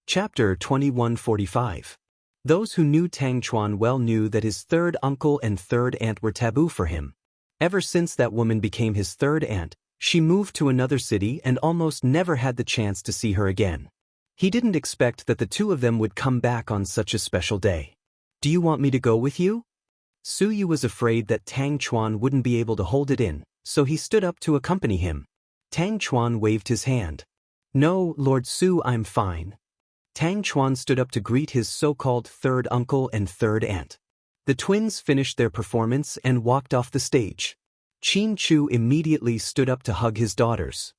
Chapter 2145. Those who knew Tang Chuan well knew that his third uncle and third aunt were taboo for him. Ever since that woman became his third aunt, she moved to another city and almost never had the chance to see her again. He didn't expect that the two of them would come back on such a special day. "Do you want me to go with you?" Su Yu was afraid that Tang Chuan wouldn't be able to hold it in, so he stood up to accompany him. Tang Chuan waved his hand. "No, Lord Su, I'm fine." Tang Chuan stood up to greet his so-called third uncle and third aunt. The twins finished their performance and walked off the stage. Qin Chu immediately stood up to hug his daughters.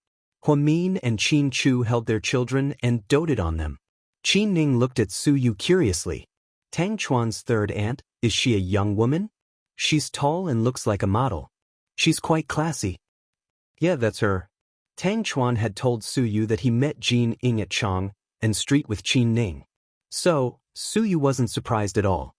Huamin and Qin Chu held their children and doted on them. Qin Ning looked at Su Yu curiously. "Tang Chuan's third aunt, is she a young woman?" "She's tall and looks like a model. She's quite classy." "Yeah, that's her." Tang Chuan had told Su Yu that he met Jin Ying at Chang and Street with Qin Ning. So, Su Yu wasn't surprised at all.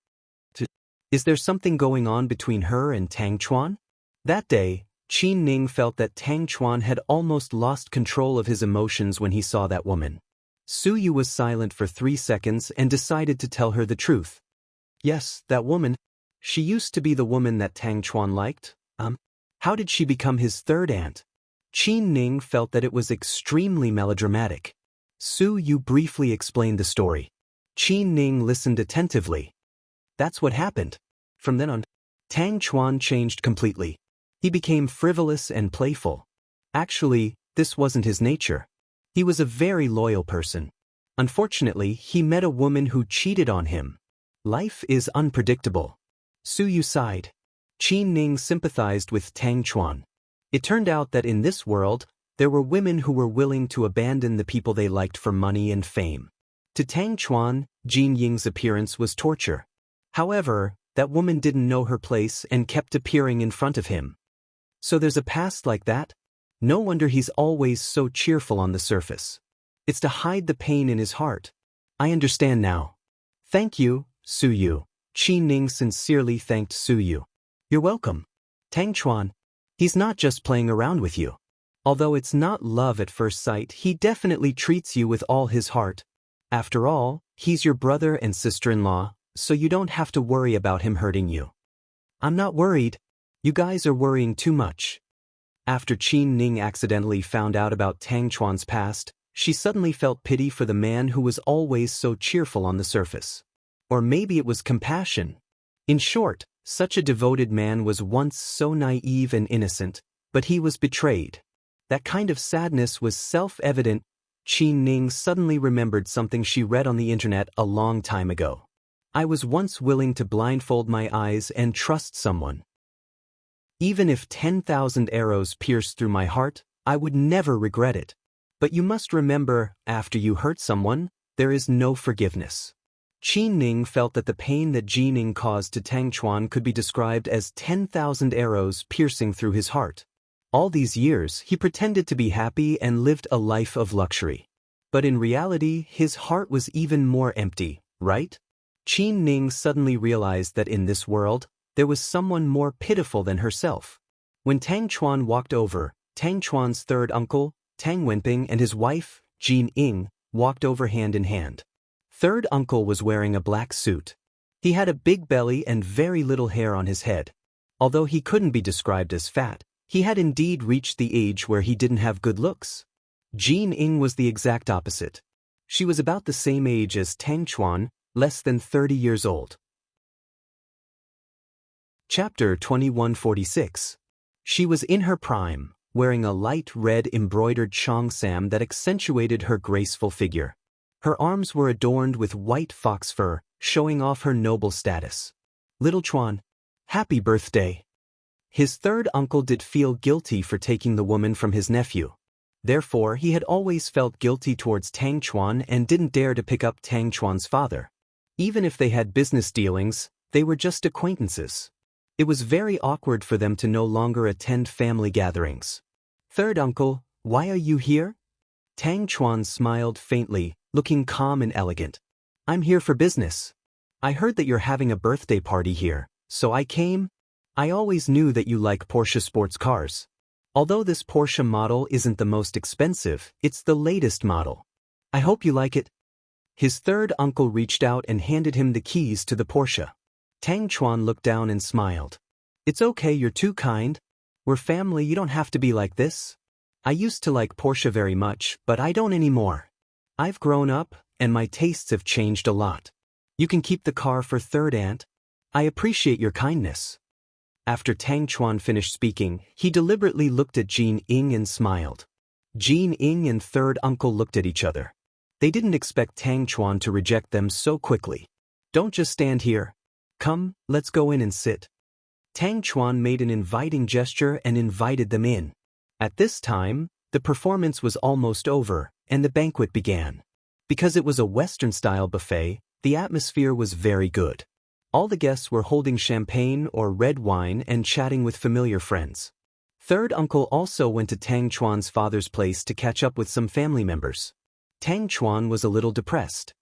Is there something going on between her and Tang Chuan? That day, Qin Ning felt that Tang Chuan had almost lost control of his emotions when he saw that woman. Su Yu was silent for 3 seconds and decided to tell her the truth. "Yes, that woman. She used to be the woman that Tang Chuan liked. How did she become his third aunt?" Qin Ning felt that it was extremely melodramatic. Su Yu briefly explained the story. Qin Ning listened attentively. "That's what happened. From then on, Tang Chuan changed completely. He became frivolous and playful. Actually, this wasn't his nature. He was a very loyal person. Unfortunately, he met a woman who cheated on him. Life is unpredictable." Su Yu sighed. Qin Ning sympathized with Tang Chuan. It turned out that in this world, there were women who were willing to abandon the people they liked for money and fame. To Tang Chuan, Jin Ying's appearance was torture. However, that woman didn't know her place and kept appearing in front of him. So there's a past like that? No wonder he's always so cheerful on the surface. It's to hide the pain in his heart. I understand now. "Thank you, Su Yu." Qin Ning sincerely thanked Su Yu. "You're welcome. Tang Chuan, he's not just playing around with you. Although it's not love at first sight, he definitely treats you with all his heart. After all, he's your brother and sister-in-law, so you don't have to worry about him hurting you." "I'm not worried. You guys are worrying too much." After Qin Ning accidentally found out about Tang Chuan's past, she suddenly felt pity for the man who was always so cheerful on the surface. Or maybe it was compassion. In short, such a devoted man was once so naive and innocent, but he was betrayed. That kind of sadness was self-evident. Qin Ning suddenly remembered something she read on the internet a long time ago. "I was once willing to blindfold my eyes and trust someone. Even if 10,000 arrows pierced through my heart, I would never regret it. But you must remember, after you hurt someone, there is no forgiveness." Qin Ning felt that the pain that Jin Ning caused to Tang Chuan could be described as 10,000 arrows piercing through his heart. All these years, he pretended to be happy and lived a life of luxury. But in reality, his heart was even more empty, right? Qin Ning suddenly realized that in this world, there was someone more pitiful than herself. When Tang Chuan walked over, Tang Chuan's third uncle, Tang Wenping, and his wife, Jin Ying, walked over hand in hand. Third uncle was wearing a black suit. He had a big belly and very little hair on his head. Although he couldn't be described as fat, he had indeed reached the age where he didn't have good looks. Jin Ying was the exact opposite. She was about the same age as Tang Chuan, less than 30 years old. Chapter 2146. She was in her prime, wearing a light red embroidered cheongsam that accentuated her graceful figure. Her arms were adorned with white fox fur, showing off her noble status. "Little Chuan, happy birthday." His third uncle did feel guilty for taking the woman from his nephew. Therefore, he had always felt guilty towards Tang Chuan and didn't dare to pick up Tang Chuan's father. Even if they had business dealings, they were just acquaintances. It was very awkward for them to no longer attend family gatherings. "Third uncle, why are you here?" Tang Chuan smiled faintly, looking calm and elegant. "I'm here for business. I heard that you're having a birthday party here, so I came. I always knew that you like Porsche sports cars. Although this Porsche model isn't the most expensive, it's the latest model. I hope you like it." His third uncle reached out and handed him the keys to the Porsche. Tang Chuan looked down and smiled. It's okay, you're too kind. We're family, you don't have to be like this. I used to like Porsche very much, but I don't anymore. I've grown up, and my tastes have changed a lot. You can keep the car for third aunt. I appreciate your kindness. After Tang Chuan finished speaking, he deliberately looked at Jean Ying and smiled. Jean Ying and third uncle looked at each other. They didn't expect Tang Chuan to reject them so quickly. Don't just stand here. Come, let's go in and sit. Tang Chuan made an inviting gesture and invited them in. At this time, the performance was almost over, and the banquet began. Because it was a Western-style buffet, the atmosphere was very good. All the guests were holding champagne or red wine and chatting with familiar friends. Third uncle also went to Tang Chuan's father's place to catch up with some family members. Tang Chuan was a little depressed.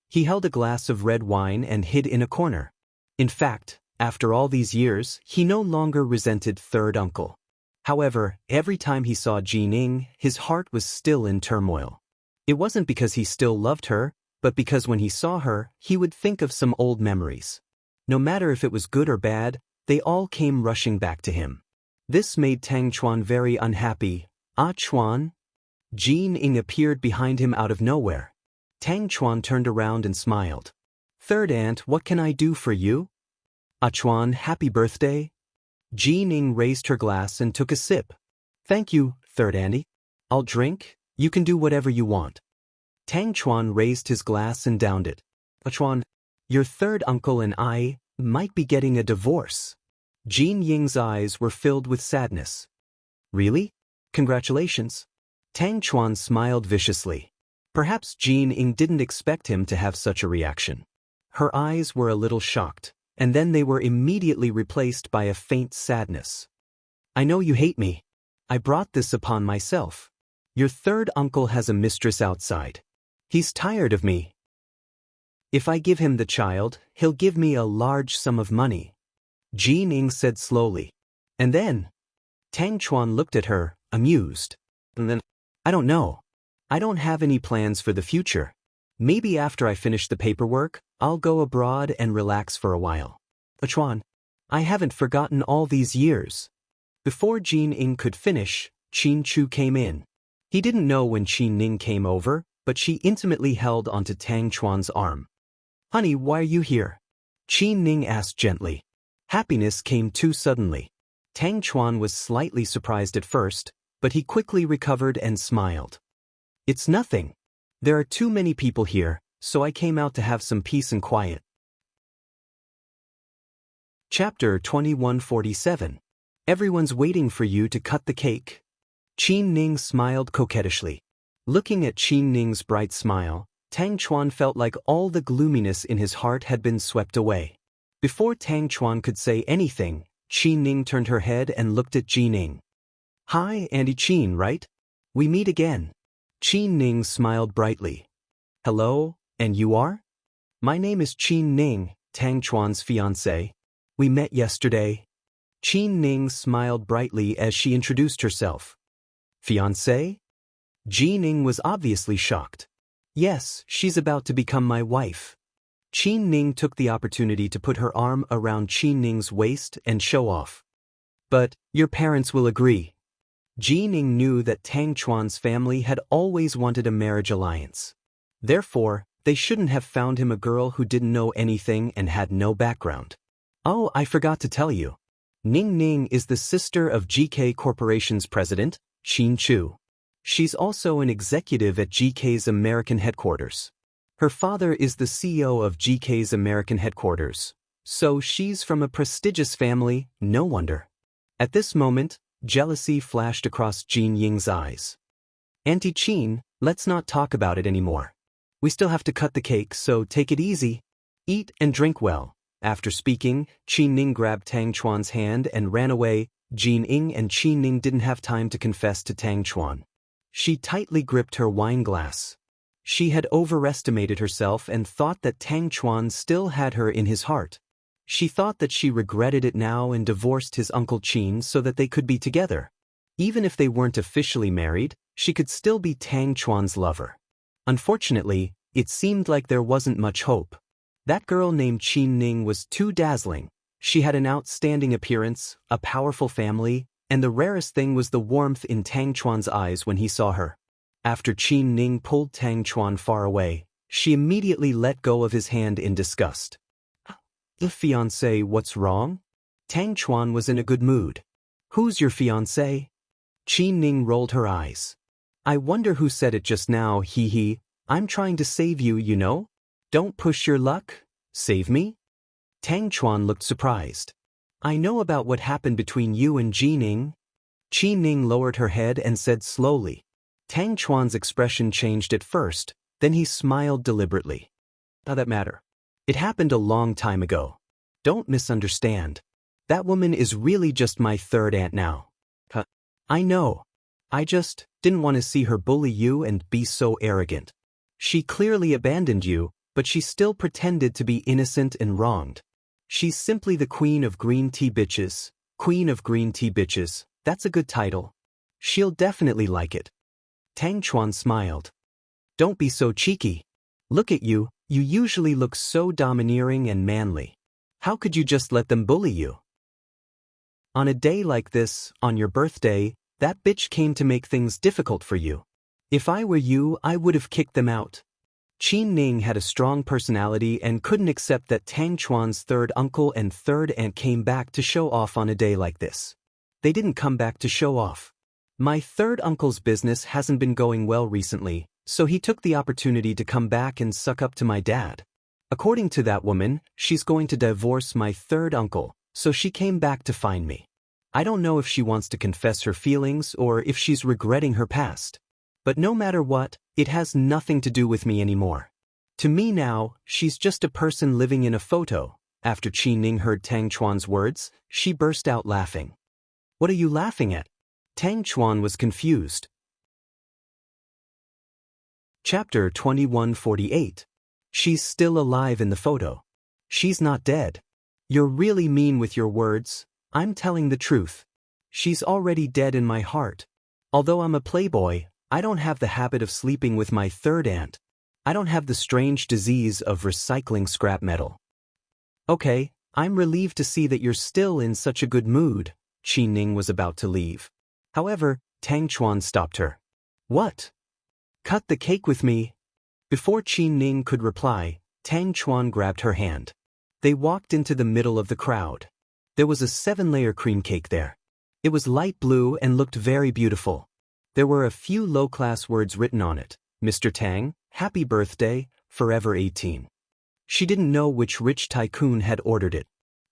He held a glass of red wine and hid in a corner. In fact, after all these years, he no longer resented third uncle. However, every time he saw Jean Ying, his heart was still in turmoil. It wasn't because he still loved her, but because when he saw her, he would think of some old memories. No matter if it was good or bad, they all came rushing back to him. This made Tang Chuan very unhappy. Ah Chuan? Jean Ying appeared behind him out of nowhere. Tang Chuan turned around and smiled. Third aunt, what can I do for you? Ah Chuan, happy birthday? Jean Ying raised her glass and took a sip. Thank you, third auntie. I'll drink, you can do whatever you want. Tang Chuan raised his glass and downed it. Ah Chuan, your third uncle and I might be getting a divorce. Jean Ying's eyes were filled with sadness. Really? Congratulations. Tang Chuan smiled viciously. Perhaps Jean Ying didn't expect him to have such a reaction. Her eyes were a little shocked, and then they were immediately replaced by a faint sadness. I know you hate me. I brought this upon myself. Your third uncle has a mistress outside. He's tired of me. If I give him the child, he'll give me a large sum of money. Jean Ying said slowly. And then? Tang Chuan looked at her, amused. And then, I don't know. I don't have any plans for the future. Maybe after I finish the paperwork, I'll go abroad and relax for a while. Ah Chuan, I haven't forgotten all these years. Before Jean Ying could finish, Qin Chu came in. He didn't know when Qin Ning came over, but she intimately held onto Tang Chuan's arm. Honey, why are you here? Qin Ning asked gently. Happiness came too suddenly. Tang Chuan was slightly surprised at first, but he quickly recovered and smiled. It's nothing. There are too many people here, so I came out to have some peace and quiet. Chapter 2147. Everyone's waiting for you to cut the cake. Qin Ning smiled coquettishly. Looking at Qin Ning's bright smile, Tang Chuan felt like all the gloominess in his heart had been swept away. Before Tang Chuan could say anything, Qin Ning turned her head and looked at Jean Ying. Hi, Auntie Qin, right? We meet again. Qin Ning smiled brightly. Hello, and you are? My name is Qin Ning, Tang Chuan's fiancée. We met yesterday. Qin Ning smiled brightly as she introduced herself. Fiancée? Jean Ying was obviously shocked. Yes, she's about to become my wife. Qin Ning took the opportunity to put her arm around Qin Ning's waist and show off. But, your parents will agree. Jean Ying knew that Tang Chuan's family had always wanted a marriage alliance. Therefore, they shouldn't have found him a girl who didn't know anything and had no background. Oh, I forgot to tell you. Ning Ning is the sister of GK Corporation's president, Qin Chu. She's also an executive at GK's American headquarters. Her father is the CEO of GK's American headquarters, so she's from a prestigious family, no wonder. At this moment, jealousy flashed across Jean Ying's eyes. Auntie Qin, let's not talk about it anymore. We still have to cut the cake, so take it easy. Eat and drink well. After speaking, Qin Ning grabbed Tang Chuan's hand and ran away. Jean Ying and Qin Ning didn't have time to confess to Tang Chuan. She tightly gripped her wine glass. She had overestimated herself and thought that Tang Chuan still had her in his heart. She thought that she regretted it now and divorced his Uncle Qin so that they could be together. Even if they weren't officially married, she could still be Tang Chuan's lover. Unfortunately, It seemed like there wasn't much hope. That girl named Qin Ning was too dazzling. She had an outstanding appearance, a powerful family, and the rarest thing was the warmth in Tang Chuan's eyes when he saw her. After Qin Ning pulled Tang Chuan far away, she immediately let go of his hand in disgust. The fiancé, what's wrong? Tang Chuan was in a good mood. Who's your fiancé? Qin Ning rolled her eyes. I wonder who said it just now, hee hee. I'm trying to save you, you know? Don't push your luck. Save me? Tang Chuan looked surprised. I know about what happened between you and Ji Ning. Qin Ning lowered her head and said slowly. Tang Chuan's expression changed at first, then he smiled deliberately. How that matter? It happened a long time ago. Don't misunderstand. That woman is really just my third aunt now. I know. I just didn't want to see her bully you and be so arrogant. She clearly abandoned you, but she still pretended to be innocent and wronged. She's simply the queen of green tea bitches. Queen of green tea bitches, that's a good title. She'll definitely like it. Tang Chuan smiled. Don't be so cheeky. Look at you, you usually look so domineering and manly. How could you just let them bully you? On a day like this, on your birthday, that bitch came to make things difficult for you. If I were you, I would have kicked them out. Qin Ning had a strong personality and couldn't accept that Tang Chuan's third uncle and third aunt came back to show off on a day like this. They didn't come back to show off. My third uncle's business hasn't been going well recently, so he took the opportunity to come back and suck up to my dad. According to that woman, she's going to divorce my third uncle, so she came back to find me. I don't know if she wants to confess her feelings or if she's regretting her past. But no matter what, it has nothing to do with me anymore. To me now, she's just a person living in a photo. After Qin Ning heard Tang Chuan's words, she burst out laughing. What are you laughing at? Tang Chuan was confused. Chapter 2148. She's still alive in the photo. She's not dead. You're really mean with your words. I'm telling the truth. She's already dead in my heart. Although I'm a playboy, I don't have the habit of sleeping with my third aunt. I don't have the strange disease of recycling scrap metal. Okay, I'm relieved to see that you're still in such a good mood. Qin Ning was about to leave. However, Tang Chuan stopped her. What? Cut the cake with me. Before Qin Ning could reply, Tang Chuan grabbed her hand. They walked into the middle of the crowd. There was a 7-layer cream cake there. It was light blue and looked very beautiful. There were a few low-class words written on it. Mr. Tang, happy birthday, forever 18. She didn't know which rich tycoon had ordered it.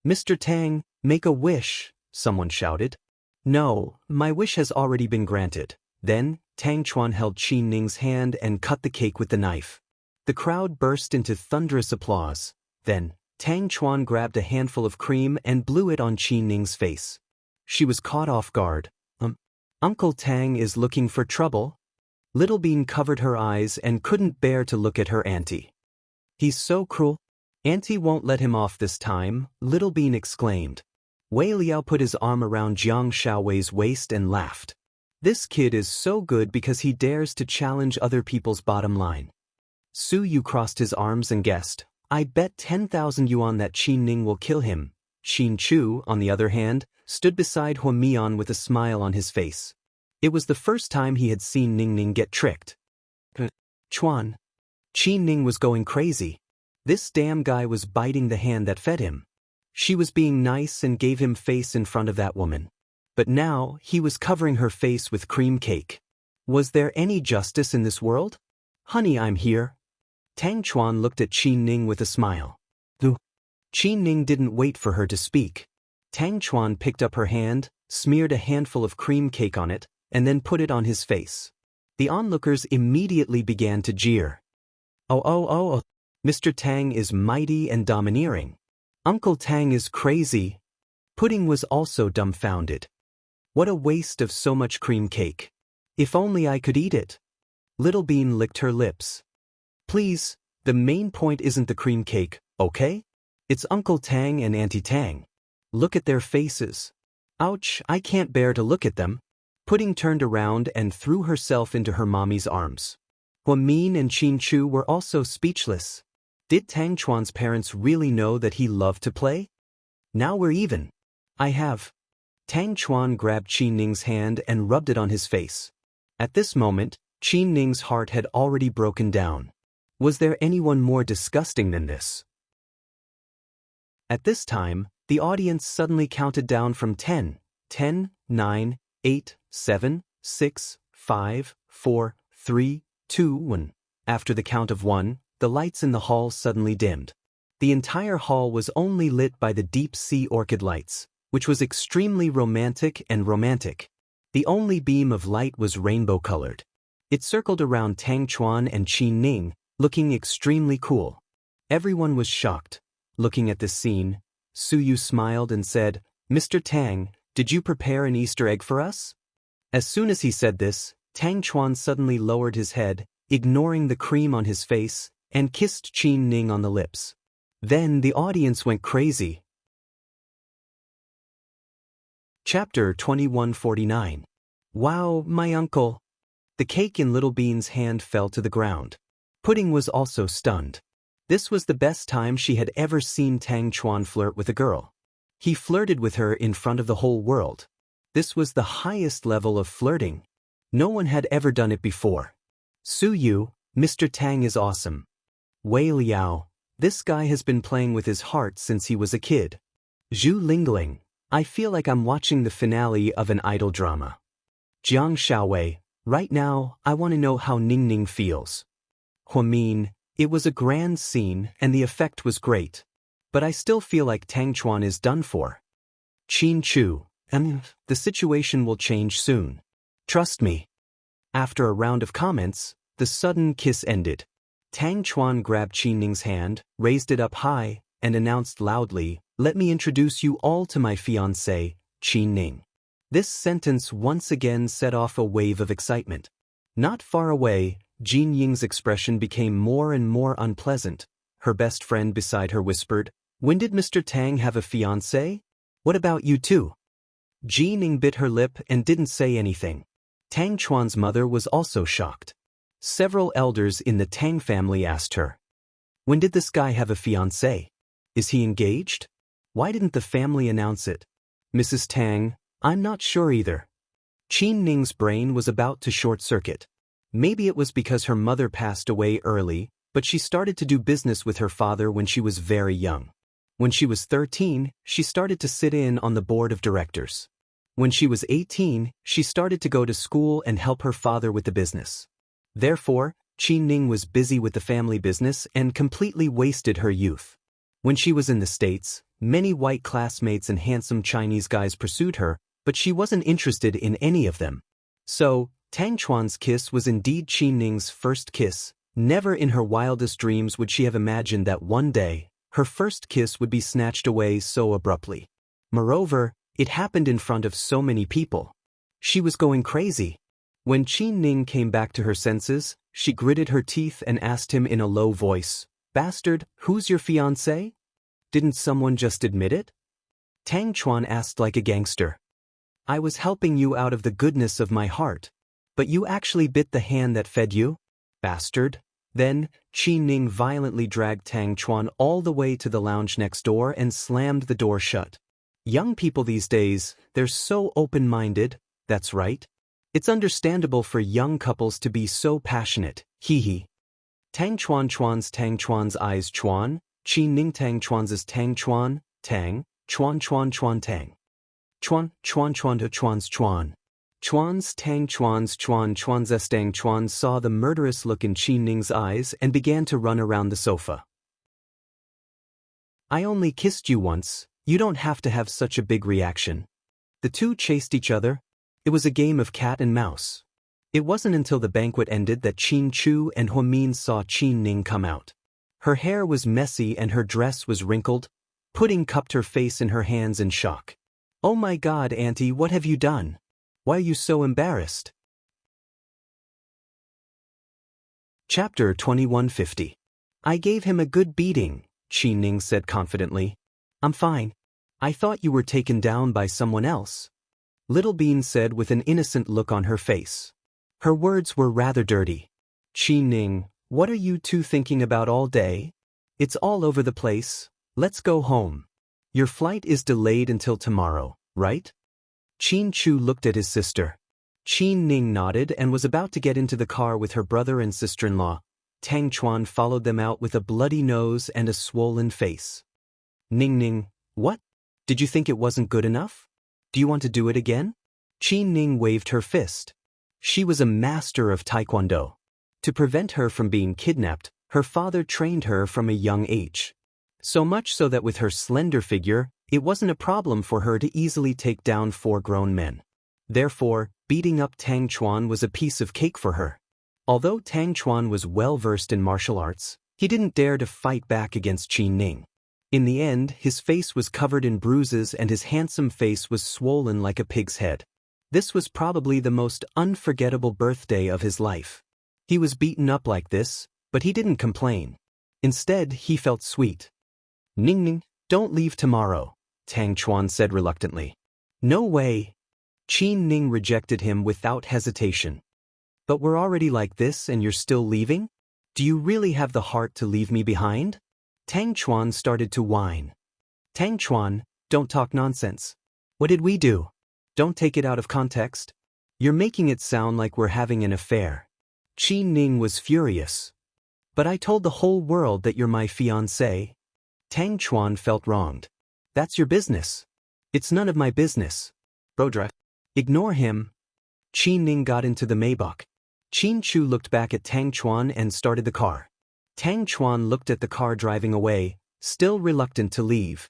Mr. Tang, make a wish, someone shouted. No, my wish has already been granted. Then, Tang Chuan held Qin Ning's hand and cut the cake with the knife. The crowd burst into thunderous applause. Then, Tang Chuan grabbed a handful of cream and blew it on Qin Ning's face. She was caught off guard. Uncle Tang is looking for trouble? Little Bean covered her eyes and couldn't bear to look at her auntie. He's so cruel. Auntie won't let him off this time, Little Bean exclaimed. Wei Liao put his arm around Jiang Shaowei's waist and laughed. This kid is so good because he dares to challenge other people's bottom line. Su Yu crossed his arms and guessed, I bet 10,000 yuan that Qin Ning will kill him. Xin Chu, on the other hand, stood beside Hua Mian with a smile on his face. It was the first time he had seen Ning Ning get tricked. Chuan. Qin Ning was going crazy. This damn guy was biting the hand that fed him. She was being nice and gave him face in front of that woman. But now, he was covering her face with cream cake. Was there any justice in this world? Honey, I'm here. Tang Chuan looked at Qin Ning with a smile. Qin Ning didn't wait for her to speak. Tang Chuan picked up her hand, smeared a handful of cream cake on it, and then put it on his face. The onlookers immediately began to jeer. Oh, Mr. Tang is mighty and domineering. Uncle Tang is crazy. Pudding was also dumbfounded. What a waste of so much cream cake. If only I could eat it. Little Bean licked her lips. Please, the main point isn't the cream cake, okay? It's Uncle Tang and Auntie Tang. Look at their faces. Ouch, I can't bear to look at them. Pudding turned around and threw herself into her mommy's arms. Huamin and Qin Chu were also speechless. Did Tang Chuan's parents really know that he loved to play? Now we're even. I have. Tang Chuan grabbed Qin Ning's hand and rubbed it on his face. At this moment, Qin Ning's heart had already broken down. Was there anyone more disgusting than this? At this time, the audience suddenly counted down from 10, 10, 9, 8, 7, 6, 5, 4, 3, 2, 1. After the count of 1, the lights in the hall suddenly dimmed. The entire hall was only lit by the deep-sea orchid lights, which was extremely romantic and romantic. The only beam of light was rainbow-colored. It circled around Tang Chuan and Qin Ning, looking extremely cool. Everyone was shocked. Looking at this scene, Su Yu smiled and said, "Mr. Tang, did you prepare an Easter egg for us?" As soon as he said this, Tang Chuan suddenly lowered his head, ignoring the cream on his face, and kissed Qin Ning on the lips. Then the audience went crazy. Chapter 2149. Wow, my uncle. The cake in Little Bean's hand fell to the ground. Pudding was also stunned. This was the best time she had ever seen Tang Chuan flirt with a girl. He flirted with her in front of the whole world. This was the highest level of flirting. No one had ever done it before. Su Yu, Mr. Tang is awesome. Wei Liao, this guy has been playing with his heart since he was a kid. Zhu Lingling, I feel like I'm watching the finale of an idol drama. Jiang Xiaowei, right now, I want to know how Ning Ning feels. Huamin, it was a grand scene and the effect was great. But I still feel like Tang Chuan is done for. Qin Chu, the situation will change soon. Trust me. After a round of comments, the sudden kiss ended. Tang Chuan grabbed Qin Ning's hand, raised it up high, and announced loudly, "Let me introduce you all to my fiancée, Qin Ning." This sentence once again set off a wave of excitement. Not far away, Jin Ying's expression became more and more unpleasant. Her best friend beside her whispered, "When did Mr. Tang have a fiancé? What about you too?" Jin Ning bit her lip and didn't say anything. Tang Chuan's mother was also shocked. Several elders in the Tang family asked her, "When did this guy have a fiancé? Is he engaged? Why didn't the family announce it?" "Mrs. Tang, I'm not sure either." Qin Ning's brain was about to short-circuit. Maybe it was because her mother passed away early, but she started to do business with her father when she was very young. When she was 13, she started to sit in on the board of directors. When she was 18, she started to go to school and help her father with the business. Therefore, Qin Ning was busy with the family business and completely wasted her youth. When she was in the States, many white classmates and handsome Chinese guys pursued her, but she wasn't interested in any of them. So, Tang Chuan's kiss was indeed Qin Ning's first kiss. Never in her wildest dreams would she have imagined that one day, her first kiss would be snatched away so abruptly. Moreover, it happened in front of so many people. She was going crazy. When Qin Ning came back to her senses, she gritted her teeth and asked him in a low voice, "Bastard, who's your fiancé? Didn't someone just admit it?" Tang Chuan asked like a gangster. "I was helping you out of the goodness of my heart. But you actually bit the hand that fed you? Bastard." Then, Qin Ning violently dragged Tang Chuan all the way to the lounge next door and slammed the door shut. Young people these days, they're so open-minded, that's right. It's understandable for young couples to be so passionate, hee. Tang Chuan's eyes Chuan, Qin Ning Tang Chuan's Tang Chuan, Tang, Chuan Tang. Chuan to Chuan's Chuan. Chuan's Tang Chuan's Tang Chuan saw the murderous look in Qin Ning's eyes and began to run around the sofa. "I only kissed you once, you don't have to have such a big reaction." The two chased each other. It was a game of cat and mouse. It wasn't until the banquet ended that Qin Chu and Huamin saw Qin Ning come out. Her hair was messy and her dress was wrinkled. Pudding cupped her face in her hands in shock. "Oh my God, Auntie, what have you done? Why are you so embarrassed?" Chapter 2150. "I gave him a good beating," Qin Ning said confidently. "I'm fine. I thought you were taken down by someone else," Little Bean said with an innocent look on her face. Her words were rather dirty. Qi Ning, what are you two thinking about all day? It's all over the place. Let's go home. Your flight is delayed until tomorrow, right? Qin Chu looked at his sister. Qi Ning nodded and was about to get into the car with her brother and sister-in-law. Tang Chuan followed them out with a bloody nose and a swollen face. Ning Ning, what? Did you think it wasn't good enough? Do you want to do it again? Qi Ning waved her fist. She was a master of taekwondo. To prevent her from being kidnapped, her father trained her from a young age. So much so that with her slender figure, it wasn't a problem for her to easily take down 4 grown men. Therefore, beating up Tang Chuan was a piece of cake for her. Although Tang Chuan was well versed in martial arts, he didn't dare to fight back against Qi Ning. In the end, his face was covered in bruises and his handsome face was swollen like a pig's head. This was probably the most unforgettable birthday of his life. He was beaten up like this, but he didn't complain. Instead, he felt sweet. Ning Ning, don't leave tomorrow, Tang Chuan said reluctantly. No way. Qi Ning rejected him without hesitation. But we're already like this and you're still leaving? Do you really have the heart to leave me behind? Tang Chuan started to whine. Tang Chuan, don't talk nonsense. What did we do? Don't take it out of context. You're making it sound like we're having an affair. Qi Ning was furious. But I told the whole world that you're my fiancé. Tang Chuan felt wronged. That's your business. It's none of my business. Brodra. Ignore him. Qi Ning got into the Maybach. Qin Chu looked back at Tang Chuan and started the car. Tang Chuan looked at the car driving away, still reluctant to leave.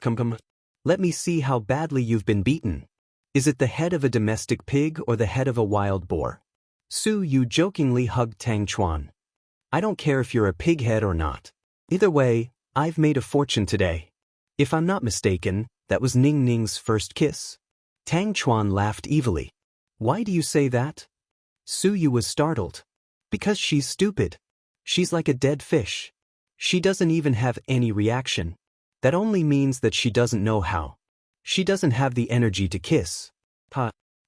Come. Let me see how badly you've been beaten. Is it the head of a domestic pig or the head of a wild boar? Su Yu jokingly hugged Tang Chuan. I don't care if you're a pig head or not. Either way, I've made a fortune today. If I'm not mistaken, that was Ning Ning's first kiss. Tang Chuan laughed evilly. Why do you say that? Su Yu was startled. Because she's stupid. She's like a dead fish. She doesn't even have any reaction. That only means that she doesn't know how. She doesn't have the energy to kiss.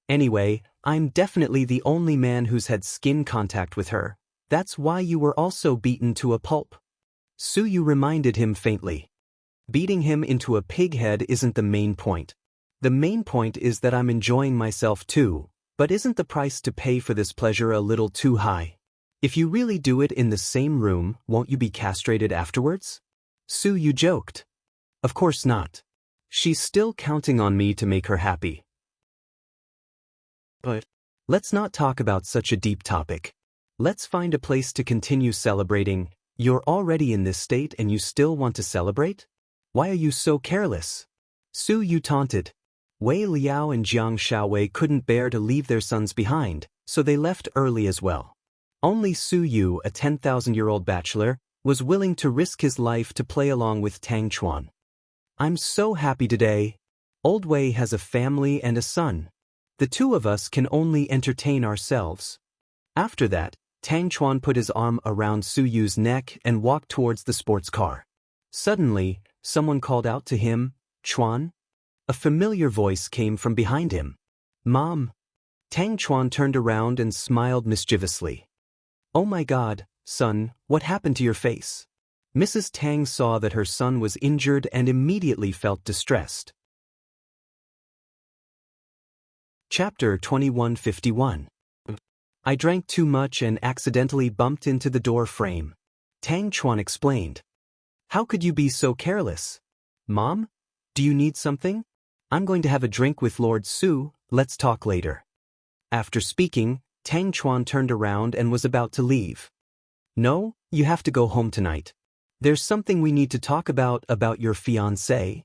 Anyway, I'm definitely the only man who's had skin contact with her. That's why you were also beaten to a pulp. Su Yu reminded him faintly. Beating him into a pig head isn't the main point. The main point is that I'm enjoying myself too, but isn't the price to pay for this pleasure a little too high? If you really do it in the same room, won't you be castrated afterwards? Su Yu joked. Of course not. She's still counting on me to make her happy. But let's not talk about such a deep topic. Let's find a place to continue celebrating. You're already in this state and you still want to celebrate? Why are you so careless? Su Yu taunted. Wei Liao and Jiang Shaowei couldn't bear to leave their sons behind, so they left early as well. Only Su Yu, a 10,000-year-old bachelor, was willing to risk his life to play along with Tang Chuan. I'm so happy today. Old Wei has a family and a son. The two of us can only entertain ourselves. After that, Tang Chuan put his arm around Su Yu's neck and walked towards the sports car. Suddenly, someone called out to him, Chuan? A familiar voice came from behind him. Mom. Tang Chuan turned around and smiled mischievously. Oh my God, son, what happened to your face? Mrs. Tang saw that her son was injured and immediately felt distressed. Chapter 2151. I drank too much and accidentally bumped into the door frame. Tang Chuan explained. How could you be so careless? Mom? Do you need something? I'm going to have a drink with Lord Su, let's talk later. After speaking, Tang Chuan turned around and was about to leave. No, you have to go home tonight. There's something we need to talk about your fiancé.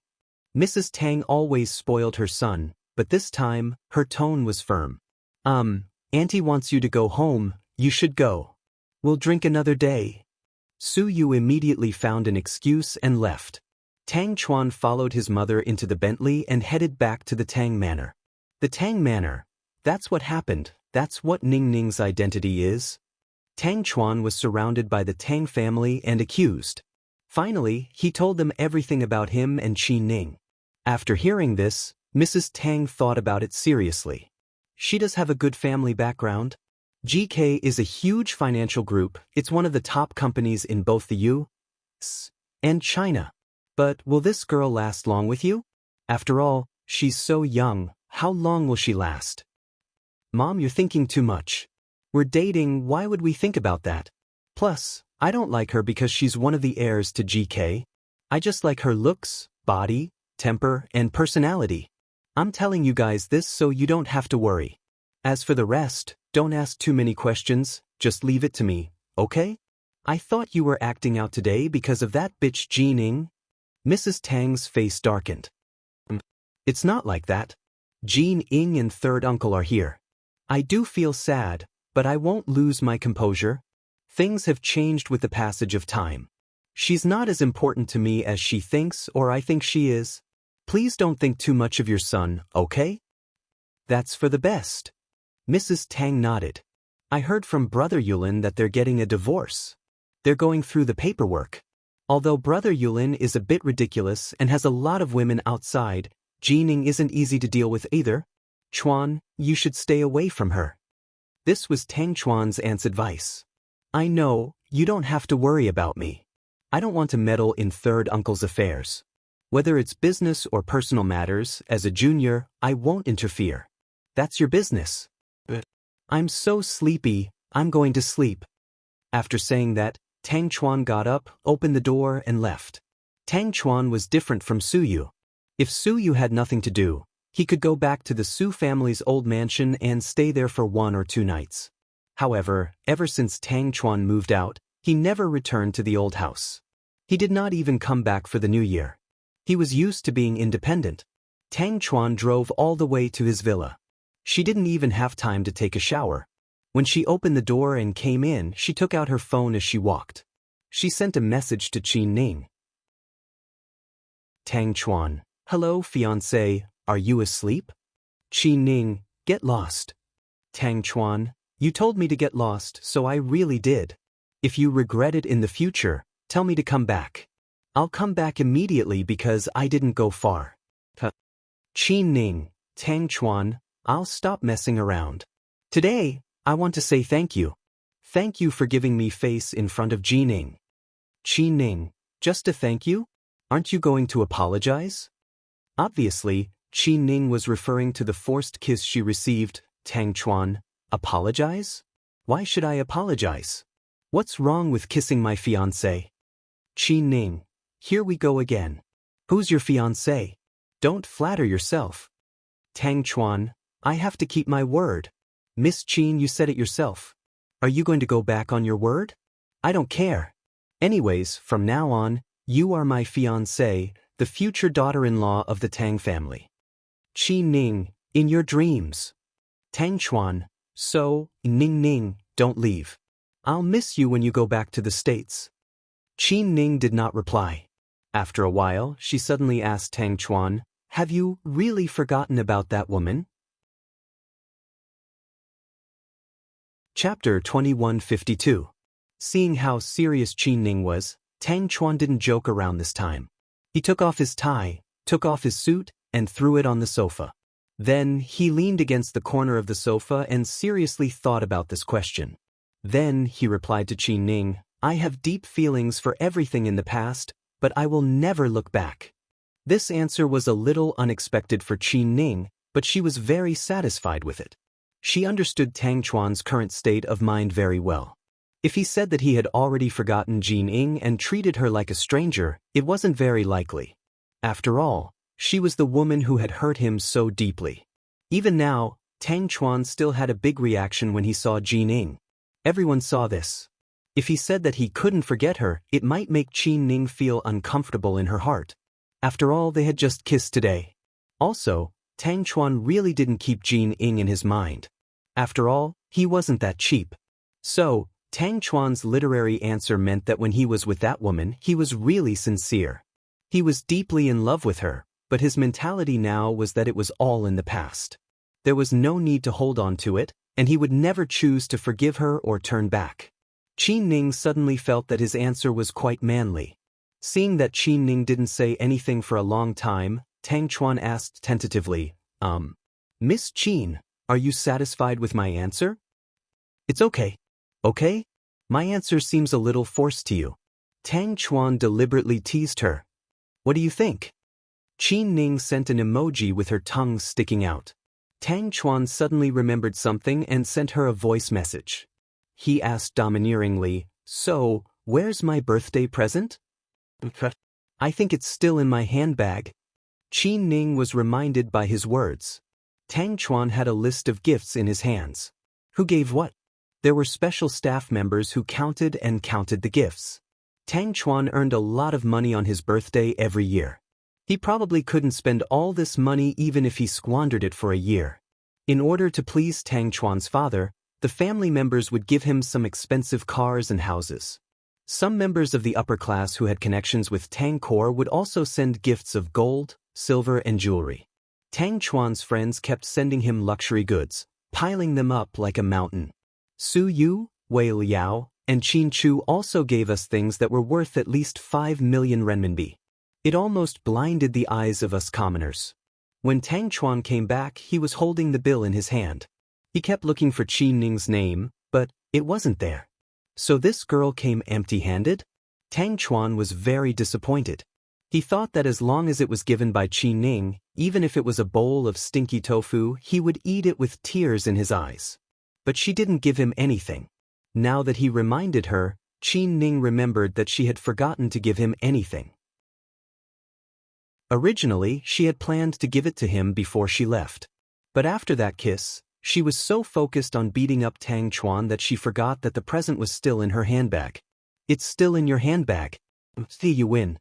Mrs. Tang always spoiled her son, but this time, her tone was firm. Auntie wants you to go home, you should go. We'll drink another day. Su Yu immediately found an excuse and left. Tang Chuan followed his mother into the Bentley and headed back to the Tang Manor. The Tang Manor. That's what happened, that's what Ning Ning's identity is. Tang Chuan was surrounded by the Tang family and accused. Finally, he told them everything about him and Qi Ning. After hearing this, Mrs. Tang thought about it seriously. She does have a good family background. GK is a huge financial group. It's one of the top companies in both the US and China. But will this girl last long with you? After all, she's so young. How long will she last? Mom, you're thinking too much. We're dating, why would we think about that? Plus, I don't like her because she's one of the heirs to GK. I just like her looks, body, temper, and personality. I'm telling you guys this so you don't have to worry. As for the rest, don't ask too many questions, just leave it to me, okay? I thought you were acting out today because of that bitch Jining. Mrs. Tang's face darkened. It's not like that. Jining and third uncle are here. I do feel sad, but I won't lose my composure. Things have changed with the passage of time. She's not as important to me as she thinks or I think she is. Please don't think too much of your son, okay? That's for the best. Mrs. Tang nodded. I heard from Brother Yulin that they're getting a divorce. They're going through the paperwork. Although Brother Yulin is a bit ridiculous and has a lot of women outside, Jining isn't easy to deal with either. Chuan, you should stay away from her. This was Tang Chuan's aunt's advice. I know, you don't have to worry about me. I don't want to meddle in third uncle's affairs. Whether it's business or personal matters, as a junior, I won't interfere. That's your business. But I'm so sleepy, I'm going to sleep. After saying that, Tang Chuan got up, opened the door, and left. Tang Chuan was different from Suyu. If Suyu had nothing to do, he could go back to the Su family's old mansion and stay there for 1 or 2 nights. However, ever since Tang Chuan moved out, he never returned to the old house. He did not even come back for the new year. He was used to being independent. Tang Chuan drove all the way to his villa. She didn't even have time to take a shower. When she opened the door and came in, she took out her phone as she walked. She sent a message to Qin Ning. Tang Chuan, hello fiancé, are you asleep? Qin Ning, get lost. Tang Chuan, you told me to get lost, so I really did. If you regret it in the future, tell me to come back. I'll come back immediately because I didn't go far. Qin Ning, Tang Chuan, I'll stop messing around. Today, I want to say thank you. Thank you for giving me face in front of Jining. Qin Ning, just a thank you? Aren't you going to apologize? Obviously, Qin Ning was referring to the forced kiss she received. Tang Chuan, apologize? Why should I apologize? What's wrong with kissing my fiancé? Qin Ning, here we go again. Who's your fiancé? Don't flatter yourself. Tang Chuan, I have to keep my word. Miss Qin, you said it yourself. Are you going to go back on your word? I don't care. Anyways, from now on, you are my fiancé, the future daughter-in-law of the Tang family. Qin Ning, in your dreams. Tang Chuan, so, Ning Ning, don't leave. I'll miss you when you go back to the States. Qin Ning did not reply. After a while, she suddenly asked Tang Chuan, have you really forgotten about that woman? Chapter 2152. Seeing how serious Qin Ning was, Tang Chuan didn't joke around this time. He took off his tie, took off his suit, and threw it on the sofa. Then, he leaned against the corner of the sofa and seriously thought about this question. Then, he replied to Qin Ning, I have deep feelings for everything in the past, but I will never look back. This answer was a little unexpected for Qin Ning, but she was very satisfied with it. She understood Tang Chuan's current state of mind very well. If he said that he had already forgotten Jining and treated her like a stranger, it wasn't very likely. After all, she was the woman who had hurt him so deeply. Even now, Tang Chuan still had a big reaction when he saw Jining. Everyone saw this. If he said that he couldn't forget her, it might make Qin Ning feel uncomfortable in her heart. After all, they had just kissed today. Also, Tang Chuan really didn't keep Jining in his mind. After all, he wasn't that cheap. So, Tang Chuan's literary answer meant that when he was with that woman, he was really sincere. He was deeply in love with her, but his mentality now was that it was all in the past. There was no need to hold on to it, and he would never choose to forgive her or turn back. Qin Ning suddenly felt that his answer was quite manly. Seeing that Qin Ning didn't say anything for a long time, Tang Chuan asked tentatively, Miss Qin, are you satisfied with my answer? It's okay. Okay? My answer seems a little forced to you. Tang Chuan deliberately teased her. What do you think? Qin Ning sent an emoji with her tongue sticking out. Tang Chuan suddenly remembered something and sent her a voice message. He asked domineeringly, "So, where's my birthday present?" "I think it's still in my handbag." Qin Ning was reminded by his words. Tang Chuan had a list of gifts in his hands. Who gave what? There were special staff members who counted and counted the gifts. Tang Chuan earned a lot of money on his birthday every year. He probably couldn't spend all this money even if he squandered it for a year. In order to please Tang Chuan's father, the family members would give him some expensive cars and houses. Some members of the upper class who had connections with Tang Core would also send gifts of gold, silver and jewelry. Tang Chuan's friends kept sending him luxury goods, piling them up like a mountain. Su Yu, Wei Liao, and Qin Chu also gave us things that were worth at least 5 million renminbi. It almost blinded the eyes of us commoners. When Tang Chuan came back, he was holding the bill in his hand. He kept looking for Qin Ning's name, but it wasn't there. So this girl came empty-handed? Tang Chuan was very disappointed. He thought that as long as it was given by Qin Ning, even if it was a bowl of stinky tofu, he would eat it with tears in his eyes. But she didn't give him anything. Now that he reminded her, Qin Ning remembered that she had forgotten to give him anything. Originally, she had planned to give it to him before she left. But after that kiss, she was so focused on beating up Tang Chuan that she forgot that the present was still in her handbag. It's still in your handbag. See, you win.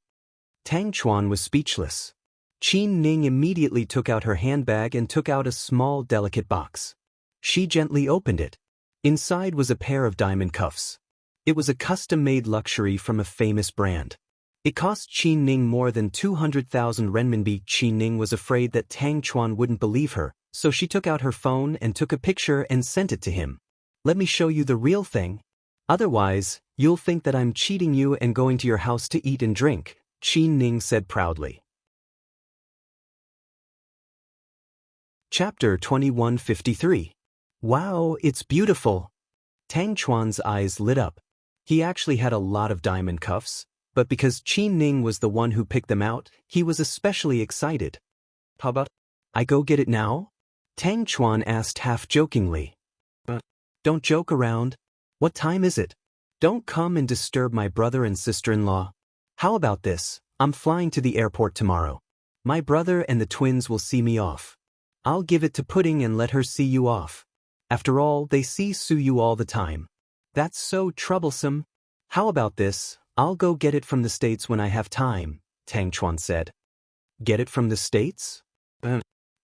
Tang Chuan was speechless. Qin Ning immediately took out her handbag and took out a small, delicate box. She gently opened it. Inside was a pair of diamond cuffs. It was a custom-made luxury from a famous brand. It cost Qin Ning more than 200,000 renminbi. Qin Ning was afraid that Tang Chuan wouldn't believe her, so she took out her phone and took a picture and sent it to him. "Let me show you the real thing. Otherwise, you'll think that I'm cheating you and going to your house to eat and drink," Qin Ning said proudly. Chapter 2153. Wow, it's beautiful. Tang Chuan's eyes lit up. He actually had a lot of diamond cuffs, but because Qin Ning was the one who picked them out, he was especially excited. "How about I go get it now?" Tang Chuan asked half-jokingly. "Don't joke around. What time is it? Don't come and disturb my brother and sister-in-law. How about this? I'm flying to the airport tomorrow. My brother and the twins will see me off. I'll give it to Pudding and let her see you off. After all, they see Su Yu all the time. That's so troublesome. How about this? I'll go get it from the States when I have time," Tang Chuan said. "Get it from the States?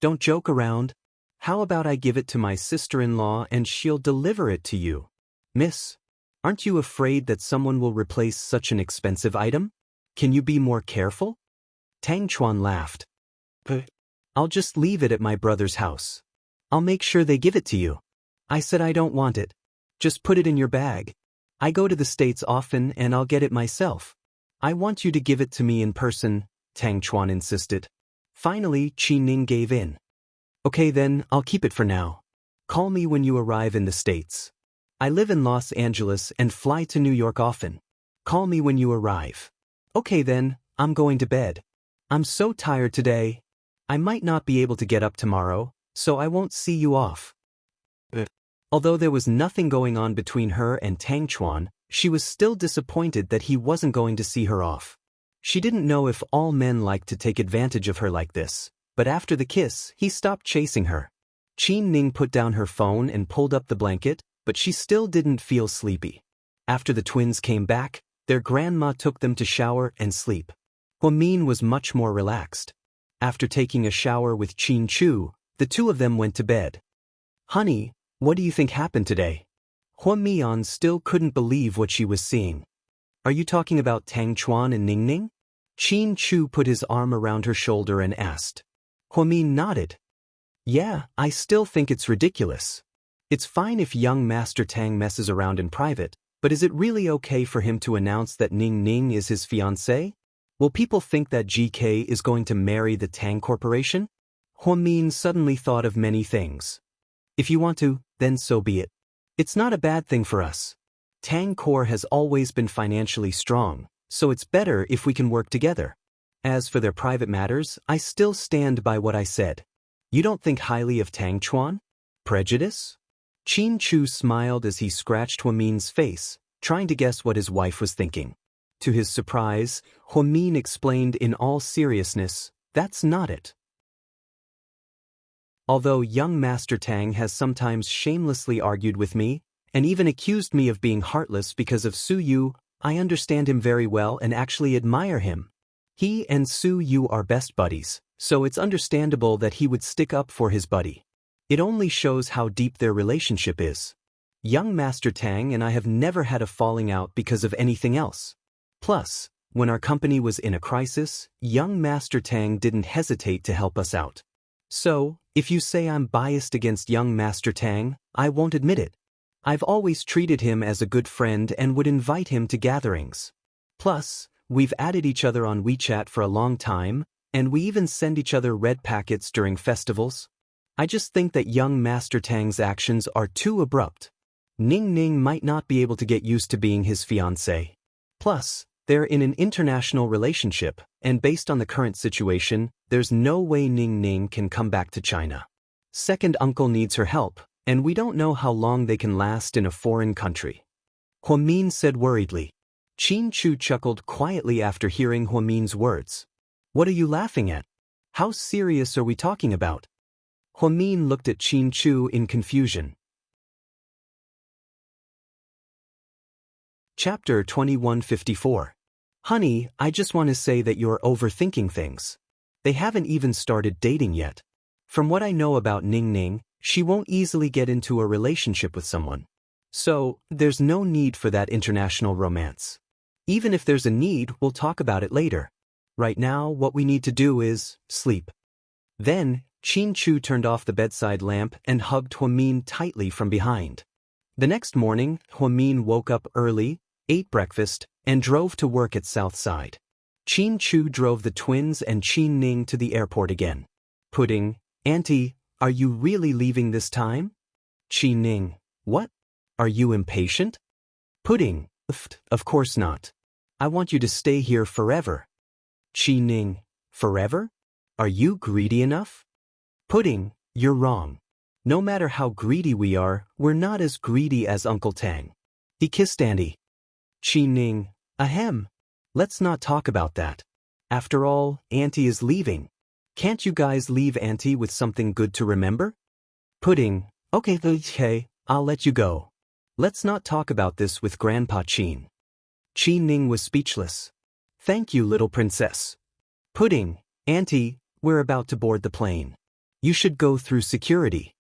Don't joke around. How about I give it to my sister-in-law and she'll deliver it to you? Miss, aren't you afraid that someone will replace such an expensive item? Can you be more careful?" Tang Chuan laughed. "I'll just leave it at my brother's house. I'll make sure they give it to you. I said I don't want it. Just put it in your bag. I go to the States often and I'll get it myself. I want you to give it to me in person," Tang Chuan insisted. Finally, Qin Ning gave in. "Okay then, I'll keep it for now. Call me when you arrive in the States. I live in Los Angeles and fly to New York often. Call me when you arrive." "Okay then, I'm going to bed. I'm so tired today. I might not be able to get up tomorrow, so I won't see you off." Although there was nothing going on between her and Tang Chuan, she was still disappointed that he wasn't going to see her off. She didn't know if all men liked to take advantage of her like this, but after the kiss, he stopped chasing her. Qin Ning put down her phone and pulled up the blanket, but she still didn't feel sleepy. After the twins came back, their grandma took them to shower and sleep. Huamin was much more relaxed. After taking a shower with Qin Chu, the two of them went to bed. "Honey, what do you think happened today?" Huamian still couldn't believe what she was seeing. "Are you talking about Tang Chuan and Ning Ning?" Qin Chu put his arm around her shoulder and asked. Huamin nodded. "Yeah, I still think it's ridiculous. It's fine if young Master Tang messes around in private, but is it really okay for him to announce that Ning Ning is his fiancée? Will people think that GK is going to marry the Tang Corporation?" Huamin suddenly thought of many things. "If you want to, then so be it. It's not a bad thing for us. Tang Core has always been financially strong, so it's better if we can work together. As for their private matters, I still stand by what I said. You don't think highly of Tang Chuan? Prejudice? Qin Chu smiled as he scratched Huamin's face, trying to guess what his wife was thinking. To his surprise, Huamin explained in all seriousness, that's not it. Although young Master Tang has sometimes shamelessly argued with me, and even accused me of being heartless because of Su Yu, I understand him very well and actually admire him. He and Su Yu are best buddies, so it's understandable that he would stick up for his buddy. It only shows how deep their relationship is. Young Master Tang and I have never had a falling out because of anything else. Plus, when our company was in a crisis, young Master Tang didn't hesitate to help us out. So, if you say I'm biased against young Master Tang, I won't admit it. I've always treated him as a good friend and would invite him to gatherings. Plus, we've added each other on WeChat for a long time, and we even send each other red packets during festivals. I just think that young Master Tang's actions are too abrupt. Ning Ning might not be able to get used to being his fiancée. Plus, they're in an international relationship, and based on the current situation, there's no way Ning Ning can come back to China. Second uncle needs her help, and we don't know how long they can last in a foreign country. Huamin said worriedly. Qin Chu chuckled quietly after hearing Huamin's words. What are you laughing at? How serious are we talking about? Huamin looked at Qin Chu in confusion. Chapter 2154. Honey, I just want to say that you're overthinking things. They haven't even started dating yet. From what I know about Ning Ning, she won't easily get into a relationship with someone. So, there's no need for that international romance. Even if there's a need, we'll talk about it later. Right now, what we need to do is sleep. Then, Qin Chu turned off the bedside lamp and hugged Huamin tightly from behind. The next morning, Huamin woke up early, ate breakfast, and drove to work at Southside. Qin Chu drove the twins and Qin Ning to the airport again. Pudding, Auntie, are you really leaving this time? Qin Ning, what? Are you impatient? Pudding, of course not. I want you to stay here forever. Qin Ning, forever? Are you greedy enough? Pudding, you're wrong. No matter how greedy we are, we're not as greedy as Uncle Tang. He kissed Auntie. Qin Ning, ahem. Let's not talk about that. After all, Auntie is leaving. Can't you guys leave Auntie with something good to remember? Pudding, okay, I'll let you go. Let's not talk about this with Grandpa Qin. Qin Ning was speechless. Thank you, little princess. Pudding, Auntie, we're about to board the plane. You should go through security.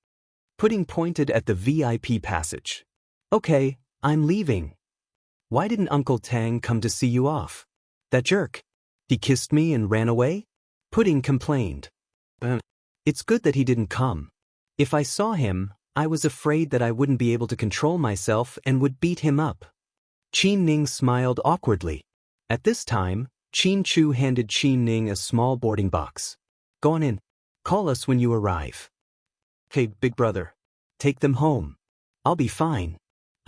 Pudding pointed at the VIP passage. Okay, I'm leaving. Why didn't Uncle Tang come to see you off? That jerk. He kissed me and ran away? Pudding complained. It's good that he didn't come. If I saw him, I was afraid that I wouldn't be able to control myself and would beat him up. Qin Ning smiled awkwardly. At this time, Qin Chu handed Qin Ning a small boarding box. Go on in. Call us when you arrive. Okay, big brother. Take them home. I'll be fine.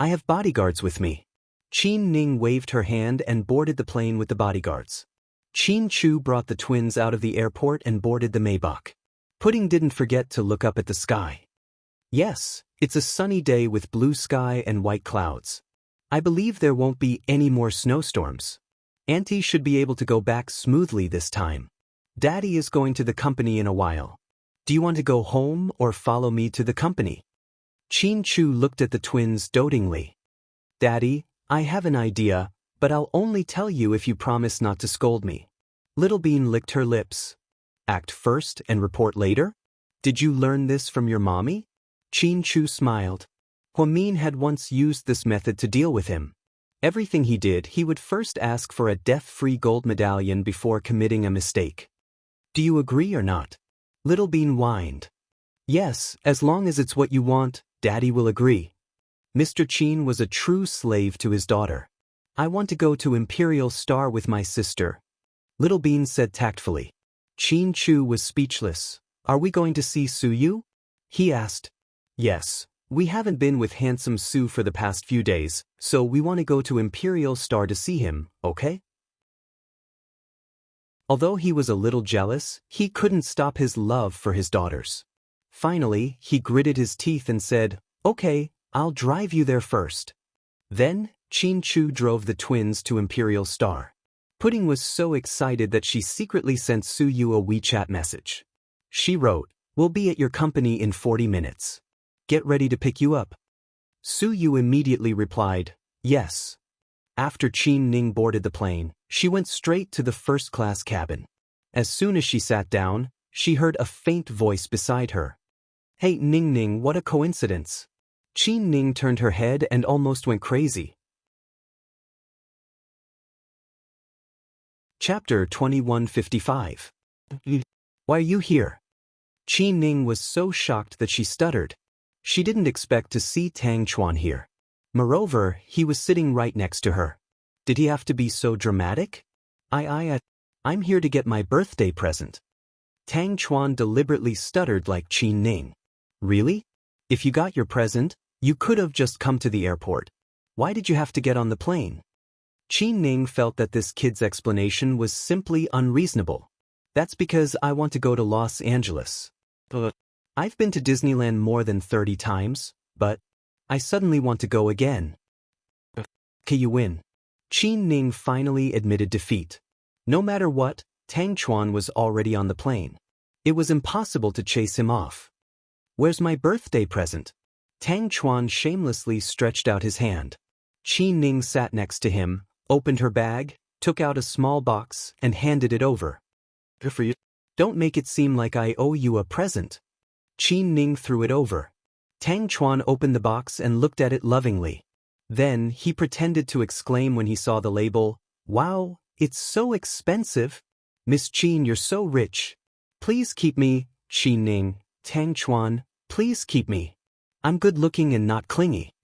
I have bodyguards with me. Qin Ning waved her hand and boarded the plane with the bodyguards. Qin Chu brought the twins out of the airport and boarded the Maybach. Pudding didn't forget to look up at the sky. Yes, it's a sunny day with blue sky and white clouds. I believe there won't be any more snowstorms. Auntie should be able to go back smoothly this time. Daddy is going to the company in a while. Do you want to go home or follow me to the company? Qin Chu looked at the twins dotingly. Daddy, I have an idea, but I'll only tell you if you promise not to scold me. Little Bean licked her lips. Act first and report later? Did you learn this from your mommy? Qin Chu smiled. Huamin had once used this method to deal with him. Everything he did, he would first ask for a death-free gold medallion before committing a mistake. Do you agree or not? Little Bean whined. Yes, as long as it's what you want, Daddy will agree. Mr. Qin was a true slave to his daughter. I want to go to Imperial Star with my sister. Little Bean said tactfully. Qin Chu was speechless. Are we going to see Su Yu? He asked. Yes, We haven't been with handsome Su for the past few days, so we want to go to Imperial Star to see him, okay? Although he was a little jealous, he couldn't stop his love for his daughters. Finally, he gritted his teeth and said, "Okay, I'll drive you there first." Then, Qin Chu drove the twins to Imperial Star. Pudding was so excited that she secretly sent Su Yu a WeChat message. She wrote, "We'll be at your company in 40 minutes. Get ready to pick you up." Su Yu immediately replied, "Yes." After Qin Ning boarded the plane, she went straight to the first-class cabin. As soon as she sat down, she heard a faint voice beside her. "Hey Ning Ning, what a coincidence." Qin Ning turned her head and almost went crazy. Chapter 2155. Why are you here? Qin Ning was so shocked that she stuttered. She didn't expect to see Tang Chuan here. Moreover, he was sitting right next to her. Did he have to be so dramatic? I'm here to get my birthday present. Tang Chuan deliberately stuttered like Qin Ning. Really? If you got your present, you could have just come to the airport. Why did you have to get on the plane? Qin Ning felt that this kid's explanation was simply unreasonable. That's because I want to go to Los Angeles. I've been to Disneyland more than 30 times, but I suddenly want to go again. Okay, you win. Qin Ning finally admitted defeat. No matter what, Tang Chuan was already on the plane. It was impossible to chase him off. Where's my birthday present? Tang Chuan shamelessly stretched out his hand. Qin Ning sat next to him, opened her bag, took out a small box, and handed it over. Good for you. Don't make it seem like I owe you a present. Qin Ning threw it over. Tang Chuan opened the box and looked at it lovingly. Then he pretended to exclaim when he saw the label, "Wow, it's so expensive. Miss Qin, you're so rich. Please keep me." Qin Ning, Tang Chuan, please keep me. I'm good-looking and not clingy.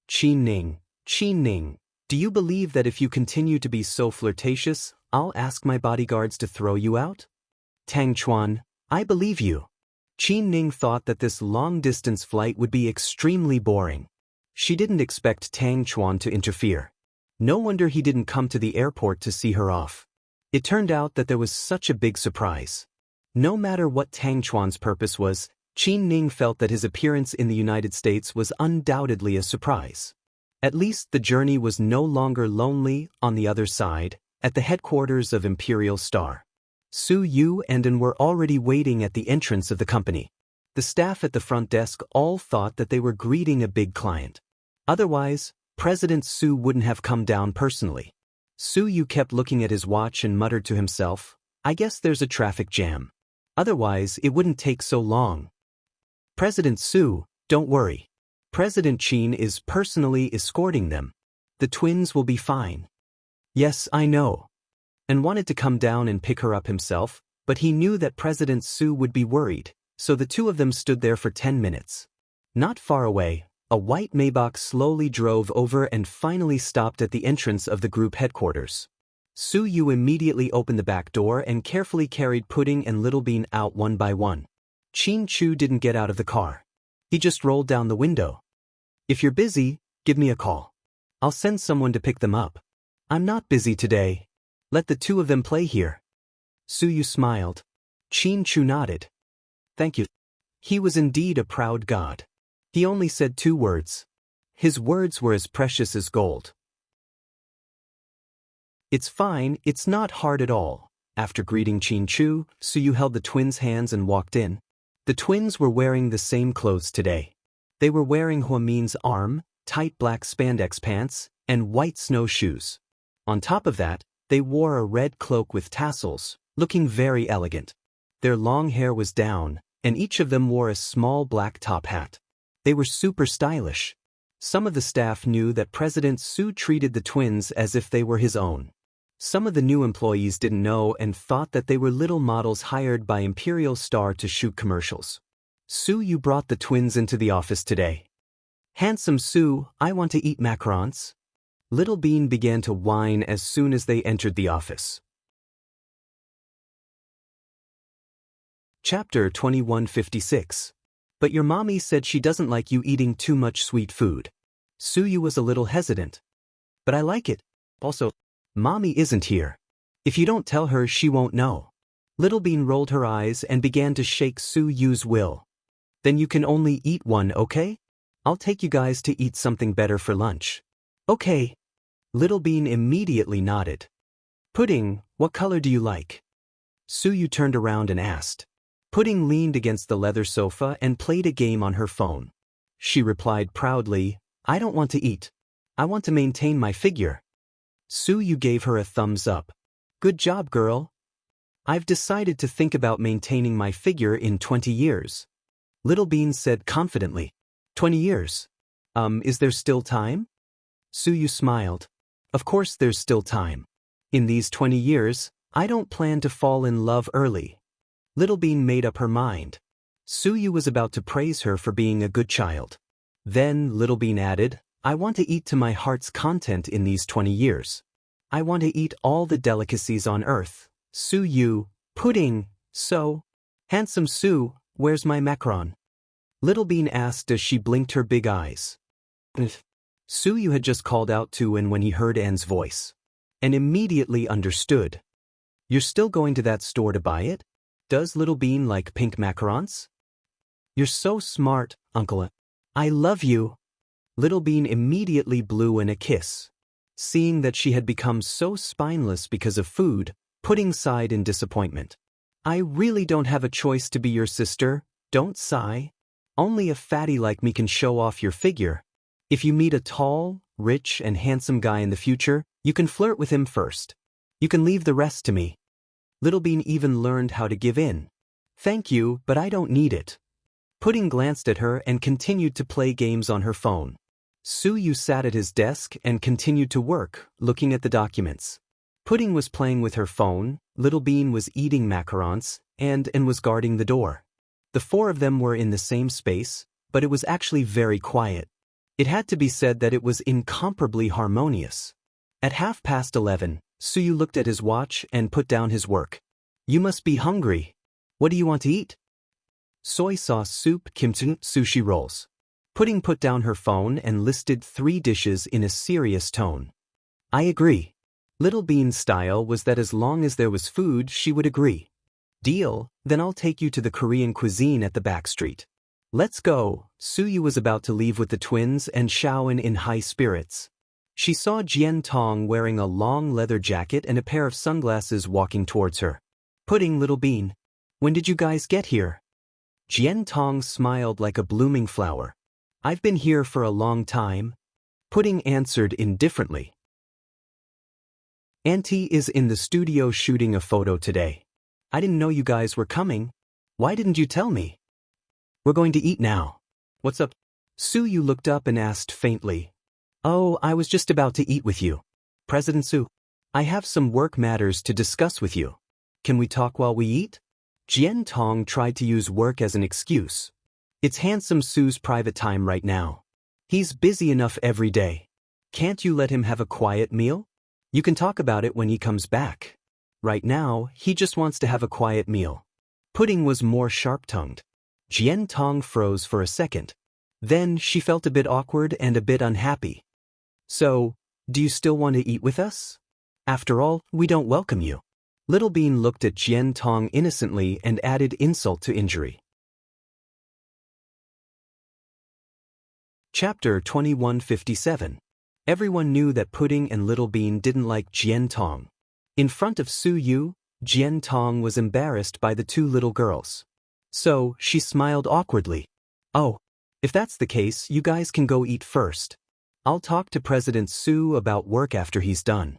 Qin Ning, do you believe that if you continue to be so flirtatious, I'll ask my bodyguards to throw you out? Tang Chuan, I believe you. Qin Ning thought that this long-distance flight would be extremely boring. She didn't expect Tang Chuan to interfere. No wonder he didn't come to the airport to see her off. It turned out that there was such a big surprise. No matter what Tang Chuan's purpose was, Qin Ning felt that his appearance in the United States was undoubtedly a surprise. At least the journey was no longer lonely. On the other side, at the headquarters of Imperial Star, Su Yu and An were already waiting at the entrance of the company. The staff at the front desk all thought that they were greeting a big client. Otherwise, President Su wouldn't have come down personally. Su Yu kept looking at his watch and muttered to himself, "I guess there's a traffic jam. Otherwise, it wouldn't take so long." President Su, don't worry. President Qin is personally escorting them. The twins will be fine. Yes, I know. And wanted to come down and pick her up himself, but he knew that President Su would be worried, so the two of them stood there for 10 minutes. Not far away, a white Maybach slowly drove over and finally stopped at the entrance of the group headquarters. Su Yu immediately opened the back door and carefully carried Pudding and Little Bean out one by one. Qin Chu didn't get out of the car. He just rolled down the window. If you're busy, give me a call. I'll send someone to pick them up. I'm not busy today. Let the two of them play here. Su Yu smiled. Qin Chu nodded. Thank you. He was indeed a proud god. He only said 2 words. His words were as precious as gold. It's fine, it's not hard at all. After greeting Qin Chu, Su Yu held the twins' hands and walked in. The twins were wearing the same clothes today. They were wearing Huamin's arm, tight black spandex pants, and white snowshoes. On top of that, they wore a red cloak with tassels, looking very elegant. Their long hair was down, and each of them wore a small black top hat. They were super stylish. Some of the staff knew that President Su treated the twins as if they were his own. Some of the new employees didn't know and thought that they were little models hired by Imperial Star to shoot commercials. Su Yu brought the twins into the office today. Handsome Su, I want to eat macarons. Little Bean began to whine as soon as they entered the office. Chapter 2156. But your mommy said she doesn't like you eating too much sweet food. Suyu was a little hesitant. But I like it. Also, mommy isn't here. If you don't tell her, she won't know. Little Bean rolled her eyes and began to shake Suyu's will. Then you can only eat one, okay? I'll take you guys to eat something better for lunch. Okay. Little Bean immediately nodded. Pudding, what color do you like? Suyu turned around and asked. Pudding leaned against the leather sofa and played a game on her phone. She replied proudly, I don't want to eat. I want to maintain my figure. Suyu gave her a thumbs up. Good job, girl. I've decided to think about maintaining my figure in 20 years. Little Bean said confidently. 20 years? Is there still time? Suyu smiled. Of course there's still time. In these 20 years, I don't plan to fall in love early. Little Bean made up her mind. Suyu was about to praise her for being a good child. Then Little Bean added, I want to eat to my heart's content in these 20 years. I want to eat all the delicacies on earth. Suyu, pudding, so. Handsome Su, where's my macaron? Little Bean asked as she blinked her big eyes. Suyu had just called out to An when he heard An's voice. And immediately understood. You're still going to that store to buy it? Does Little Bean like pink macarons? You're so smart, Uncle. I love you. Little Bean immediately blew An a kiss. Seeing that she had become so spineless because of food, Pudding sighed in disappointment. I really don't have a choice to be your sister, don't sigh. Only a fatty like me can show off your figure. If you meet a tall, rich, and handsome guy in the future, you can flirt with him first. You can leave the rest to me. Little Bean even learned how to give in. Thank you, but I don't need it. Pudding glanced at her and continued to play games on her phone. Suyu sat at his desk and continued to work, looking at the documents. Pudding was playing with her phone, Little Bean was eating macarons, and was guarding the door. The four of them were in the same space, but it was actually very quiet. It had to be said that it was incomparably harmonious. At 11:30, Suyu looked at his watch and put down his work. You must be hungry. What do you want to eat? Soy sauce soup, kimchi, sushi rolls. Pudding put down her phone and listed 3 dishes in a serious tone. I agree. Little Bean's style was that as long as there was food, she would agree. Deal, then I'll take you to the Korean cuisine at the back street. Let's go. Suyu was about to leave with the twins and Xiaoan in high spirits. She saw Jian Tong wearing a long leather jacket and a pair of sunglasses walking towards her. Pudding, Little Bean. When did you guys get here? Jian Tong smiled like a blooming flower. I've been here for a long time. Pudding answered indifferently. Auntie is in the studio shooting a photo today. I didn't know you guys were coming. Why didn't you tell me? We're going to eat now. What's up? Suyu looked up and asked faintly. Oh, I was just about to eat with you. President Su, I have some work matters to discuss with you. Can we talk while we eat? Jian Tong tried to use work as an excuse. It's Handsome Su's private time right now. He's busy enough every day. Can't you let him have a quiet meal? You can talk about it when he comes back. Right now, he just wants to have a quiet meal. Pudding was more sharp-tongued. Jian Tong froze for a second. Then she felt a bit awkward and a bit unhappy. So, do you still want to eat with us? After all, we don't welcome you. Little Bean looked at Jian Tong innocently and added insult to injury. Chapter 2157. Everyone knew that Pudding and Little Bean didn't like Jian Tong. In front of Suyu, Jian Tong was embarrassed by the 2 little girls. So, she smiled awkwardly. Oh, if that's the case, you guys can go eat first. I'll talk to President Su about work after he's done.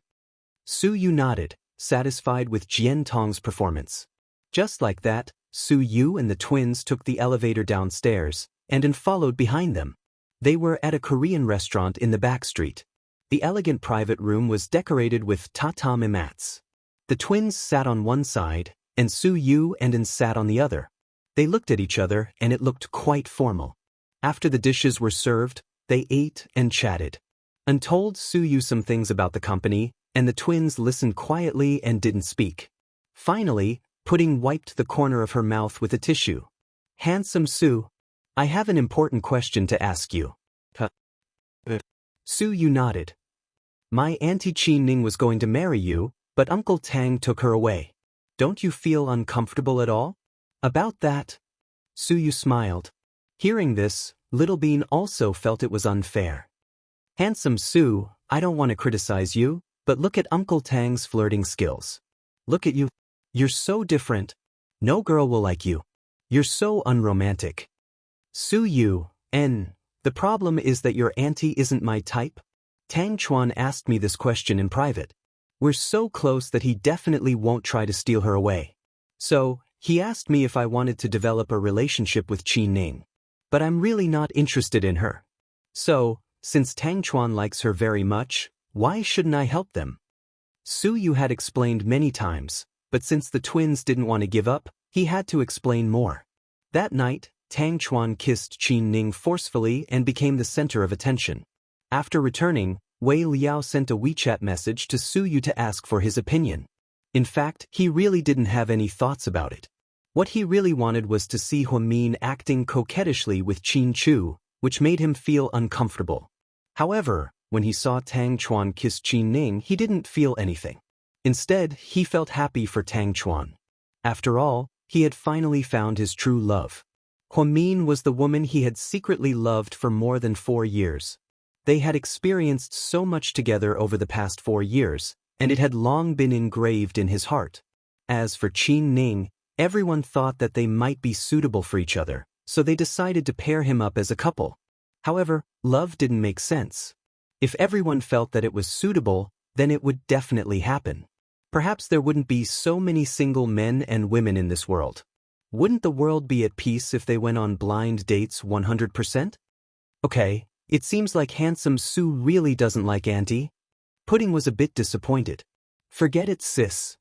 Suyu nodded, satisfied with Jian Tong's performance. Just like that, Suyu and the twins took the elevator downstairs, and followed behind them. They were at a Korean restaurant in the back street. The elegant private room was decorated with tatami mats. The twins sat on one side, and Suyu and An sat on the other. They looked at each other, and it looked quite formal. After the dishes were served, they ate and chatted. An told Suyu some things about the company, and the twins listened quietly and didn't speak. Finally, Pudding wiped the corner of her mouth with a tissue. Handsome Su. I have an important question to ask you. Huh? Su Yu nodded. My Auntie Qi Ning was going to marry you, but Uncle Tang took her away. Don't you feel uncomfortable at all? About that? Su Yu smiled. Hearing this, Little Bean also felt it was unfair. Handsome Su, I don't want to criticize you, but look at Uncle Tang's flirting skills. Look at you. You're so different. No girl will like you. You're so unromantic. Su Yu, the problem is that your auntie isn't my type? Tang Chuan asked me this question in private. We're so close that he definitely won't try to steal her away. So, he asked me if I wanted to develop a relationship with Qi Ning. But I'm really not interested in her. So, since Tang Chuan likes her very much, why shouldn't I help them? Su Yu had explained many times, but since the twins didn't want to give up, he had to explain more. That night, Tang Chuan kissed Qi Ning forcefully and became the center of attention. After returning, Wei Liao sent a WeChat message to Su Yu to ask for his opinion. In fact, he really didn't have any thoughts about it. What he really wanted was to see Huamin acting coquettishly with Qin Chu, which made him feel uncomfortable. However, when he saw Tang Chuan kiss Qin Ning, he didn't feel anything. Instead, he felt happy for Tang Chuan. After all, he had finally found his true love. Huamin was the woman he had secretly loved for more than 4 years. They had experienced so much together over the past 4 years, and it had long been engraved in his heart. As for Qin Ning, everyone thought that they might be suitable for each other, so they decided to pair him up as a couple. However, love didn't make sense. If everyone felt that it was suitable, then it would definitely happen. Perhaps there wouldn't be so many single men and women in this world. Wouldn't the world be at peace if they went on blind dates 100%? Okay, it seems like handsome Su really doesn't like Auntie. Pudding was a bit disappointed. Forget it, sis.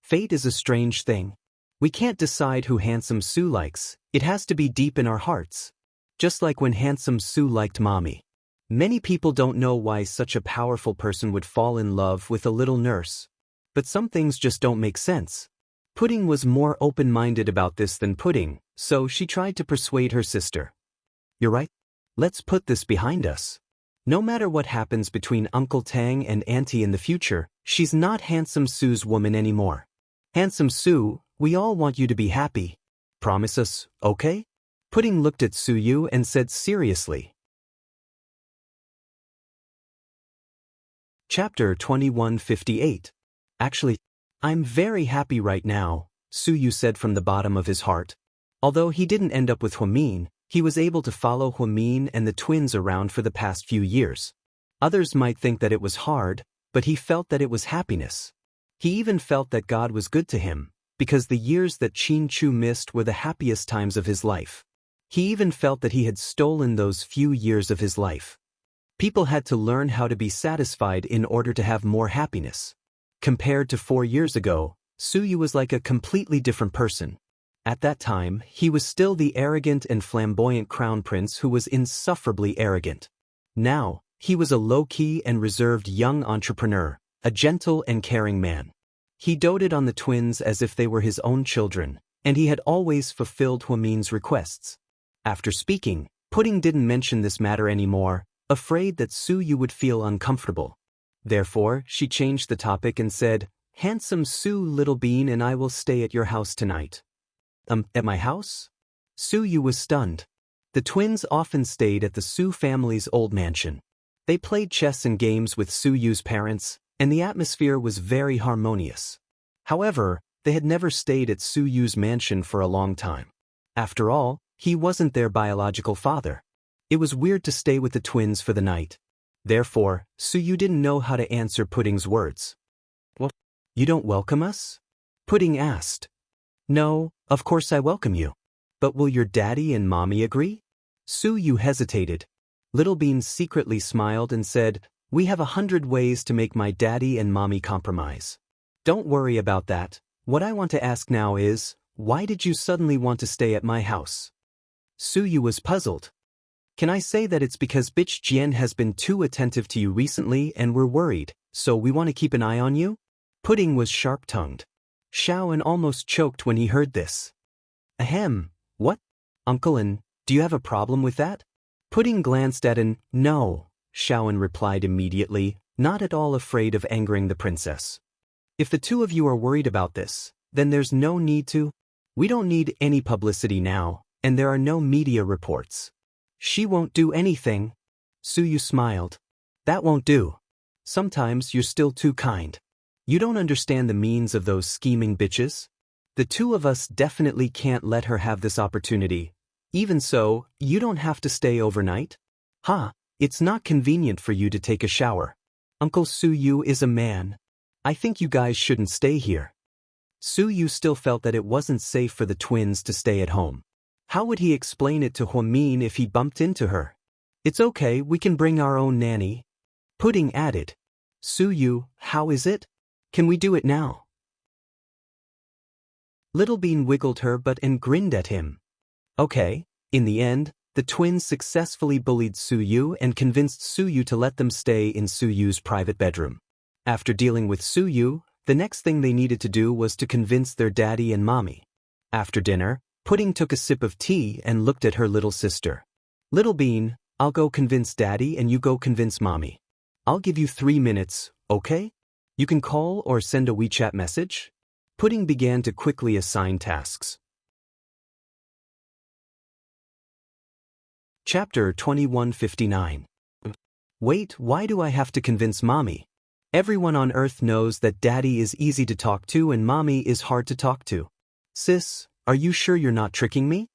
Fate is a strange thing. We can't decide who handsome Su likes, it has to be deep in our hearts. Just like when handsome Su liked Mommy. Many people don't know why such a powerful person would fall in love with a little nurse. But some things just don't make sense. Pudding was more open-minded about this than Pudding, so she tried to persuade her sister. You're right. Let's put this behind us. No matter what happens between Uncle Tang and Auntie in the future, she's not handsome Su's woman anymore. Handsome Su, we all want you to be happy. Promise us, okay? Pudding looked at Su Yu and said seriously. Chapter 2158. Actually, I'm very happy right now, Su Yu said from the bottom of his heart. Although he didn't end up with Huamin, he was able to follow Huamin and the twins around for the past few years. Others might think that it was hard, but he felt that it was happiness. He even felt that God was good to him, because the years that Qin Chu missed were the happiest times of his life. He even felt that he had stolen those few years of his life. People had to learn how to be satisfied in order to have more happiness. Compared to 4 years ago, Su Yu was like a completely different person. At that time, he was still the arrogant and flamboyant crown prince who was insufferably arrogant. Now, he was a low-key and reserved young entrepreneur, a gentle and caring man. He doted on the twins as if they were his own children, and he had always fulfilled Huamin's requests. After speaking, Pudding didn't mention this matter anymore, afraid that Su Yu would feel uncomfortable. Therefore, she changed the topic and said, Handsome Su, Little Bean and I will stay at your house tonight. At my house? Su Yu was stunned. The twins often stayed at the Su family's old mansion. They played chess and games with Su Yu's parents, and the atmosphere was very harmonious. However, they had never stayed at Su Yu's mansion for a long time. After all, he wasn't their biological father. It was weird to stay with the twins for the night. Therefore, Su Yu didn't know how to answer Pudding's words. What? You don't welcome us? Pudding asked. No, of course I welcome you. But will your daddy and mommy agree? Su Yu hesitated. Little Bean secretly smiled and said, We have 100 ways to make my daddy and mommy compromise. Don't worry about that. What I want to ask now is, why did you suddenly want to stay at my house? Su Yu was puzzled. Can I say that it's because Bitch Jian has been too attentive to you recently and we're worried, so we want to keep an eye on you? Pudding was sharp-tongued. Xiaoan almost choked when he heard this. Ahem, what? Uncle An, do you have a problem with that? Pudding glanced at An. No, Xiaoan replied immediately, not at all afraid of angering the princess. If the two of you are worried about this, then there's no need to. We don't need any publicity now, and there are no media reports. She won't do anything. Suyu smiled. That won't do. Sometimes you're still too kind. You don't understand the means of those scheming bitches? The two of us definitely can't let her have this opportunity. Even so, you don't have to stay overnight. It's not convenient for you to take a shower. Uncle Suyu is a man. I think you guys shouldn't stay here. Suyu still felt that it wasn't safe for the twins to stay at home. How would he explain it to Huamin if he bumped into her? It's okay, we can bring our own nanny. Pudding added. Suyu, how is it? Can we do it now? Little Bean wiggled her butt and grinned at him. Okay. In the end, the twins successfully bullied Suyu and convinced Suyu to let them stay in Suyu's private bedroom. After dealing with Suyu, the next thing they needed to do was to convince their daddy and mommy. After dinner, Pudding took a sip of tea and looked at her little sister. Little Bean, I'll go convince daddy and you go convince mommy. I'll give you 3 minutes, okay? You can call or send a WeChat message. Pudding began to quickly assign tasks. Chapter 2159. Wait, why do I have to convince mommy? Everyone on Earth knows that daddy is easy to talk to and mommy is hard to talk to. Sis, are you sure you're not tricking me?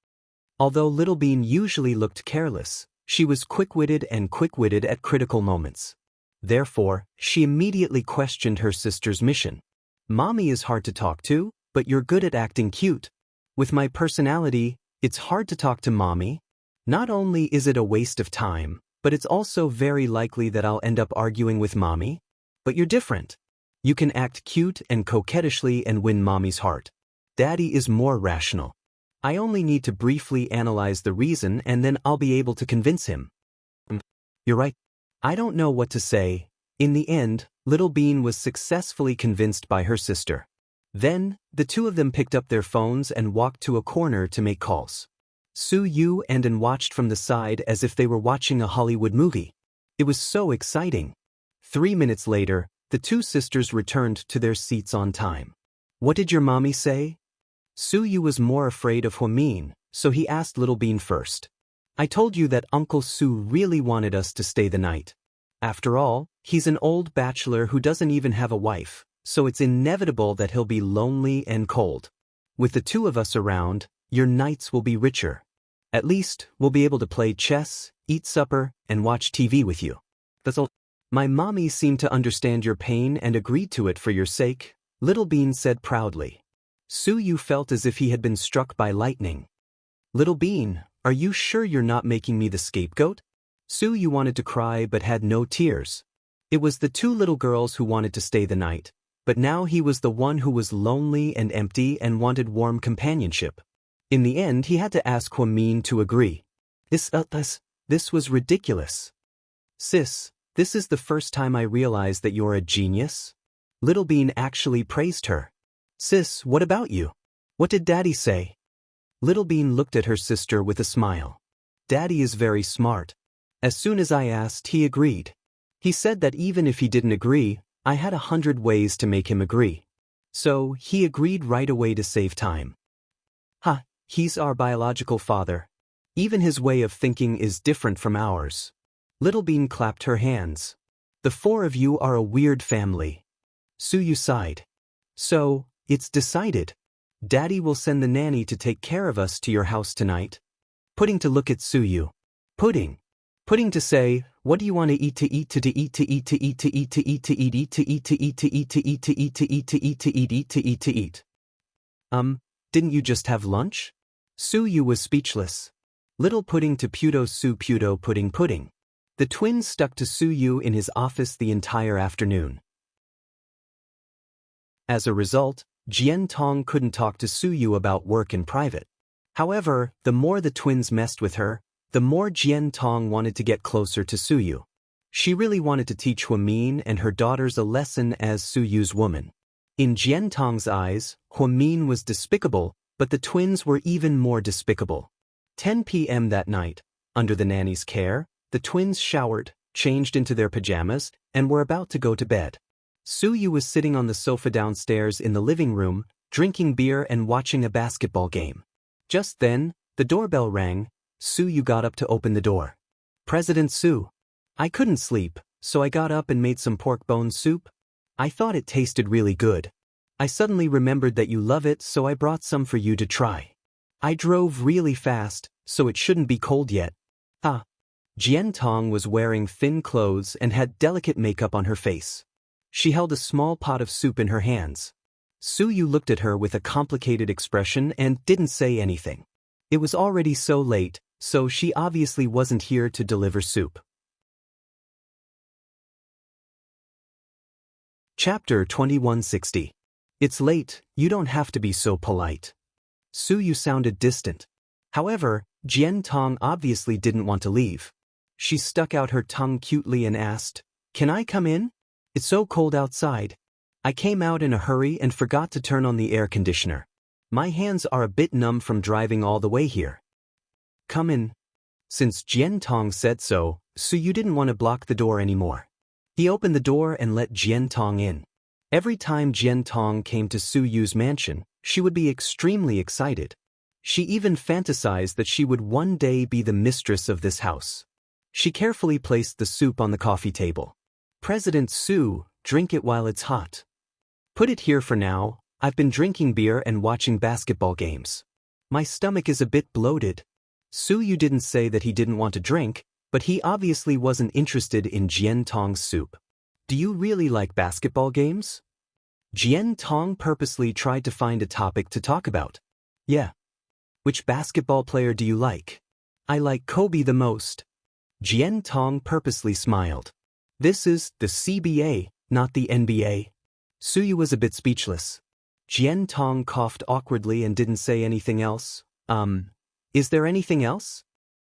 Although Little Bean usually looked careless, she was quick-witted at critical moments. Therefore, she immediately questioned her sister's mission. Mommy is hard to talk to, but you're good at acting cute. With my personality, it's hard to talk to mommy. Not only is it a waste of time, but it's also very likely that I'll end up arguing with mommy. But you're different. You can act cute and coquettishly and win mommy's heart. Daddy is more rational. I only need to briefly analyze the reason and then I'll be able to convince him. You're right. I don't know what to say. In the end, Little Bean was successfully convinced by her sister. Then, the two of them picked up their phones and walked to a corner to make calls. Suyu and An watched from the side as if they were watching a Hollywood movie. It was so exciting. 3 minutes later, the two sisters returned to their seats on time. What did your mommy say? Suyu was more afraid of Huamin, so he asked Little Bean first. I told you that Uncle Su really wanted us to stay the night. After all, he's an old bachelor who doesn't even have a wife, so it's inevitable that he'll be lonely and cold. With the two of us around, your nights will be richer. At least, we'll be able to play chess, eat supper, and watch TV with you. That's all. My mommy seemed to understand your pain and agreed to it for your sake, Little Bean said proudly. Suyu felt as if he had been struck by lightning. Little Bean, are you sure you're not making me the scapegoat? Suyu wanted to cry but had no tears. It was the two little girls who wanted to stay the night, but now he was the one who was lonely and empty and wanted warm companionship. In the end, he had to ask Huamin to agree. This was ridiculous. Sis, this is the first time I realized that you're a genius. Little Bean actually praised her. Sis, what about you? What did Daddy say? Little Bean looked at her sister with a smile. Daddy is very smart. As soon as I asked, he agreed. He said that even if he didn't agree, I had 100 ways to make him agree. So, he agreed right away to save time. He's our biological father. Even his way of thinking is different from ours. Little Bean clapped her hands. The four of you are a weird family. Suyu sighed. So, it's decided. Daddy will send the nanny to take care of us to your house tonight. Pudding to look at Suyu. Pudding. Pudding to say, what do you want to eat to eat to eat to eat to eat to eat to eat to eat eat to eat to eat to eat to eat to eat to eat to eat to eat eat to eat to eat? Didn't you just have lunch? Suyu was speechless. Little Pudding to Puto Su Puto Pudding Pudding. The twins stuck to Suyu in his office the entire afternoon. As a result, Jian Tong couldn't talk to Suyu about work in private. However, the more the twins messed with her, the more Jian Tong wanted to get closer to Suyu. She really wanted to teach Huamin and her daughters a lesson as Suyu's woman. In Jian Tong's eyes, Huamin was despicable, but the twins were even more despicable. 10 p.m. that night, under the nanny's care, the twins showered, changed into their pajamas, and were about to go to bed. Suyu was sitting on the sofa downstairs in the living room, drinking beer and watching a basketball game. Just then, the doorbell rang. Suyu got up to open the door. President Su. I couldn't sleep, so I got up and made some pork bone soup. I thought it tasted really good. I suddenly remembered that you love it, so I brought some for you to try. I drove really fast, so it shouldn't be cold yet. Ah. Jian Tong was wearing thin clothes and had delicate makeup on her face. She held a small pot of soup in her hands. Suyu looked at her with a complicated expression and didn't say anything. It was already so late, so she obviously wasn't here to deliver soup. Chapter 2160. It's late, you don't have to be so polite. Suyu sounded distant. However, Jian Tong obviously didn't want to leave. She stuck out her tongue cutely and asked, "Can I come in? It's so cold outside. I came out in a hurry and forgot to turn on the air conditioner. My hands are a bit numb from driving all the way here." "Come in." Since Jian Tong said so, Suyu didn't want to block the door anymore. He opened the door and let Jian Tong in. Every time Jian Tong came to Suyu's mansion, she would be extremely excited. She even fantasized that she would one day be the mistress of this house. She carefully placed the soup on the coffee table. "President Su, drink it while it's hot." "Put it here for now. I've been drinking beer and watching basketball games. My stomach is a bit bloated." Suyu didn't say that he didn't want to drink, but he obviously wasn't interested in Jian Tong's soup. "Do you really like basketball games?" Jian Tong purposely tried to find a topic to talk about. "Yeah." "Which basketball player do you like?" "I like Kobe the most." Jian Tong purposely smiled. "This is the CBA, not the NBA." Suyu was a bit speechless. Jian Tong coughed awkwardly and didn't say anything else. Is there anything else?"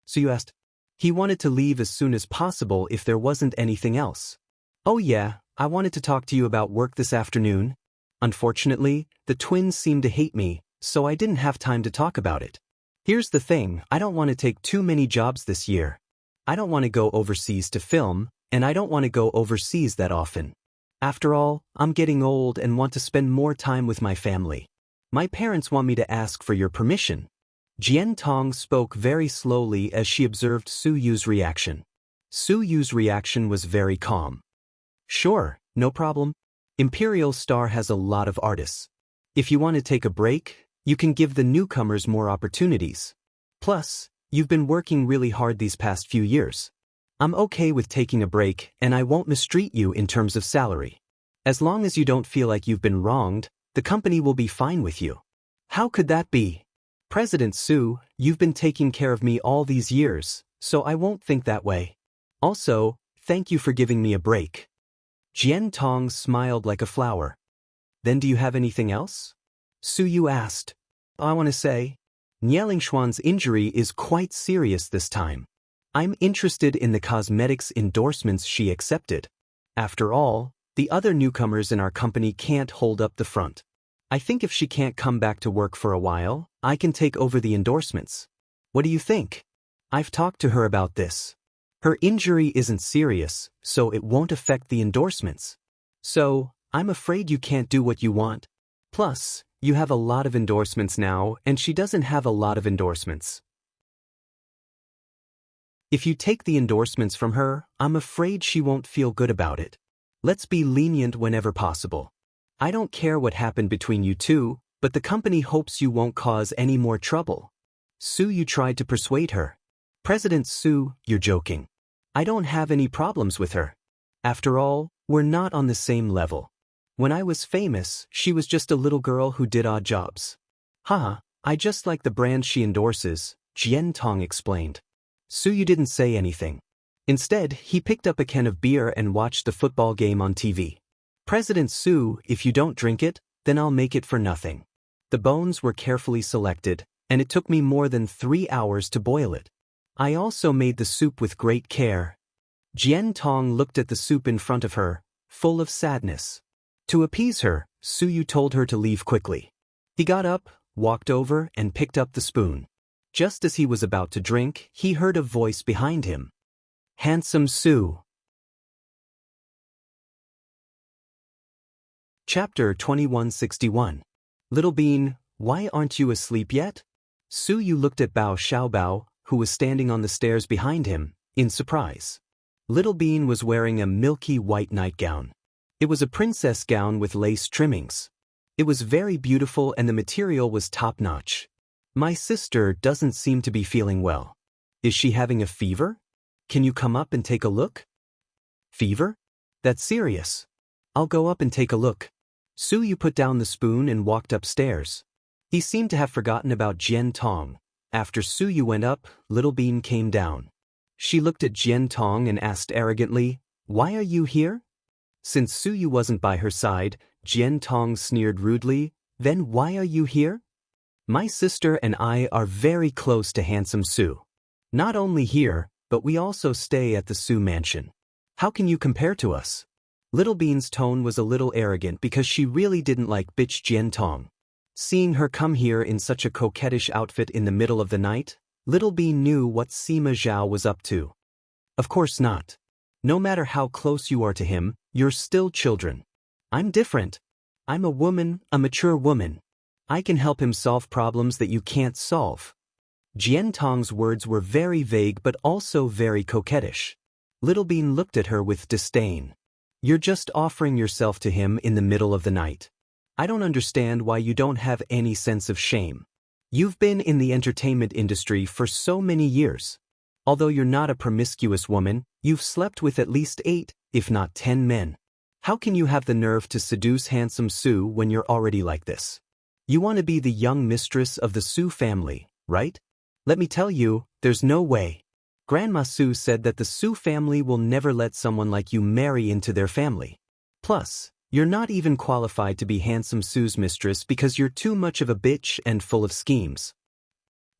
Suyu asked. He wanted to leave as soon as possible if there wasn't anything else. "Oh yeah, I wanted to talk to you about work this afternoon. Unfortunately, the twins seem to hate me, so I didn't have time to talk about it. Here's the thing, I don't want to take too many jobs this year. I don't want to go overseas to film, and I don't want to go overseas that often. After all, I'm getting old and want to spend more time with my family. My parents want me to ask for your permission." Jian Tong spoke very slowly as she observed Suyu's reaction. Suyu's reaction was very calm. "Sure, no problem. Imperial Star has a lot of artists. If you want to take a break, you can give the newcomers more opportunities. Plus, you've been working really hard these past few years. I'm okay with taking a break, and I won't mistreat you in terms of salary. As long as you don't feel like you've been wronged, the company will be fine with you." "How could that be? President Su, you've been taking care of me all these years, so I won't think that way. Also, thank you for giving me a break." Jian Tong smiled like a flower. "Then do you have anything else?" Suyu asked. "I want to say, Nielingxuan's injury is quite serious this time. I'm interested in the cosmetics endorsements she accepted. After all, the other newcomers in our company can't hold up the front. I think if she can't come back to work for a while, I can take over the endorsements. What do you think?" "I've talked to her about this. Her injury isn't serious, so it won't affect the endorsements. So, I'm afraid you can't do what you want. Plus, you have a lot of endorsements now, and she doesn't have a lot of endorsements. If you take the endorsements from her, I'm afraid she won't feel good about it. Let's be lenient whenever possible. I don't care what happened between you two, but the company hopes you won't cause any more trouble." Suyu tried to persuade her. "President Su, you're joking. I don't have any problems with her. After all, we're not on the same level. When I was famous, she was just a little girl who did odd jobs." "Haha, I just like the brand she endorses," Jian Tong explained. Suyu didn't say anything. Instead, he picked up a can of beer and watched the football game on TV. "President Su, if you don't drink it, then I'll make it for nothing." The bones were carefully selected, and it took me more than 3 hours to boil it. I also made the soup with great care. Jian Tong looked at the soup in front of her, full of sadness. To appease her, Suyu told her to leave quickly. He got up, walked over, and picked up the spoon. Just as he was about to drink, he heard a voice behind him. Handsome Su. Chapter 2161. Little Bean, why aren't you asleep yet? Su Yu looked at Bao Xiaobao, who was standing on the stairs behind him, in surprise. Little Bean was wearing a milky white nightgown. It was a princess gown with lace trimmings. It was very beautiful and the material was top-notch. My sister doesn't seem to be feeling well. Is she having a fever? Can you come up and take a look? Fever? That's serious. I'll go up and take a look. Su Yu put down the spoon and walked upstairs. He seemed to have forgotten about Jian Tong. After Su Yu went up, Little Bean came down. She looked at Jian Tong and asked arrogantly, "Why are you here?" Since Su Yu wasn't by her side, Jian Tong sneered rudely, "Then why are you here?" My sister and I are very close to handsome Su. Not only here, but we also stay at the Su mansion. How can you compare to us? Little Bean's tone was a little arrogant because she really didn't like bitch Jian Tong. Seeing her come here in such a coquettish outfit in the middle of the night, Little Bean knew what Sima Zhao was up to. Of course not. No matter how close you are to him, you're still children. I'm different. I'm a woman, a mature woman. I can help him solve problems that you can't solve. Jian Tong's words were very vague but also very coquettish. Little Bean looked at her with disdain. You're just offering yourself to him in the middle of the night. I don't understand why you don't have any sense of shame. You've been in the entertainment industry for so many years. Although you're not a promiscuous woman, you've slept with at least 8, if not 10 men. How can you have the nerve to seduce handsome Su when you're already like this? You want to be the young mistress of the Su family, right? Let me tell you, there's no way. Grandma Su said that the Su family will never let someone like you marry into their family. Plus, you're not even qualified to be handsome Su's mistress because you're too much of a bitch and full of schemes.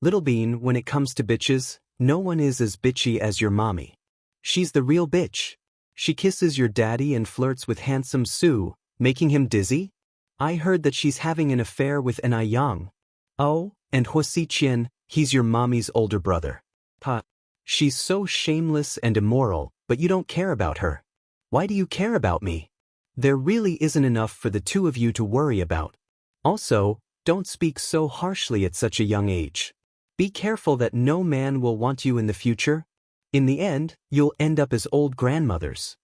Little Bean, when it comes to bitches, no one is as bitchy as your mommy. She's the real bitch. She kisses your daddy and flirts with handsome Su, making him dizzy. I heard that she's having an affair with an Yang. Oh, and Huo Xiqian, he's your mommy's older brother. Ha. She's so shameless and immoral, but you don't care about her. Why do you care about me? There really isn't enough for the two of you to worry about. Also, don't speak so harshly at such a young age. Be careful that no man will want you in the future. In the end, you'll end up as old grandmothers.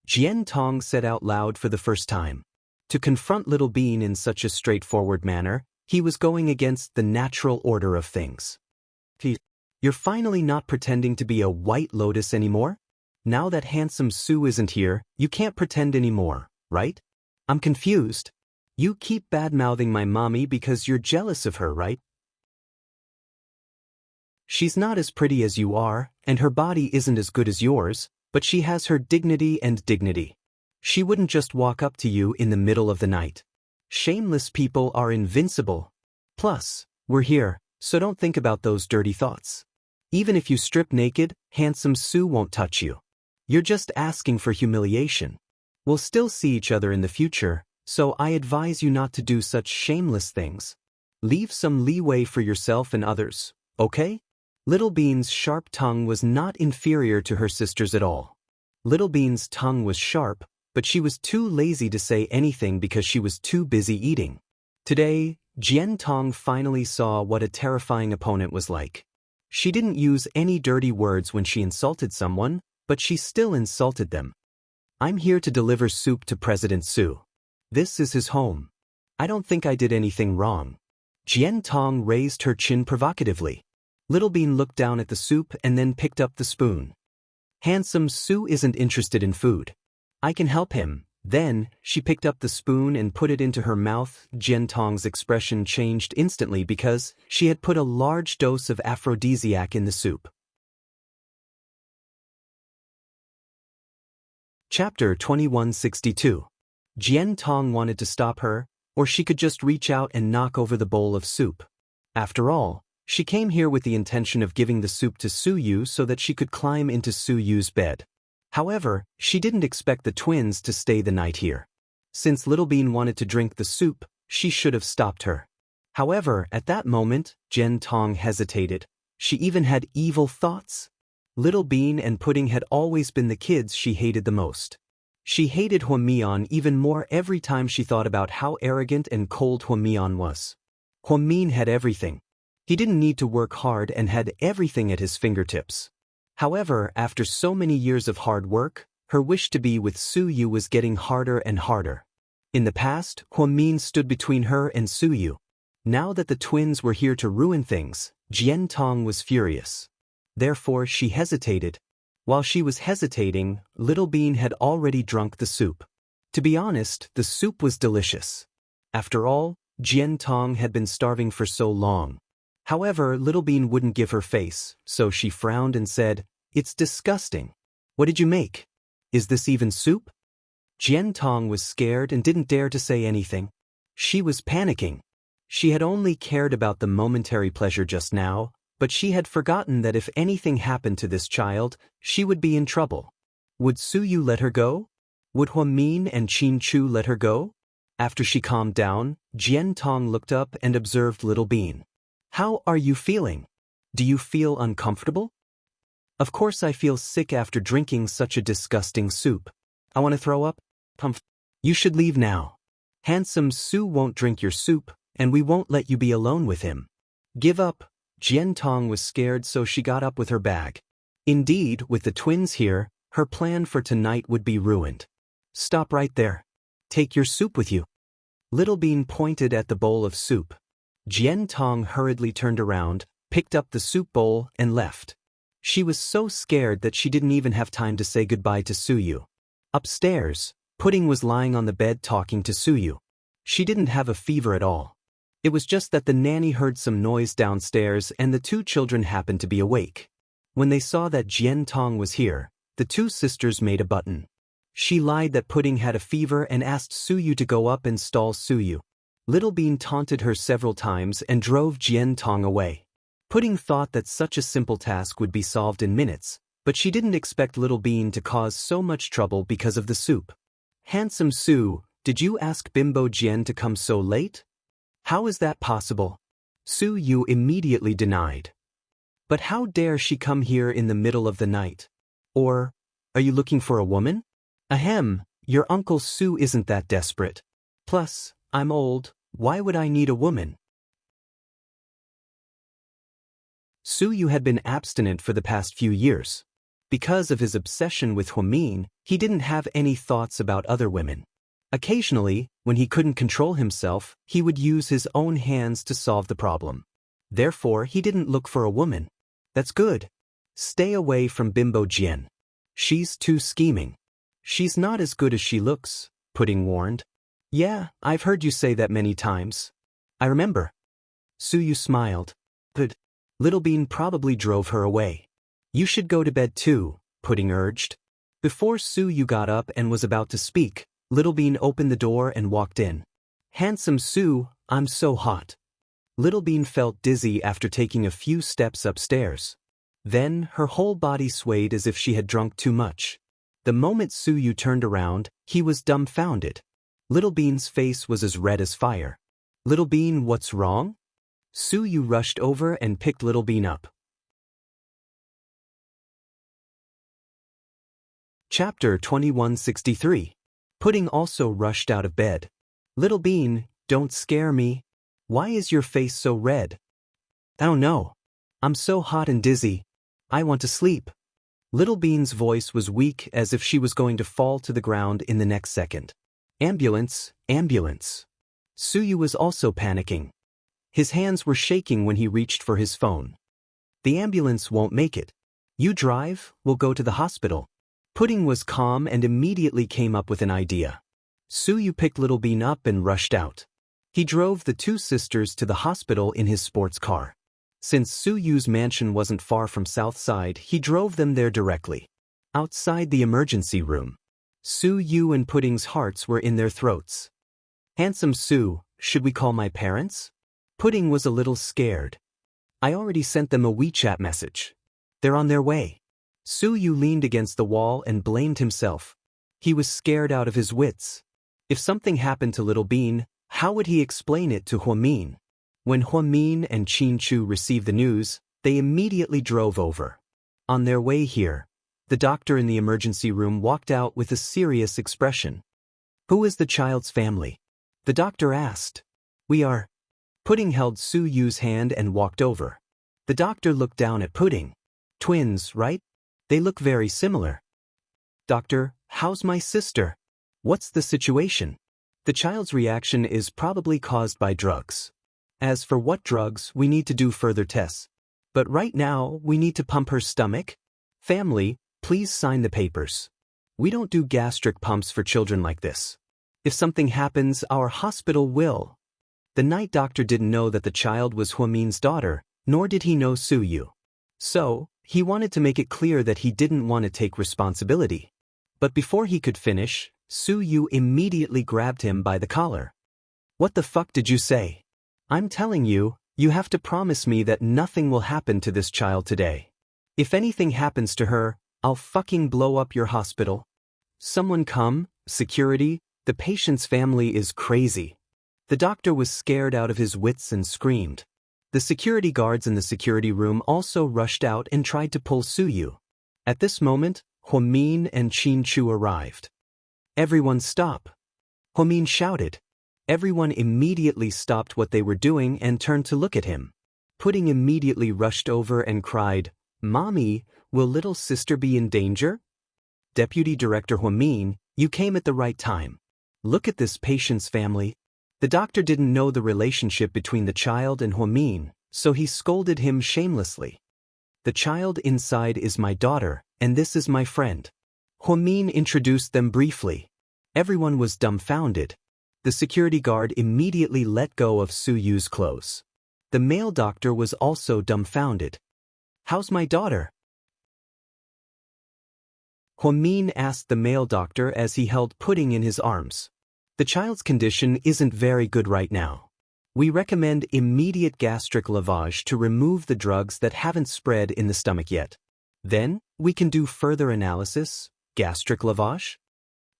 Jian Tong said out loud for the first time. To confront Little Bean in such a straightforward manner, he was going against the natural order of things. You're finally not pretending to be a white lotus anymore? Now that handsome Su isn't here, you can't pretend anymore, right? I'm confused. You keep bad-mouthing my mommy because you're jealous of her, right? She's not as pretty as you are, and her body isn't as good as yours, but she has her dignity and dignity. She wouldn't just walk up to you in the middle of the night. Shameless people are invincible. Plus, we're here, so don't think about those dirty thoughts. Even if you strip naked, handsome Su won't touch you. You're just asking for humiliation. We'll still see each other in the future, so I advise you not to do such shameless things. Leave some leeway for yourself and others, okay? Little Bean's sharp tongue was not inferior to her sister's at all. Little Bean's tongue was sharp, but she was too lazy to say anything because she was too busy eating. Today, Jian Tong finally saw what a terrifying opponent was like. She didn't use any dirty words when she insulted someone, but she still insulted them. I'm here to deliver soup to President Su. This is his home. I don't think I did anything wrong. Jian Tong raised her chin provocatively. Little Bean looked down at the soup and then picked up the spoon. Handsome Su isn't interested in food. I can help him. Then, she picked up the spoon and put it into her mouth. Jian Tong's expression changed instantly because she had put a large dose of aphrodisiac in the soup. Chapter 2162. Jian Tong wanted to stop her, or she could just reach out and knock over the bowl of soup. After all, she came here with the intention of giving the soup to Su Yu so that she could climb into Su Yu's bed. However, she didn't expect the twins to stay the night here. Since Little Bean wanted to drink the soup, she should have stopped her. However, at that moment, Jian Tong hesitated. She even had evil thoughts. Little Bean and Pudding had always been the kids she hated the most. She hated Huamian even more every time she thought about how arrogant and cold Huamian was. Huamian had everything. He didn't need to work hard and had everything at his fingertips. However, after so many years of hard work, her wish to be with Su Yu was getting harder and harder. In the past, Huamian stood between her and Su Yu. Now that the twins were here to ruin things, Jian Tong was furious. Therefore, she hesitated. While she was hesitating, Little Bean had already drunk the soup. To be honest, the soup was delicious. After all, Jian Tong had been starving for so long. However, Little Bean wouldn't give her face, so she frowned and said, "It's disgusting. What did you make? Is this even soup?" Jian Tong was scared and didn't dare to say anything. She was panicking. She had only cared about the momentary pleasure just now, but she had forgotten that if anything happened to this child, she would be in trouble. Would Su Yu let her go? Would Huamin and Qin Chu let her go? After she calmed down, Jian Tong looked up and observed Little Bean. "How are you feeling? Do you feel uncomfortable?" "Of course I feel sick after drinking such a disgusting soup. I want to throw up. You should leave now. Handsome Su won't drink your soup, and we won't let you be alone with him. Give up." Jian Tong was scared, so she got up with her bag. Indeed, with the twins here, her plan for tonight would be ruined. "Stop right there. Take your soup with you." Little Bean pointed at the bowl of soup. Jian Tong hurriedly turned around, picked up the soup bowl, and left. She was so scared that she didn't even have time to say goodbye to Su Yu. Upstairs, Pudding was lying on the bed talking to Su Yu. She didn't have a fever at all. It was just that the nanny heard some noise downstairs and the two children happened to be awake. When they saw that Jian Tong was here, the two sisters made a button. She lied that Pudding had a fever and asked Su Yu to go up and stall Su Yu. Little Bean taunted her several times and drove Jian Tong away. Pudding thought that such a simple task would be solved in minutes, but she didn't expect Little Bean to cause so much trouble because of the soup. "Handsome Su, did you ask Bimbo Jian to come so late? How is that possible?" Su Yu immediately denied. "But how dare she come here in the middle of the night? Or, are you looking for a woman?" "Ahem, your Uncle Su isn't that desperate. Plus, I'm old, why would I need a woman?" Su Yu had been abstinent for the past few years. Because of his obsession with Huamin, he didn't have any thoughts about other women. Occasionally, when he couldn't control himself, he would use his own hands to solve the problem. Therefore, he didn't look for a woman. That's good. Stay away from Bimbo Jian. She's too scheming. She's not as good as she looks, Pudding warned. "Yeah, I've heard you say that many times. I remember." Su Yu smiled. "Good." Little Bean probably drove her away. "You should go to bed too," Pudding urged. Before Su Yu got up and was about to speak, Little Bean opened the door and walked in. "Handsome Su, I'm so hot." Little Bean felt dizzy after taking a few steps upstairs. Then, her whole body swayed as if she had drunk too much. The moment Su Yu turned around, he was dumbfounded. Little Bean's face was as red as fire. "Little Bean, what's wrong?" Su Yu rushed over and picked Little Bean up. Chapter 2163. Pudding also rushed out of bed. "Little Bean, don't scare me. Why is your face so red?" "I don't know. I'm so hot and dizzy. I want to sleep." Little Bean's voice was weak as if she was going to fall to the ground in the next second. "Ambulance, ambulance." Su Yu was also panicking. His hands were shaking when he reached for his phone. "The ambulance won't make it. You drive, we'll go to the hospital." Pudding was calm and immediately came up with an idea. Su Yu picked Little Bean up and rushed out. He drove the two sisters to the hospital in his sports car. Since Su Yu's mansion wasn't far from Southside, he drove them there directly. Outside the emergency room, Su Yu and Pudding's hearts were in their throats. "Handsome Su, should we call my parents?" Pudding was a little scared. "I already sent them a WeChat message. They're on their way." Su Yu leaned against the wall and blamed himself. He was scared out of his wits. If something happened to Little Bean, how would he explain it to Huamin? When Huamin and Qin Chu received the news, They immediately drove over. On their way here, the doctor in the emergency room walked out with a serious expression. "Who is the child's family?" the doctor asked. "We are." Pudding held Su Yu's hand and walked over. The doctor looked down at Pudding. "Twins, right? They look very similar." "Doctor, how's my sister? What's the situation?" The child's reaction is probably caused by drugs. As for what drugs, we need to do further tests. But right now, we need to pump her stomach. Family, please sign the papers. We don't do gastric pumps for children like this. If something happens, our hospital will. The night doctor didn't know that the child was Huamin's daughter, nor did he know Su Yu. So, he wanted to make it clear that he didn't want to take responsibility. But before he could finish, Su Yu immediately grabbed him by the collar. "What the fuck did you say? I'm telling you, you have to promise me that nothing will happen to this child today. If anything happens to her, I'll fucking blow up your hospital. Someone come, security, the patient's family is crazy." The doctor was scared out of his wits and screamed. The security guards in the security room also rushed out and tried to pull Su Yu. At this moment, Huamin and Xianxia arrived. "Everyone stop!" Huamin shouted. Everyone immediately stopped what they were doing and turned to look at him. Pudding immediately rushed over and cried, "Mommy, will little sister be in danger?" "Deputy Director Huamin, you came at the right time. Look at this patient's family." The doctor didn't know the relationship between the child and Huamin, so he scolded him shamelessly. "The child inside is my daughter, and this is my friend." Huamin introduced them briefly. Everyone was dumbfounded. The security guard immediately let go of Su Yu's clothes. The male doctor was also dumbfounded. "How's my daughter?" Huamin asked the male doctor as he held Pudding in his arms. "The child's condition isn't very good right now. We recommend immediate gastric lavage to remove the drugs that haven't spread in the stomach yet. Then, we can do further analysis." "Gastric lavage?"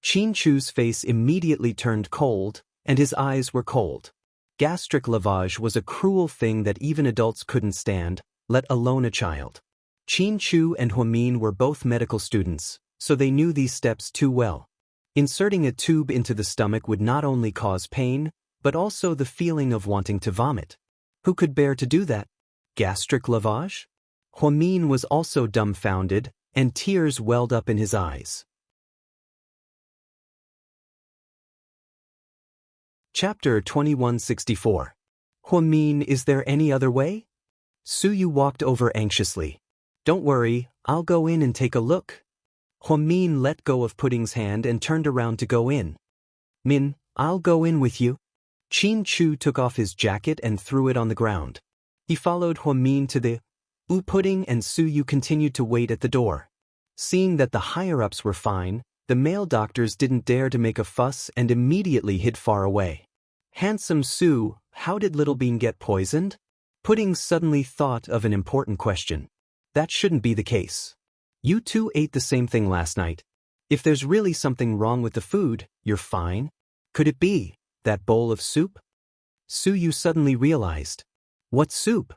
Xianxia's face immediately turned cold, and his eyes were cold. Gastric lavage was a cruel thing that even adults couldn't stand, let alone a child. Xianxia and Huamin were both medical students, so they knew these steps too well. Inserting a tube into the stomach would not only cause pain, but also the feeling of wanting to vomit. Who could bear to do that? Gastric lavage? Huamin was also dumbfounded, and tears welled up in his eyes. Chapter 2164. "Huamin, is there any other way?" Su Yu walked over anxiously. "Don't worry, I'll go in and take a look." Huamin let go of Pudding's hand and turned around to go in. "Min, I'll go in with you." Xianxia took off his jacket and threw it on the ground. He followed Huamin to the Pudding and Su Yu continued to wait at the door. Seeing that the higher-ups were fine, the male doctors didn't dare to make a fuss and immediately hid far away. "Handsome Su, how did Little Bean get poisoned?" Pudding suddenly thought of an important question. That shouldn't be the case. You two ate the same thing last night. If there's really something wrong with the food, you're fine. Could it be that bowl of soup? Su Yu suddenly realized. "What soup?"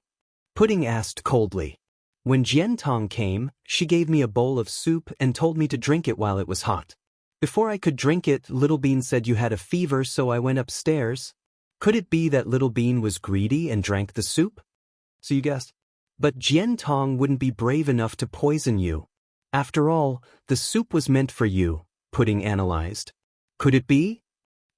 Pudding asked coldly. "When Jiantong came, she gave me a bowl of soup and told me to drink it while it was hot. Before I could drink it, Little Bean said you had a fever, so I went upstairs. Could it be that Little Bean was greedy and drank the soup?" "So you guessed." "But Jiantong wouldn't be brave enough to poison you. After all, the soup was meant for you," Pudding analyzed. "Could it be?"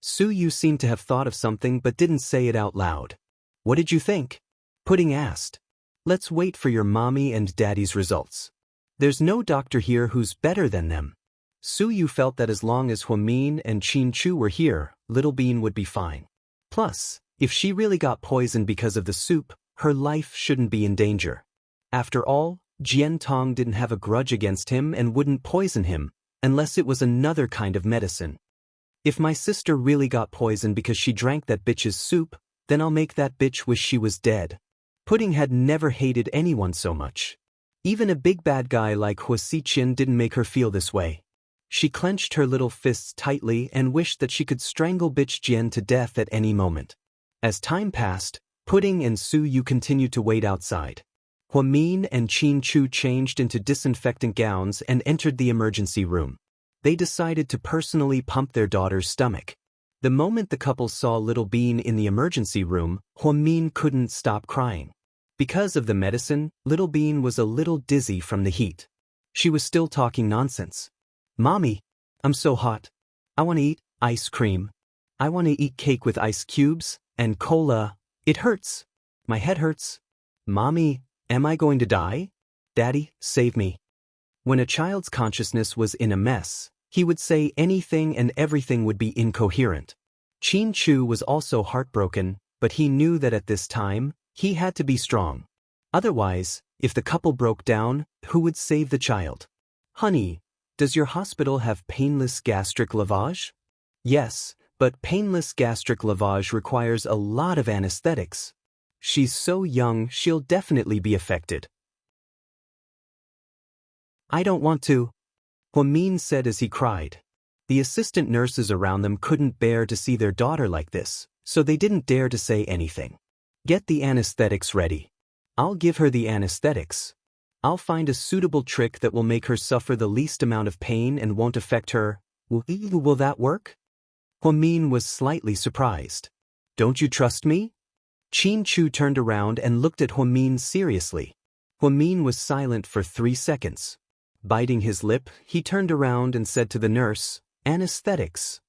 Su Yu seemed to have thought of something but didn't say it out loud. "What did you think?" Pudding asked. "Let's wait for your mommy and daddy's results. There's no doctor here who's better than them." Su Yu felt that as long as Huamin and Xianxia were here, Little Bean would be fine. Plus, if she really got poisoned because of the soup, her life shouldn't be in danger. After all, Jiantong didn't have a grudge against him and wouldn't poison him, unless it was another kind of medicine. If my sister really got poisoned because she drank that bitch's soup, then I'll make that bitch wish she was dead. Pudding had never hated anyone so much. Even a big bad guy like Huasiqian didn't make her feel this way. She clenched her little fists tightly and wished that she could strangle bitch Jian to death at any moment. As time passed, Pudding and Su Yu continued to wait outside. Huamin and Qin Chu changed into disinfectant gowns and entered the emergency room. They decided to personally pump their daughter's stomach. The moment the couple saw little Bean in the emergency room, Huamin couldn't stop crying. Because of the medicine, little Bean was a little dizzy from the heat. She was still talking nonsense. "Mommy, I'm so hot. I want to eat ice cream. I want to eat cake with ice cubes and cola. It hurts. My head hurts. Mommy, am I going to die? Daddy, save me." When a child's consciousness was in a mess, he would say anything and everything would be incoherent. Qin Chu was also heartbroken, but he knew that at this time, he had to be strong. Otherwise, if the couple broke down, who would save the child? "Honey, does your hospital have painless gastric lavage?" "Yes, but painless gastric lavage requires a lot of anesthetics. She's so young, she'll definitely be affected." "I don't want to," Huamin said as he cried. The assistant nurses around them couldn't bear to see their daughter like this, so they didn't dare to say anything. "Get the anesthetics ready. I'll give her the anesthetics. I'll find a suitable trick that will make her suffer the least amount of pain and won't affect her. Will that work?" Huamin was slightly surprised. "Don't you trust me?" Qin Chu turned around and looked at Huamin seriously. Huamin was silent for 3 seconds. Biting his lip, he turned around and said to the nurse, "Anesthetics."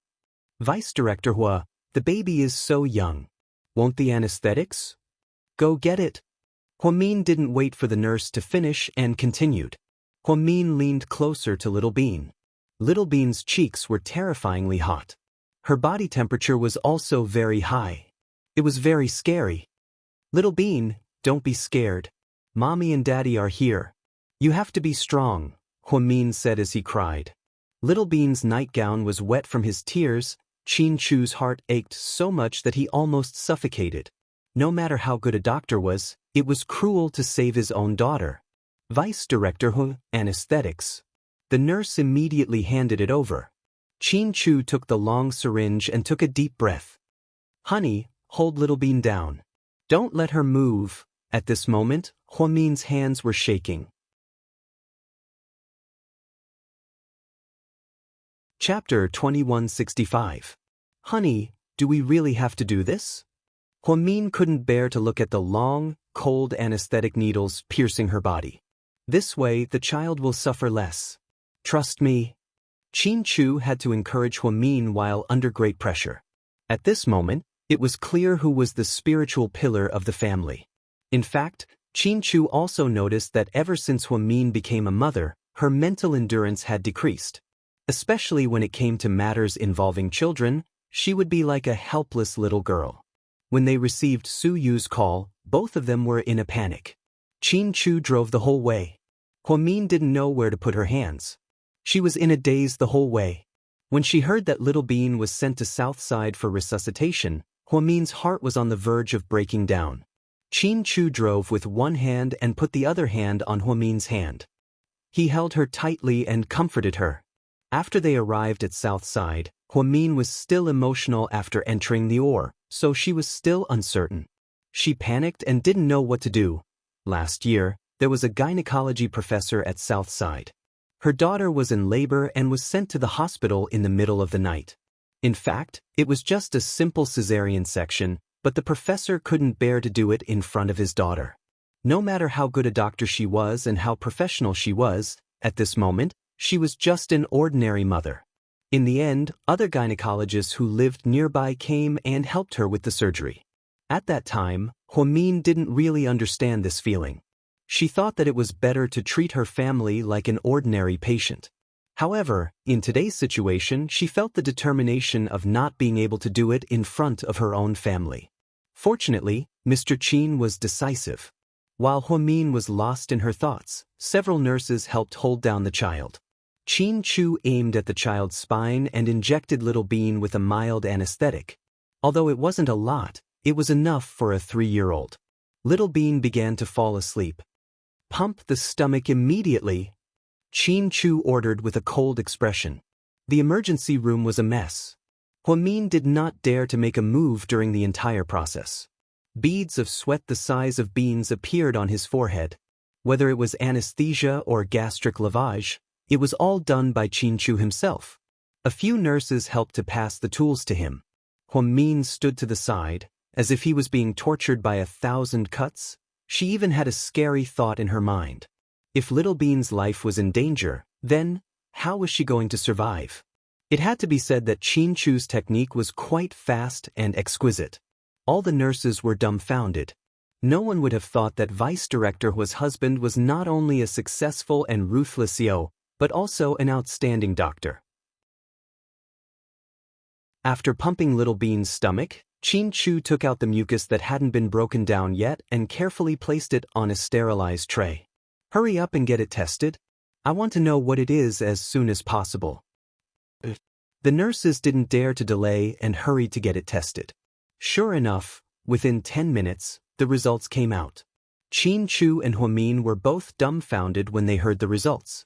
"Vice Director Hua, the baby is so young. Won't the anesthetics?" "Go get it." Huamin didn't wait for the nurse to finish and continued. Huamin leaned closer to Little Bean. Little Bean's cheeks were terrifyingly hot. Her body temperature was also very high. It was very scary. "Little Bean, don't be scared. Mommy and Daddy are here. You have to be strong," Huamin said as he cried. Little Bean's nightgown was wet from his tears. Qin Chu's heart ached so much that he almost suffocated. No matter how good a doctor was, it was cruel to save his own daughter. "Vice Director Hu, anesthetics." The nurse immediately handed it over. Qin Chu took the long syringe and took a deep breath. "Honey, hold Little Bean down. Don't let her move." At this moment, Huamin's hands were shaking. Chapter 2165. "Honey, do we really have to do this?" Huamin couldn't bear to look at the long, cold anesthetic needles piercing her body. "This way, the child will suffer less. Trust me." Qin Chu had to encourage Huamin while under great pressure. At this moment, it was clear who was the spiritual pillar of the family. In fact, Qin Chu also noticed that ever since Huamin became a mother, her mental endurance had decreased. Especially when it came to matters involving children, she would be like a helpless little girl. When they received Su Yu's call, both of them were in a panic. Qin Chu drove the whole way. Huamin didn't know where to put her hands. She was in a daze the whole way. When she heard that Little Bean was sent to Southside for resuscitation, Huamin's heart was on the verge of breaking down. Qin Chu drove with one hand and put the other hand on Huamin's hand. He held her tightly and comforted her. After they arrived at Southside, Huamin was still emotional after entering the OR, so she was still uncertain. She panicked and didn't know what to do. Last year, there was a gynecology professor at Southside. Her daughter was in labor and was sent to the hospital in the middle of the night. In fact, it was just a simple cesarean section, but the professor couldn't bear to do it in front of his daughter. No matter how good a doctor she was and how professional she was, at this moment, she was just an ordinary mother. In the end, other gynecologists who lived nearby came and helped her with the surgery. At that time, Huamin didn't really understand this feeling. She thought that it was better to treat her family like an ordinary patient. However, in today's situation, she felt the determination of not being able to do it in front of her own family. Fortunately, Mr. Qin was decisive. While Huamin was lost in her thoughts, several nurses helped hold down the child. Qin Chu aimed at the child's spine and injected Little Bean with a mild anesthetic. Although it wasn't a lot, it was enough for a 3-year-old. Little Bean began to fall asleep. "Pump the stomach immediately," Qin Chu ordered with a cold expression. The emergency room was a mess. Huamin did not dare to make a move during the entire process. Beads of sweat the size of beans appeared on his forehead. Whether it was anesthesia or gastric lavage, it was all done by Qin Chu himself. A few nurses helped to pass the tools to him. Huang Min stood to the side, as if he was being tortured by 1,000 cuts. She even had a scary thought in her mind. If Little Bean's life was in danger, then, how was she going to survive? It had to be said that Qin Chu's technique was quite fast and exquisite. All the nurses were dumbfounded. No one would have thought that Vice Director Hu's husband was not only a successful and ruthless CEO, but also an outstanding doctor. After pumping Little Bean's stomach, Qin Chu took out the mucus that hadn't been broken down yet and carefully placed it on a sterilized tray. Hurry up and get it tested. I want to know what it is as soon as possible. The nurses didn't dare to delay and hurried to get it tested. Sure enough, within 10 minutes, the results came out. Qin Chu and Huang Min were both dumbfounded when they heard the results.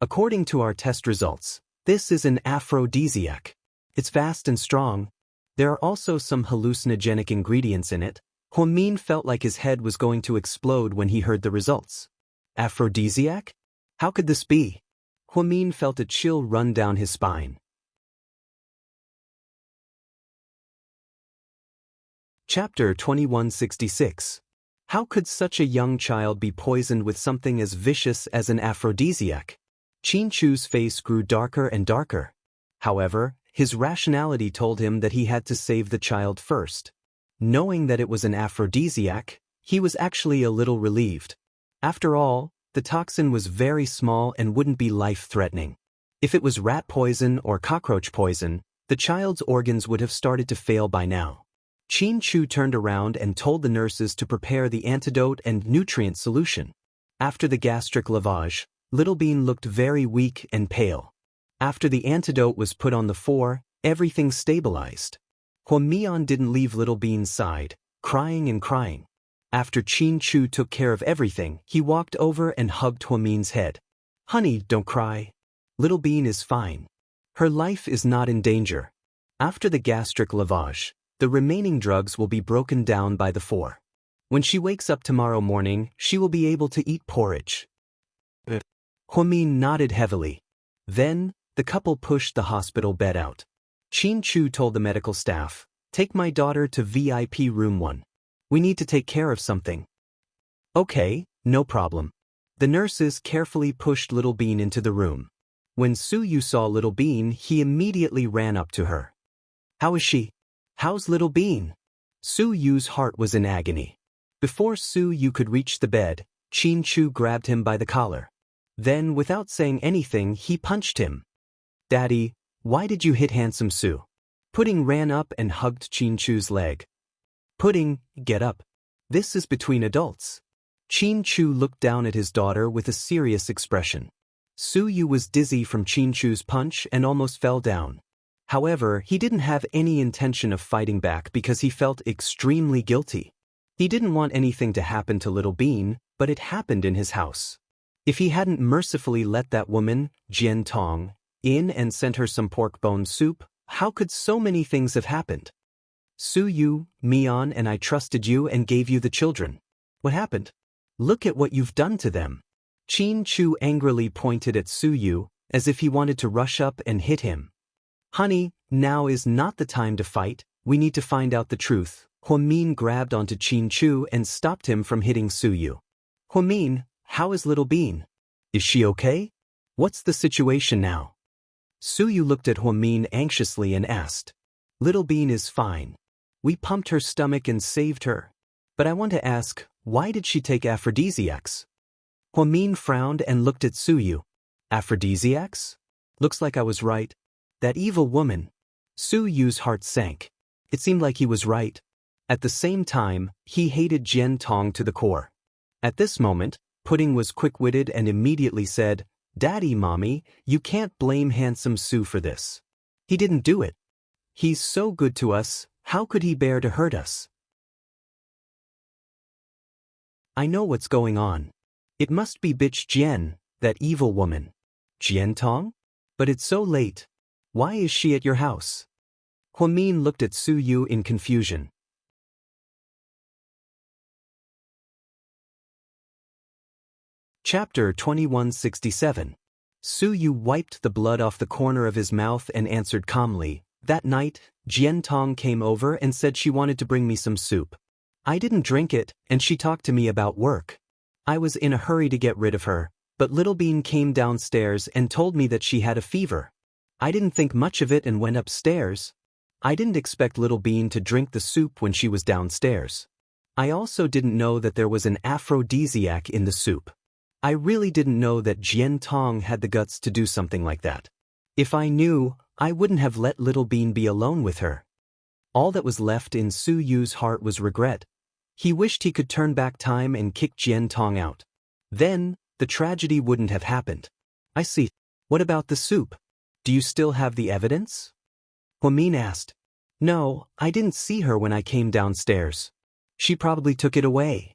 According to our test results, this is an aphrodisiac. It's fast and strong. There are also some hallucinogenic ingredients in it. Huang Min felt like his head was going to explode when he heard the results. Aphrodisiac? How could this be? Huang Min felt a chill run down his spine. Chapter 2166. How could such a young child be poisoned with something as vicious as an aphrodisiac? Qin Chu's face grew darker and darker. However, his rationality told him that he had to save the child first. Knowing that it was an aphrodisiac, he was actually a little relieved. After all, the toxin was very small and wouldn't be life-threatening. If it was rat poison or cockroach poison, the child's organs would have started to fail by now. Qin Chu turned around and told the nurses to prepare the antidote and nutrient solution. After the gastric lavage, Little Bean looked very weak and pale. After the antidote was put on the floor, everything stabilized. Huang Min didn't leave Little Bean's side, crying and crying. After Qin Chu took care of everything, he walked over and hugged Huang Min's head. "Honey, don't cry. Little Bean is fine. Her life is not in danger. After the gastric lavage, the remaining drugs will be broken down by the 4. When she wakes up tomorrow morning, she will be able to eat porridge." Huang Min nodded heavily. Then, the couple pushed the hospital bed out. Qin Chu told the medical staff, "Take my daughter to VIP room 1. We need to take care of something." "Okay, no problem." The nurses carefully pushed Little Bean into the room. When Su Yu saw Little Bean, he immediately ran up to her. "How is she? How's Little Bean?" Su Yu's heart was in agony. Before Su Yu could reach the bed, Qin Chu grabbed him by the collar. Then, without saying anything, he punched him. "Daddy, why did you hit handsome Su?" Pudding ran up and hugged Qin Chu's leg. "Pudding, get up. This is between adults." Qin Chu looked down at his daughter with a serious expression. Su Yu was dizzy from Qin Chu's punch and almost fell down. However, he didn't have any intention of fighting back because he felt extremely guilty. He didn't want anything to happen to Little Bean, but it happened in his house. If he hadn't mercifully let that woman, Jian Tong, in and sent her some pork bone soup, how could so many things have happened? "Su Yu, Mian and I trusted you and gave you the children. What happened? Look at what you've done to them." Qin Chu angrily pointed at Su Yu, as if he wanted to rush up and hit him. "Honey, now is not the time to fight. We need to find out the truth." Huang Min grabbed onto Qin Chu and stopped him from hitting Su Yu. "Huang Min, how is Little Bean? Is she okay? What's the situation now?" Su Yu looked at Huang Min anxiously and asked. "Little Bean is fine. We pumped her stomach and saved her. But I want to ask, why did she take aphrodisiacs?" Huang Min frowned and looked at Su Yu. "Aphrodisiacs? Looks like I was right. That evil woman." Su Yu's heart sank. It seemed like he was right. At the same time, he hated Jian Tong to the core. At this moment, Pudding was quick-witted and immediately said, "Daddy, Mommy, you can't blame handsome Su for this. He didn't do it. He's so good to us, how could he bear to hurt us?" "I know what's going on. It must be bitch Jian, that evil woman." "Jian Tong? But it's so late. Why is she at your house?" Huang Min looked at Su Yu in confusion. Chapter 2167. Su Yu wiped the blood off the corner of his mouth and answered calmly, "That night, Jian Tong came over and said she wanted to bring me some soup. I didn't drink it, and she talked to me about work. I was in a hurry to get rid of her, but Little Bean came downstairs and told me that she had a fever. I didn't think much of it and went upstairs. I didn't expect Little Bean to drink the soup when she was downstairs. I also didn't know that there was an aphrodisiac in the soup. I really didn't know that Jian Tong had the guts to do something like that. If I knew, I wouldn't have let Little Bean be alone with her." All that was left in Su Yu's heart was regret. He wished he could turn back time and kick Jian Tong out. Then, the tragedy wouldn't have happened. "I see. What about the soup? Do you still have the evidence?" Huamin asked. "No, I didn't see her when I came downstairs. She probably took it away.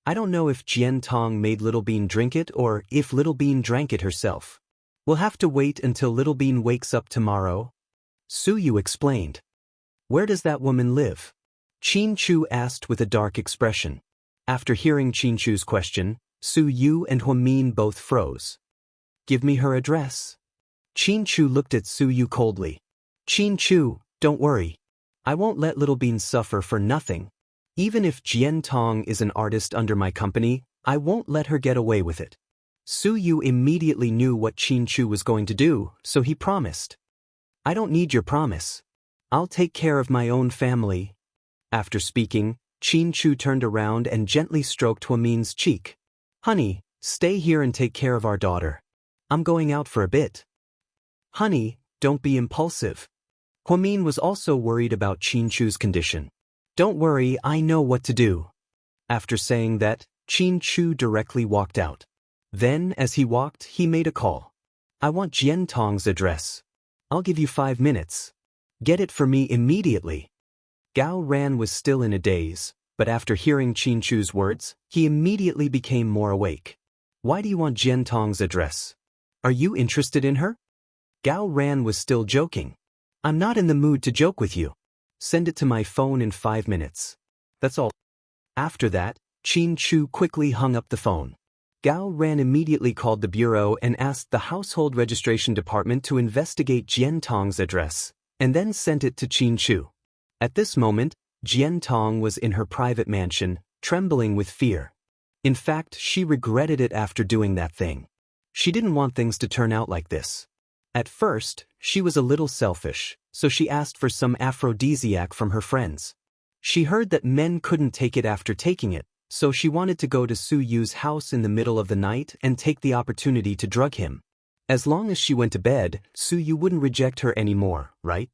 I don't know if Jian Tong made Little Bean drink it or if Little Bean drank it herself. We'll have to wait until Little Bean wakes up tomorrow," Su Yu explained. "Where does that woman live?" Qin Chu asked with a dark expression. After hearing Qin Chu's question, Su Yu and Huamin both froze. "Give me her address." Qin Chu looked at Su Yu coldly. "Qin Chu, don't worry. I won't let Little Bean suffer for nothing. Even if Jian Tong is an artist under my company, I won't let her get away with it." Su Yu immediately knew what Qin Chu was going to do, so he promised. "I don't need your promise. I'll take care of my own family." After speaking, Qin Chu turned around and gently stroked Huamin's cheek. "Honey, stay here and take care of our daughter. I'm going out for a bit." "Honey, don't be impulsive." Huamin was also worried about Qin Chu's condition. "Don't worry, I know what to do." After saying that, Qin Chu directly walked out. Then, as he walked, he made a call. "I want Jian Tong's address. I'll give you 5 minutes. Get it for me immediately." Gao Ran was still in a daze, but after hearing Qin Chu's words, he immediately became more awake. "Why do you want Jian Tong's address? Are you interested in her?" Gao Ran was still joking. "I'm not in the mood to joke with you. Send it to my phone in 5 minutes. That's all." After that, Qin Chu quickly hung up the phone. Gao Ran immediately called the bureau and asked the household registration department to investigate Jian Tong's address, and then sent it to Qin Chu. At this moment, Jian Tong was in her private mansion, trembling with fear. In fact, she regretted it after doing that thing. She didn't want things to turn out like this. At first, she was a little selfish, so she asked for some aphrodisiac from her friends. She heard that men couldn't take it after taking it, so she wanted to go to Su Yu's house in the middle of the night and take the opportunity to drug him. As long as she went to bed, Su Yu wouldn't reject her anymore, right?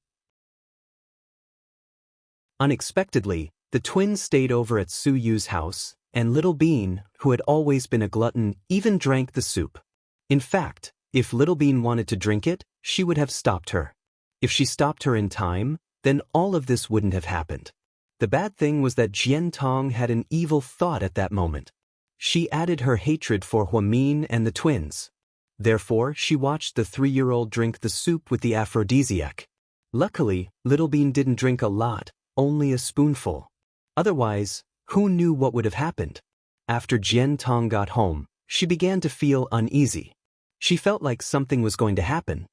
Unexpectedly, the twins stayed over at Su Yu's house, and Little Bean, who had always been a glutton, even drank the soup. In fact, if Little Bean wanted to drink it, she would have stopped her. If she stopped her in time, then all of this wouldn't have happened. The bad thing was that Jian Tong had an evil thought at that moment. She added her hatred for Huamin and the twins. Therefore, she watched the 3-year-old drink the soup with the aphrodisiac. Luckily, Little Bean didn't drink a lot, only a spoonful. Otherwise, who knew what would have happened? After Jian Tong got home, she began to feel uneasy. She felt like something was going to happen.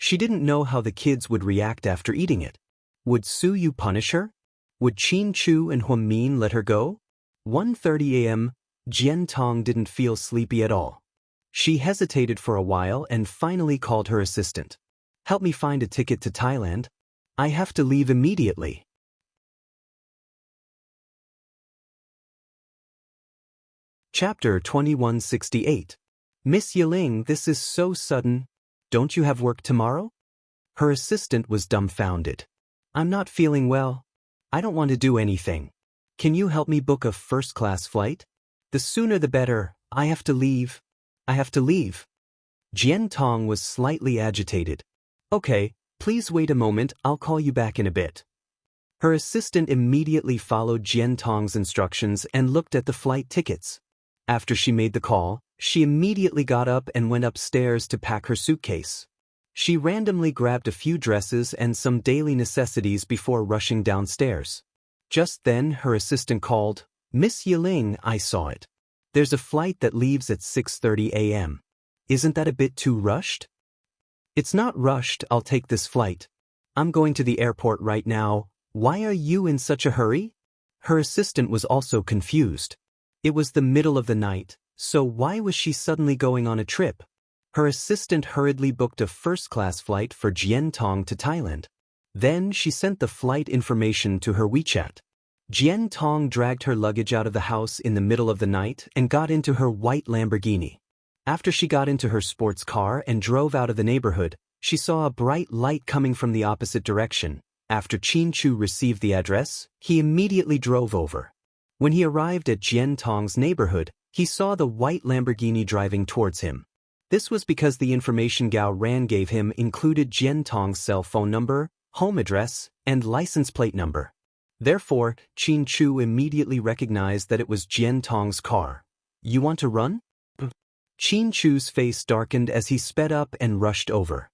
She didn't know how the kids would react after eating it. Would Su Yu punish her? Would Qin Chu and Huamin let her go? 1:30 a.m., Jian Tong didn't feel sleepy at all. She hesitated for a while and finally called her assistant. "Help me find a ticket to Thailand. I have to leave immediately." Chapter 2168. "Miss Yiling, this is so sudden. Don't you have work tomorrow?" Her assistant was dumbfounded. "I'm not feeling well. I don't want to do anything. Can you help me book a first-class flight? The sooner the better. I have to leave. I have to leave." Jian Tong was slightly agitated. "Okay, please wait a moment, I'll call you back in a bit." Her assistant immediately followed Jian Tong's instructions and looked at the flight tickets. After she made the call, she immediately got up and went upstairs to pack her suitcase. She randomly grabbed a few dresses and some daily necessities before rushing downstairs. Just then, her assistant called, "Miss Yiling, I saw it. There's a flight that leaves at 6:30 a.m. Isn't that a bit too rushed? It's not rushed, I'll take this flight. I'm going to the airport right now. Why are you in such a hurry? Her assistant was also confused. It was the middle of the night, so why was she suddenly going on a trip? Her assistant hurriedly booked a first-class flight for Jiantong to Thailand. Then she sent the flight information to her WeChat. Jiantong dragged her luggage out of the house in the middle of the night and got into her white Lamborghini. After she got into her sports car and drove out of the neighborhood, she saw a bright light coming from the opposite direction. After Qin Chu received the address, he immediately drove over. When he arrived at Jiantong's neighborhood, he saw the white Lamborghini driving towards him. This was because the information Gao Ran gave him included Jiantong's cell phone number, home address, and license plate number. Therefore, Qin Chu immediately recognized that it was Jiantong's car. You want to run? Qin Chu's face darkened as he sped up and rushed over.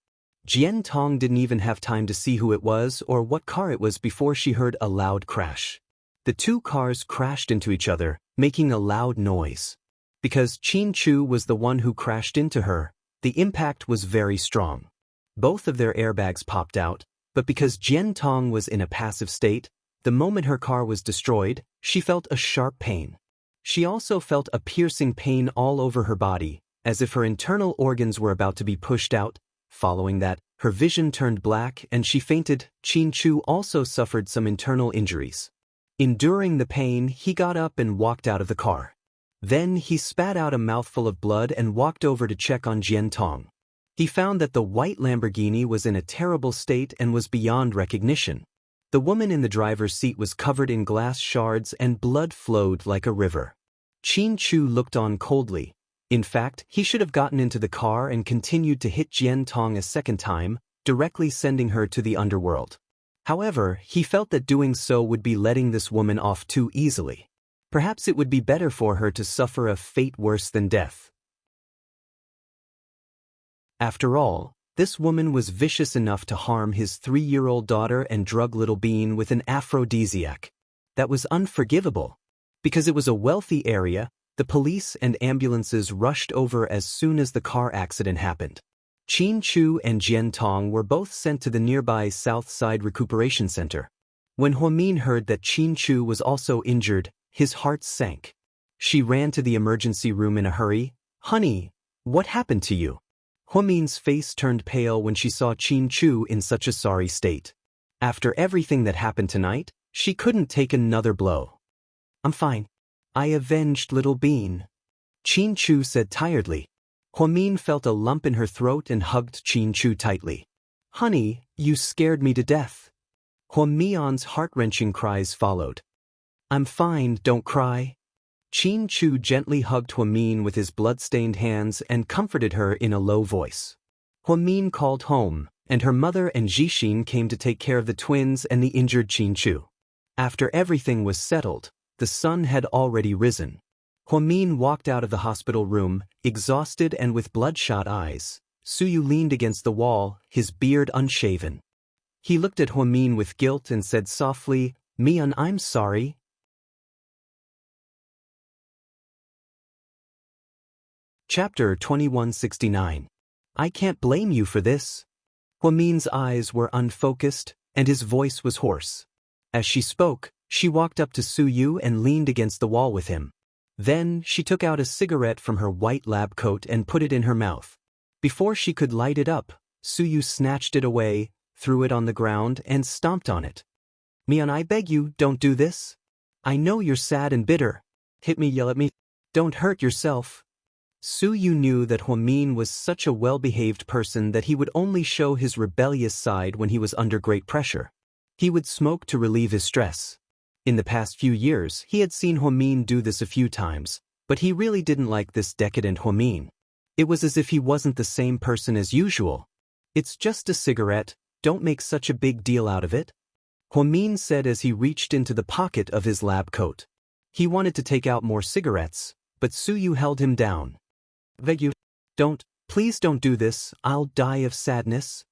Jiantong didn't even have time to see who it was or what car it was before she heard a loud crash. The two cars crashed into each other, making a loud noise. Because Qin Chu was the one who crashed into her, the impact was very strong. Both of their airbags popped out, but because Jiantong was in a passive state, the moment her car was destroyed, she felt a sharp pain. She also felt a piercing pain all over her body, as if her internal organs were about to be pushed out. Following that, her vision turned black and she fainted. Qin Chu also suffered some internal injuries. Enduring the pain, he got up and walked out of the car. Then he spat out a mouthful of blood and walked over to check on Jiantong. He found that the white Lamborghini was in a terrible state and was beyond recognition. The woman in the driver's seat was covered in glass shards and blood flowed like a river. Qin Chu looked on coldly. In fact, he should have gotten into the car and continued to hit Jiantong a second time, directly sending her to the underworld. However, he felt that doing so would be letting this woman off too easily. Perhaps it would be better for her to suffer a fate worse than death. After all, this woman was vicious enough to harm his 3-year-old daughter and drug little Bean with an aphrodisiac. That was unforgivable. Because it was a wealthy area, the police and ambulances rushed over as soon as the car accident happened. Qin Chu and Jiantong were both sent to the nearby South Side Recuperation Center. When Huamin heard that Qin Chu was also injured, his heart sank. She ran to the emergency room in a hurry. Honey, what happened to you? Huamin's face turned pale when she saw Qin Chu in such a sorry state. After everything that happened tonight, she couldn't take another blow. I'm fine. I avenged little Bean. Qin Chu said tiredly. Huamin felt a lump in her throat and hugged Qin Chu tightly. Honey, you scared me to death. Huamin's heart-wrenching cries followed. I'm fine, don't cry. Qin Chu gently hugged Huamin with his blood-stained hands and comforted her in a low voice. Huamin called home, and her mother and Jixin came to take care of the twins and the injured Qin Chu. After everything was settled, the sun had already risen. Huamin walked out of the hospital room, exhausted and with bloodshot eyes. Suyu leaned against the wall, his beard unshaven. He looked at Huamin with guilt and said softly, Mian, I'm sorry. Chapter 2169. I can't blame you for this. Huamin's eyes were unfocused, and his voice was hoarse. As she spoke, she walked up to Suyu and leaned against the wall with him. Then, she took out a cigarette from her white lab coat and put it in her mouth. Before she could light it up, Suyu snatched it away, threw it on the ground, and stomped on it. Mian, I beg you, don't do this. I know you're sad and bitter. Hit me, yell at me. Don't hurt yourself. Suyu knew that Huamin was such a well-behaved person that he would only show his rebellious side when he was under great pressure. He would smoke to relieve his stress. In the past few years, he had seen Huamin do this a few times, but he really didn't like this decadent Huamin. It was as if he wasn't the same person as usual. It's just a cigarette, don't make such a big deal out of it. Huamin said as he reached into the pocket of his lab coat. He wanted to take out more cigarettes, but Suyu held him down. Beg you, please don't do this, I'll die of sadness.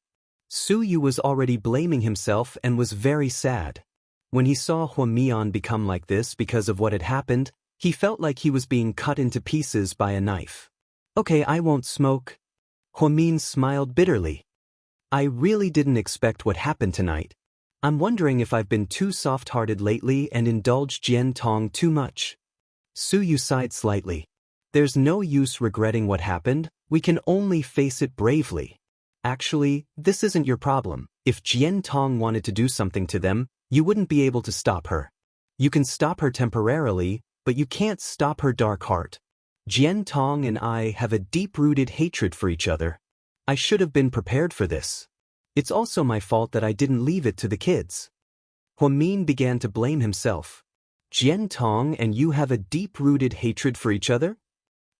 Suyu was already blaming himself and was very sad. When he saw Huamian become like this because of what had happened, He felt like he was being cut into pieces by a knife. Okay, I won't smoke. Huamin smiled bitterly. I really didn't expect what happened tonight. I'm wondering if I've been too soft-hearted lately and indulged Jian Tong too much. Su Yu sighed slightly. There's no use regretting what happened, we can only face it bravely. Actually, this isn't your problem. If Jian Tong wanted to do something to them, you wouldn't be able to stop her. You can stop her temporarily, but you can't stop her dark heart. Jian Tong and I have a deep-rooted hatred for each other. I should have been prepared for this. It's also my fault that I didn't leave it to the kids. Huamin began to blame himself. Jian Tong and you have a deep-rooted hatred for each other?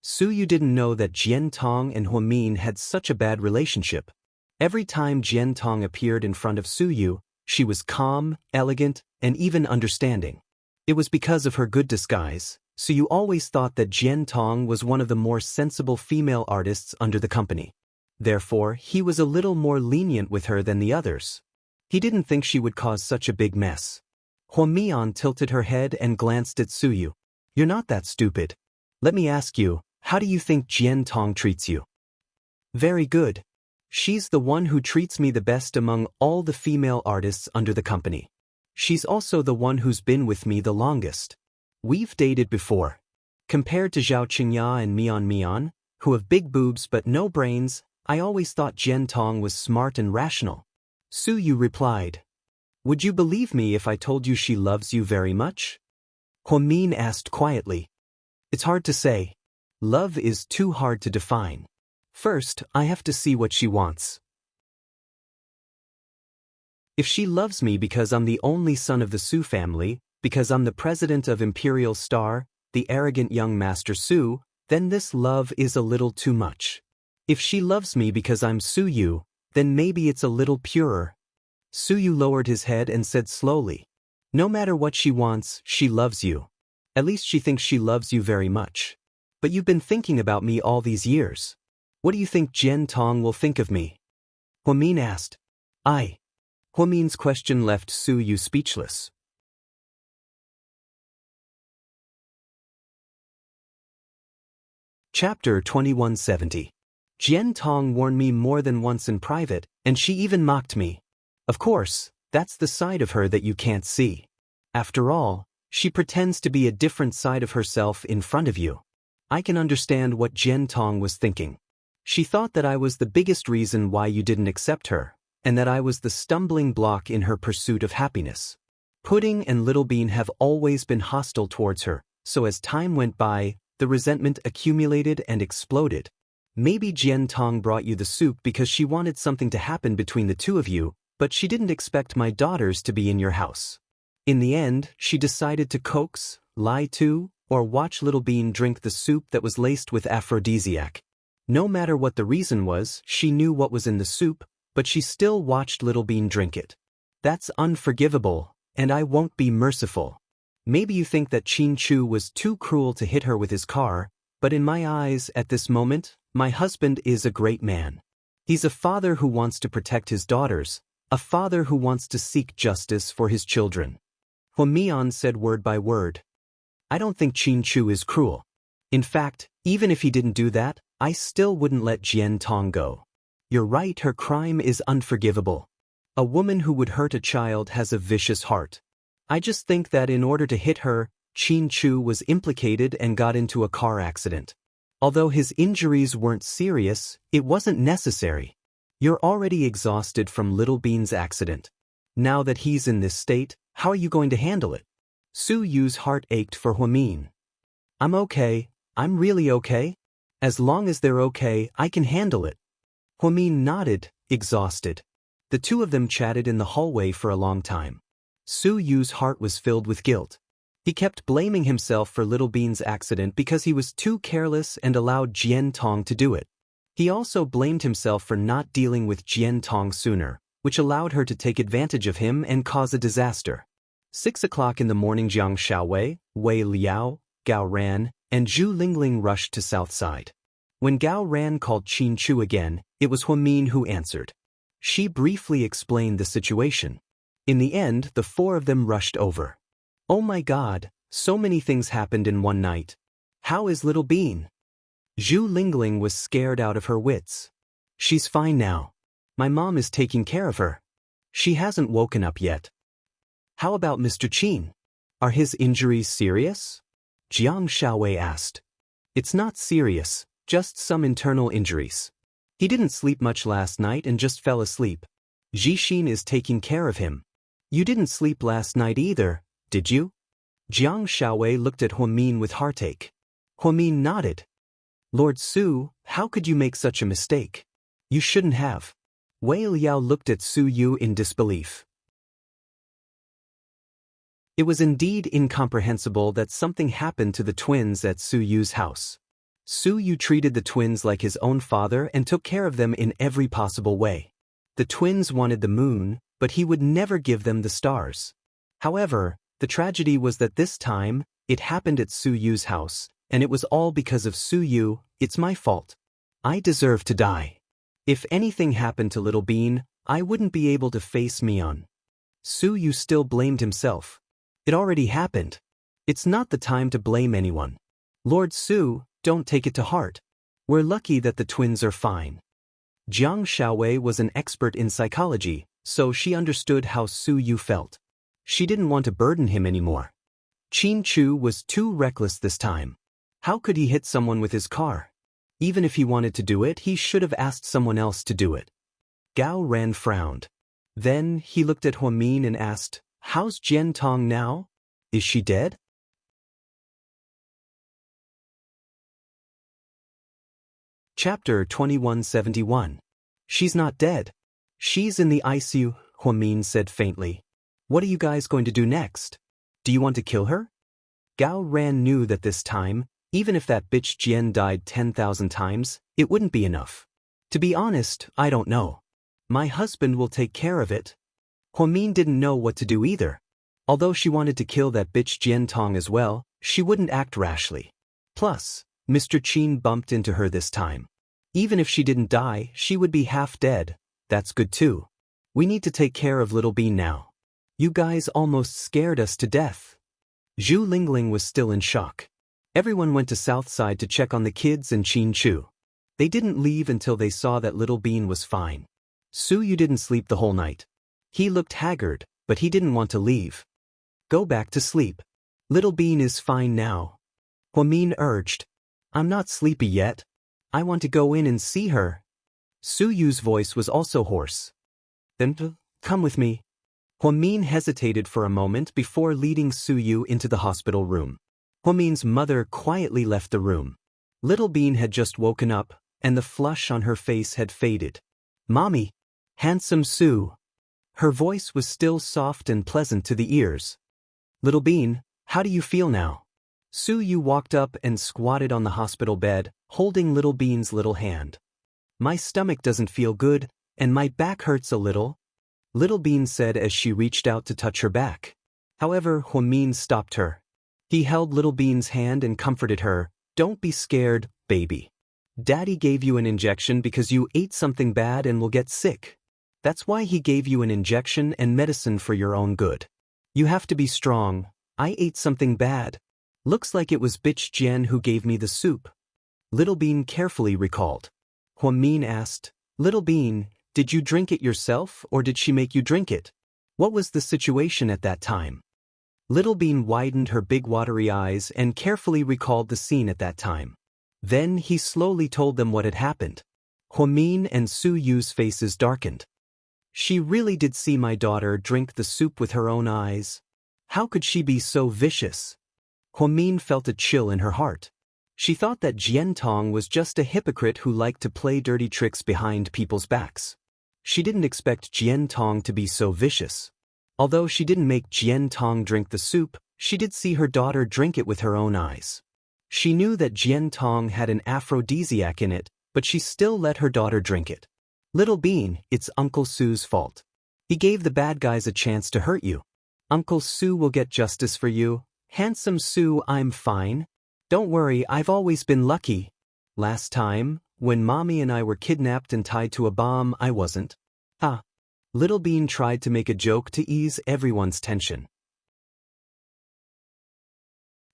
Su Yu didn't know that Jian Tong and Huamin had such a bad relationship. Every time Jian Tong appeared in front of Su Yu, she was calm, elegant, and even understanding. It was because of her good disguise, Su Yu always thought that Jian Tong was one of the more sensible female artists under the company. Therefore, he was a little more lenient with her than the others. He didn't think she would cause such a big mess. Huamian tilted her head and glanced at Su Yu. You're not that stupid. Let me ask you, how do you think Jian Tong treats you? Very good. She's the one who treats me the best among all the female artists under the company. She's also the one who's been with me the longest. We've dated before. Compared to Zhao Qingya and Mian, who have big boobs but no brains, I always thought Jian Tong was smart and rational. Su Yu replied. Would you believe me if I told you she loves you very much? Huamin asked quietly. It's hard to say. Love is too hard to define. First, I have to see what she wants. If she loves me because I'm the only son of the Su family, because I'm the president of Imperial Star, the arrogant young Master Su, then this love is a little too much. If she loves me because I'm Su Yu, then maybe it's a little purer. Su Yu lowered his head and said slowly, no matter what she wants, she loves you. At least she thinks she loves you very much. But you've been thinking about me all these years. What do you think Jian Tong will think of me? Huamin asked. Huamin's question left Su Yu speechless. Chapter 2170. Jian Tong warned me more than once in private, and she even mocked me. Of course, that's the side of her that you can't see. After all, she pretends to be a different side of herself in front of you. I can understand what Jian Tong was thinking. She thought that I was the biggest reason why you didn't accept her, and that I was the stumbling block in her pursuit of happiness. Pudding and Little Bean have always been hostile towards her, so as time went by, the resentment accumulated and exploded. Maybe Jian Tong brought you the soup because she wanted something to happen between the two of you, but she didn't expect my daughters to be in your house. In the end, she decided to coax, lie to, or watch Little Bean drink the soup that was laced with aphrodisiac. No matter what the reason was, she knew what was in the soup, but she still watched Little Bean drink it. That's unforgivable, and I won't be merciful. Maybe you think that Qin Chu was too cruel to hit her with his car, but in my eyes, at this moment, my husband is a great man. He's a father who wants to protect his daughters, a father who wants to seek justice for his children. Huamian said word by word. I don't think Qin Chu is cruel. In fact, even if he didn't do that, I still wouldn't let Jian Tong go. You're right, her crime is unforgivable. A woman who would hurt a child has a vicious heart. I just think that in order to hit her, Qin Chu was implicated and got into a car accident. Although his injuries weren't serious, it wasn't necessary. You're already exhausted from Little Bean's accident. Now that he's in this state, how are you going to handle it? Su Yu's heart ached for Huamin. I'm okay, I'm really okay. As long as they're okay, I can handle it. Huamin nodded, exhausted. The two of them chatted in the hallway for a long time. Su Yu's heart was filled with guilt. He kept blaming himself for Little Bean's accident because he was too careless and allowed Jian Tong to do it. He also blamed himself for not dealing with Jian Tong sooner, which allowed her to take advantage of him and cause a disaster. 6 o'clock in the morning, Jiang Xiaowei, Wei Liao, Gao Ran, and Zhu Lingling rushed to South Side. When Gao Ran called Qin Chu again, it was Huamin who answered. She briefly explained the situation. In the end, the four of them rushed over. Oh my God, So many things happened in one night. How is little Bean? Zhu Lingling was scared out of her wits. She's fine now. My mom is taking care of her. She hasn't woken up yet. How about Mr. Qin? Are his injuries serious? Jiang Xiaowei asked. It's not serious, just some internal injuries. He didn't sleep much last night and just fell asleep. Jixin is taking care of him. You didn't sleep last night either, did you? Jiang Xiaowei looked at Huamin with heartache. Huamin nodded. Lord Su, how could you make such a mistake? You shouldn't have. Wei Liao looked at Su Yu in disbelief. It was indeed incomprehensible that something happened to the twins at Su Yu's house. Su Yu treated the twins like his own father and took care of them in every possible way. The twins wanted the moon, but he would never give them the stars. However, the tragedy was that this time, it happened at Su Yu's house, and it was all because of Su Yu. It's my fault. I deserve to die. If anything happened to little Bean, I wouldn't be able to face Mion. Su Yu still blamed himself. It already happened. It's not the time to blame anyone. Lord Su, don't take it to heart. We're lucky that the twins are fine. Jiang Xiaowei was an expert in psychology, so she understood how Su Yu felt. She didn't want to burden him anymore. Qin Chu was too reckless this time. How could he hit someone with his car? Even if he wanted to do it, he should have asked someone else to do it. Gao Ran frowned. Then he looked at Huamin and asked, How's Jian Tong now? Is she dead? Chapter 2171. She's not dead. She's in the ICU, Huamin said faintly. What are you guys going to do next? Do you want to kill her? Gao Ran knew that this time, even if that bitch Jian died 10,000 times, it wouldn't be enough. To be honest, I don't know. My husband will take care of it. Huamin didn't know what to do either. Although she wanted to kill that bitch Jian Tong as well, she wouldn't act rashly. Plus, Mr. Qin bumped into her this time. Even if she didn't die, she would be half dead. That's good too. We need to take care of little Bean now. You guys almost scared us to death. Zhu Lingling was still in shock. Everyone went to Southside to check on the kids and Qin Chu. They didn't leave until they saw that little Bean was fine. Su Yu didn't sleep the whole night. He looked haggard, but he didn't want to leave. Go back to sleep. Little Bean is fine now. Huamin urged. I'm not sleepy yet. I want to go in and see her. Su Yu's voice was also hoarse. Then, come with me. Huamin hesitated for a moment before leading Su Yu into the hospital room. Huamin's mother quietly left the room. Little Bean had just woken up, and the flush on her face had faded. Mommy! Handsome Su! Her voice was still soft and pleasant to the ears. Little Bean, how do you feel now? Su Yu walked up and squatted on the hospital bed, holding Little Bean's little hand. My stomach doesn't feel good, and my back hurts a little, Little Bean said as she reached out to touch her back. However, Huamin stopped her. He held Little Bean's hand and comforted her. Don't be scared, baby. Daddy gave you an injection because you ate something bad and will get sick. That's why he gave you an injection and medicine for your own good. You have to be strong. I ate something bad. Looks like it was bitch Jian who gave me the soup. Little Bean carefully recalled. Huamin asked, Little Bean, did you drink it yourself or did she make you drink it? What was the situation at that time? Little Bean widened her big watery eyes and carefully recalled the scene at that time. Then he slowly told them what had happened. Huamin and Su Yu's faces darkened. She really did see my daughter drink the soup with her own eyes. How could she be so vicious? Huamin felt a chill in her heart. She thought that Jian Tong was just a hypocrite who liked to play dirty tricks behind people's backs. She didn't expect Jian Tong to be so vicious. Although she didn't make Jian Tong drink the soup, she did see her daughter drink it with her own eyes. She knew that Jian Tong had an aphrodisiac in it, but she still let her daughter drink it. Little Bean, it's Uncle Su's fault. He gave the bad guys a chance to hurt you. Uncle Su will get justice for you. Handsome Su, I'm fine. Don't worry, I've always been lucky. Last time, when Mommy and I were kidnapped and tied to a bomb, I wasn't. Little Bean tried to make a joke to ease everyone's tension.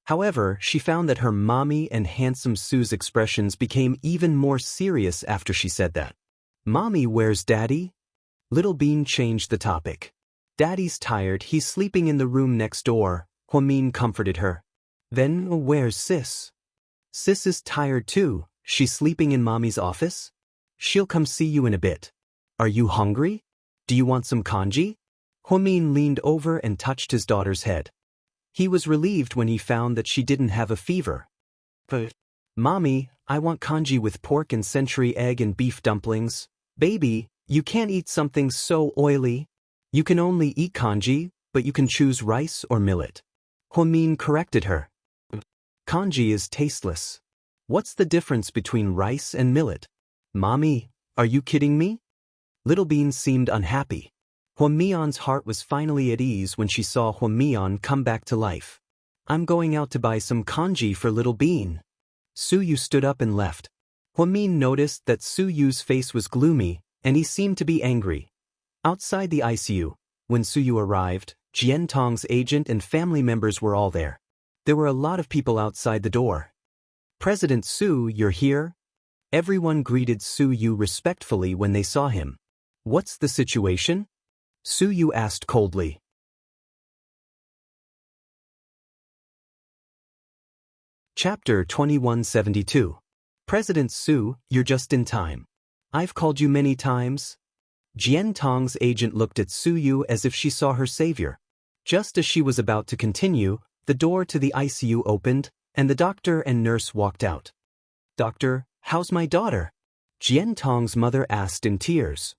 However, she found that her mommy and handsome Sue's expressions became even more serious after she said that. "Mommy, where's Daddy?" Little Bean changed the topic. "Daddy's tired, he's sleeping in the room next door," Huamin comforted her. "Then, where's Sis?" "Sis is tired too, she's sleeping in Mommy's office. She'll come see you in a bit. Are you hungry? Do you want some kanji?" Huamin leaned over and touched his daughter's head. He was relieved when he found that she didn't have a fever. "But, Mommy, I want kanji with pork and century egg and beef dumplings." "Baby, you can't eat something so oily. You can only eat kanji, but you can choose rice or millet." Huamin corrected her. "Kanji is tasteless. What's the difference between rice and millet?" "Mommy, are you kidding me?" Little Bean seemed unhappy. Huamian's heart was finally at ease when she saw Huamian come back to life. "I'm going out to buy some kanji for Little Bean." Suyu stood up and left. Huamin noticed that Suyu's face was gloomy, and he seemed to be angry. Outside the ICU, when Suyu arrived, Jiantong's agent and family members were all there. There were a lot of people outside the door. "President Su, you're here?" Everyone greeted Suyu respectfully when they saw him. "What's the situation?" Suyu asked coldly. Chapter 2172. "President Su, you're just in time. I've called you many times." Jiantong's agent looked at Suyu as if she saw her savior. Just as she was about to continue, the door to the ICU opened, and the doctor and nurse walked out. "Doctor, how's my daughter?" Jiantong's mother asked in tears.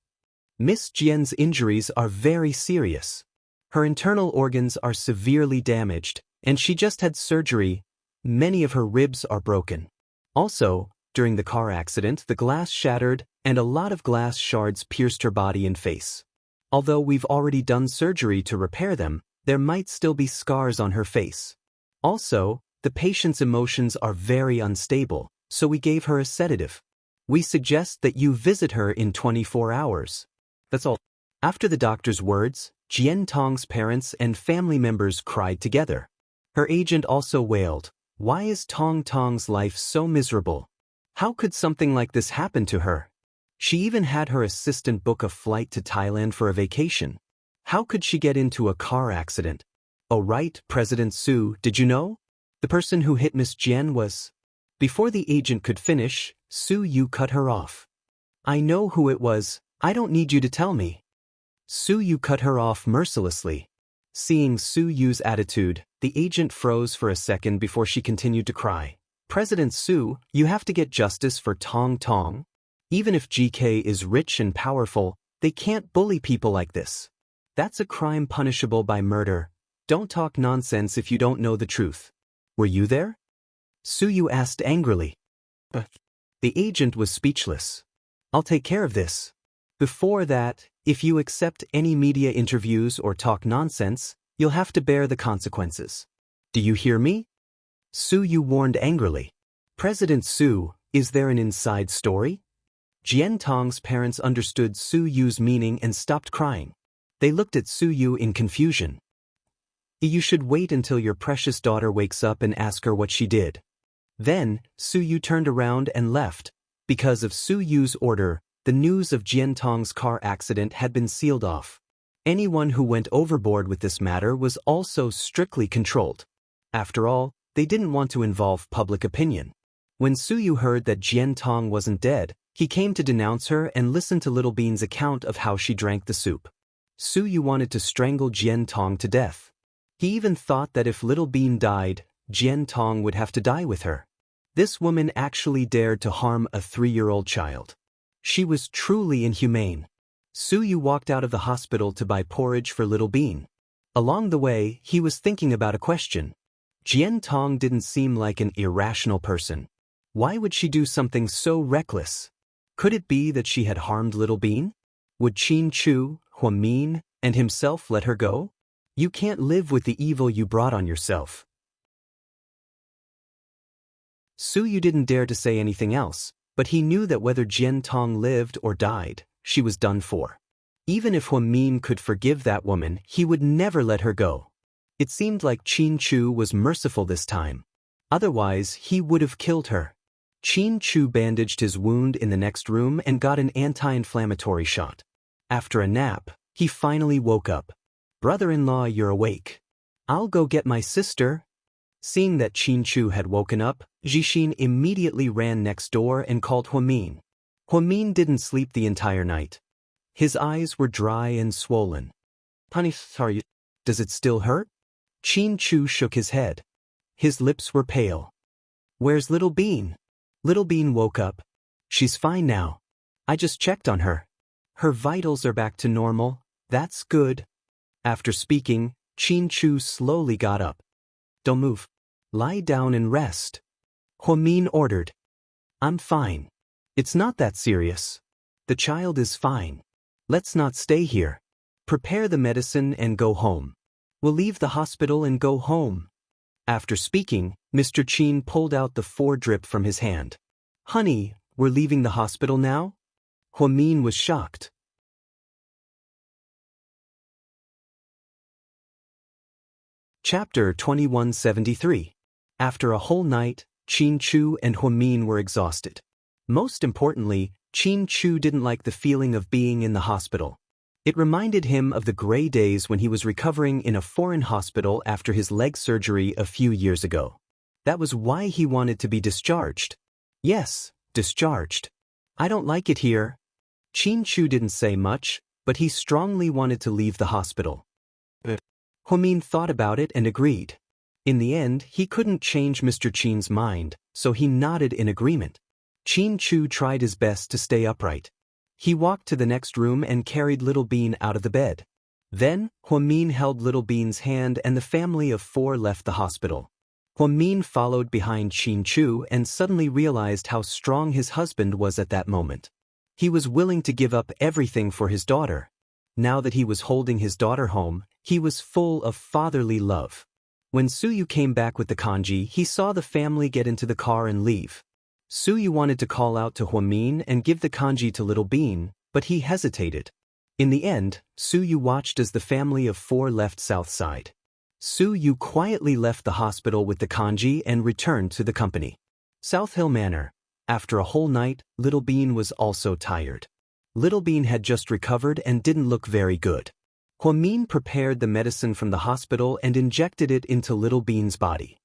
"Miss Jian's injuries are very serious. Her internal organs are severely damaged, and she just had surgery. Many of her ribs are broken. Also, during the car accident, the glass shattered, and a lot of glass shards pierced her body and face. Although we've already done surgery to repair them, there might still be scars on her face. Also, the patient's emotions are very unstable, so we gave her a sedative. We suggest that you visit her in 24 hours. That's all." After the doctor's words, Jiantong's parents and family members cried together. Her agent also wailed, "Why is Tong's life so miserable? How could something like this happen to her? She even had her assistant book a flight to Thailand for a vacation. How could she get into a car accident? Oh right, President Su, did you know? The person who hit Miss Jian was..." Before the agent could finish, Suyu cut her off. "I know who it was. I don't need you to tell me." Suyu cut her off mercilessly. Seeing Suyu's attitude, the agent froze for a second before she continued to cry. "President Su, you have to get justice for Tong. Even if GK is rich and powerful, they can't bully people like this. That's a crime punishable by murder. Don't talk nonsense if you don't know the truth." "Were you there?" Suyu asked angrily. The agent was speechless. "I'll take care of this. Before that, if you accept any media interviews or talk nonsense, you'll have to bear the consequences. Do you hear me?" Suyu warned angrily. "President Su, is there an inside story?" Jiantong's parents understood Suyu's meaning and stopped crying. They looked at Suyu in confusion. "You should wait until your precious daughter wakes up and ask her what she did." Then, Suyu turned around and left. Because of Suyu's order, the news of Jiantong's car accident had been sealed off. Anyone who went overboard with this matter was also strictly controlled. After all, they didn't want to involve public opinion. When Suyu heard that Jiantong wasn't dead, he came to denounce her and listen to Little Bean's account of how she drank the soup. Suyu wanted to strangle Jiantong to death. He even thought that if Little Bean died, Jiantong would have to die with her. This woman actually dared to harm a 3-year-old child. She was truly inhumane. Suyu walked out of the hospital to buy porridge for Little Bean. Along the way, he was thinking about a question. Jiantong didn't seem like an irrational person. Why would she do something so reckless? Could it be that she had harmed Little Bean? Would Qin Chu, Huamin, and himself let her go? You can't live with the evil you brought on yourself. Suyu didn't dare to say anything else, but he knew that whether Jiantong lived or died, she was done for. Even if Huamin could forgive that woman, he would never let her go. It seemed like Qin Chu was merciful this time. Otherwise, he would have killed her. Qin Chu bandaged his wound in the next room and got an anti-inflammatory shot. After a nap, he finally woke up. "Brother-in-law, you're awake. I'll go get my sister." Seeing that Qin Chu had woken up, Zhixin immediately ran next door and called Huamin. Huamin didn't sleep the entire night. His eyes were dry and swollen. "Honey, sorry, does it still hurt?" Qin Chu shook his head. His lips were pale. "Where's Little Bean?" Little Bean woke up. "She's fine now. I just checked on her. Her vitals are back to normal. That's good." After speaking, Qin Chu slowly got up. "Don't move. Lie down and rest," Huamin ordered. "I'm fine. It's not that serious. The child is fine. Let's not stay here. Prepare the medicine and go home. We'll leave the hospital and go home." After speaking, Mr. Qin pulled out the 4-drip from his hand. "Honey, we're leaving the hospital now?" Huamin was shocked. Chapter 2173. After a whole night, Qin Chu and Huamin were exhausted. Most importantly, Qin Chu didn't like the feeling of being in the hospital. It reminded him of the gray days when he was recovering in a foreign hospital after his leg surgery a few years ago. That was why he wanted to be discharged. Yes, discharged. "I don't like it here." Qin Chu didn't say much, but he strongly wanted to leave the hospital. Huamin thought about it and agreed. In the end, he couldn't change Mr. Qin's mind, so he nodded in agreement. Qin Chu tried his best to stay upright. He walked to the next room and carried Little Bean out of the bed. Then, Huamin held Little Bean's hand and the family of 4 left the hospital. Huamin followed behind Qin Chu and suddenly realized how strong his husband was at that moment. He was willing to give up everything for his daughter. Now that he was holding his daughter home, he was full of fatherly love. When Suyu came back with the kanji, he saw the family get into the car and leave. Suyu wanted to call out to Huamin and give the kanji to Little Bean, but he hesitated. In the end, Suyu watched as the family of 4 left South Side. Suyu quietly left the hospital with the kanji and returned to the company. South Hill Manor. After a whole night, Little Bean was also tired. Little Bean had just recovered and didn't look very good. Huamin prepared the medicine from the hospital and injected it into Little Bean's body.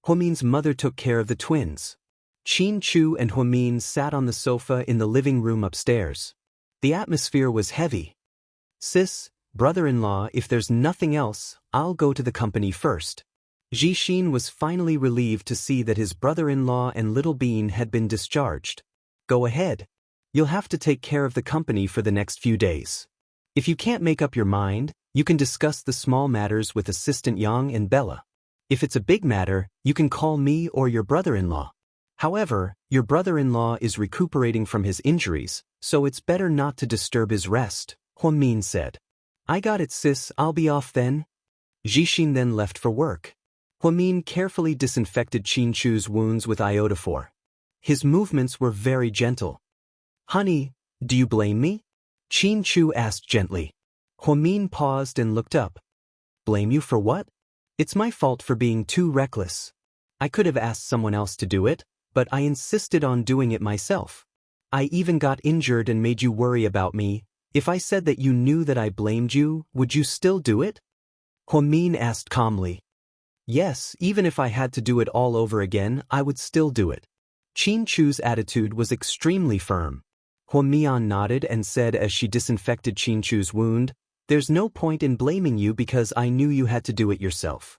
Huamin's mother took care of the twins. Qin Chu and Huamin sat on the sofa in the living room upstairs. The atmosphere was heavy. "Sis, brother-in-law, if there's nothing else, I'll go to the company first." Zhixin was finally relieved to see that his brother-in-law and Little Bean had been discharged. "Go ahead. You'll have to take care of the company for the next few days. If you can't make up your mind, you can discuss the small matters with Assistant Yang and Bella. If it's a big matter, you can call me or your brother-in-law. However, your brother-in-law is recuperating from his injuries, so it's better not to disturb his rest," Huamin said. "I got it, sis, I'll be off then." Zhixin then left for work. Huamin carefully disinfected Qin Chu's wounds with iodophor. His movements were very gentle. "Honey, do you blame me?" Qin Chu asked gently. Huamin paused and looked up. "Blame you for what?" "It's my fault for being too reckless. I could have asked someone else to do it, but I insisted on doing it myself. I even got injured and made you worry about me. If I said that you knew that I blamed you, would you still do it?" Huamin asked calmly. "Yes, even if I had to do it all over again, I would still do it." Qin Chu's attitude was extremely firm. Huamin nodded and said as she disinfected Qin Chu's wound, "There's no point in blaming you because I knew you had to do it yourself."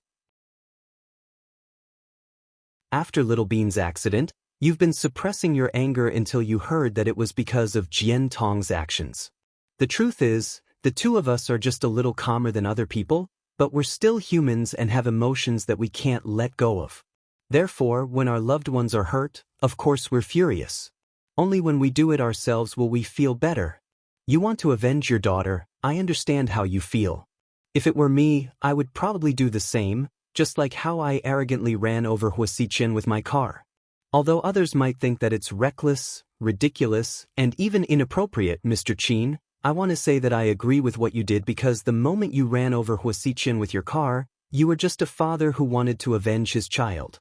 After Little Bean's accident, you've been suppressing your anger until you heard that it was because of Jian Tong's actions. The truth is, the two of us are just a little calmer than other people, but we're still humans and have emotions that we can't let go of. Therefore, when our loved ones are hurt, of course we're furious. Only when we do it ourselves will we feel better. You want to avenge your daughter, I understand how you feel. If it were me, I would probably do the same, just like how I arrogantly ran over Huasichen with my car. Although others might think that it's reckless, ridiculous, and even inappropriate, Mr. Qin, I want to say that I agree with what you did because the moment you ran over Huasichen with your car, You are just a father who wanted to avenge his child.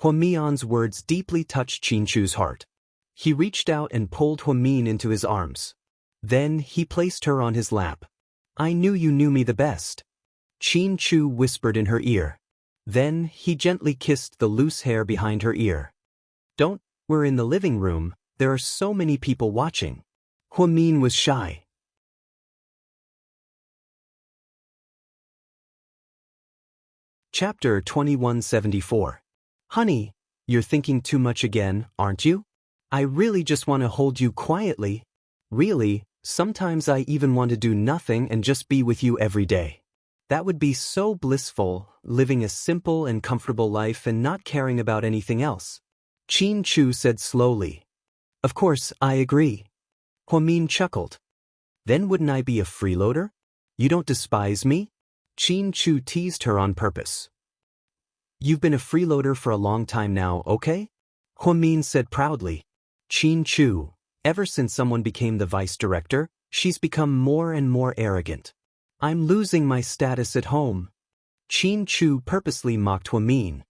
Huamion's words deeply touched Qinchu's heart. He reached out and pulled Huamin into his arms. Then he placed her on his lap. I knew you knew me the best. Qinchu whispered in her ear. Then he gently kissed the loose hair behind her ear. Don't, we're in the living room, there are so many people watching. Huamin was shy. Chapter 2174. Honey, you're thinking too much again, aren't you? I really just want to hold you quietly. Really, sometimes I even want to do nothing and just be with you every day. That would be so blissful, living a simple and comfortable life and not caring about anything else. Qinchu said slowly. Of course, I agree. Huamin chuckled. Then wouldn't I be a freeloader? You don't despise me? Qinchu teased her on purpose. You've been a freeloader for a long time now, okay? Huamin said proudly. Qinchu, ever since someone became the vice director, she's become more and more arrogant. I'm losing my status at home. Qinchu purposely mocked Huamin.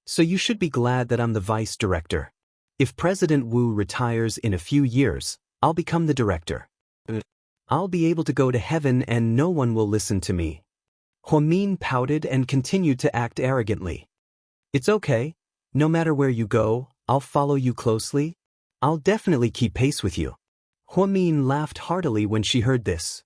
So you should be glad that I'm the vice director. If President Wu retires in a few years, I'll become the director. I'll be able to go to heaven and no one will listen to me. Huamin pouted and continued to act arrogantly. It's okay. No matter where you go, I'll follow you closely. I'll definitely keep pace with you. Huamin laughed heartily when she heard this.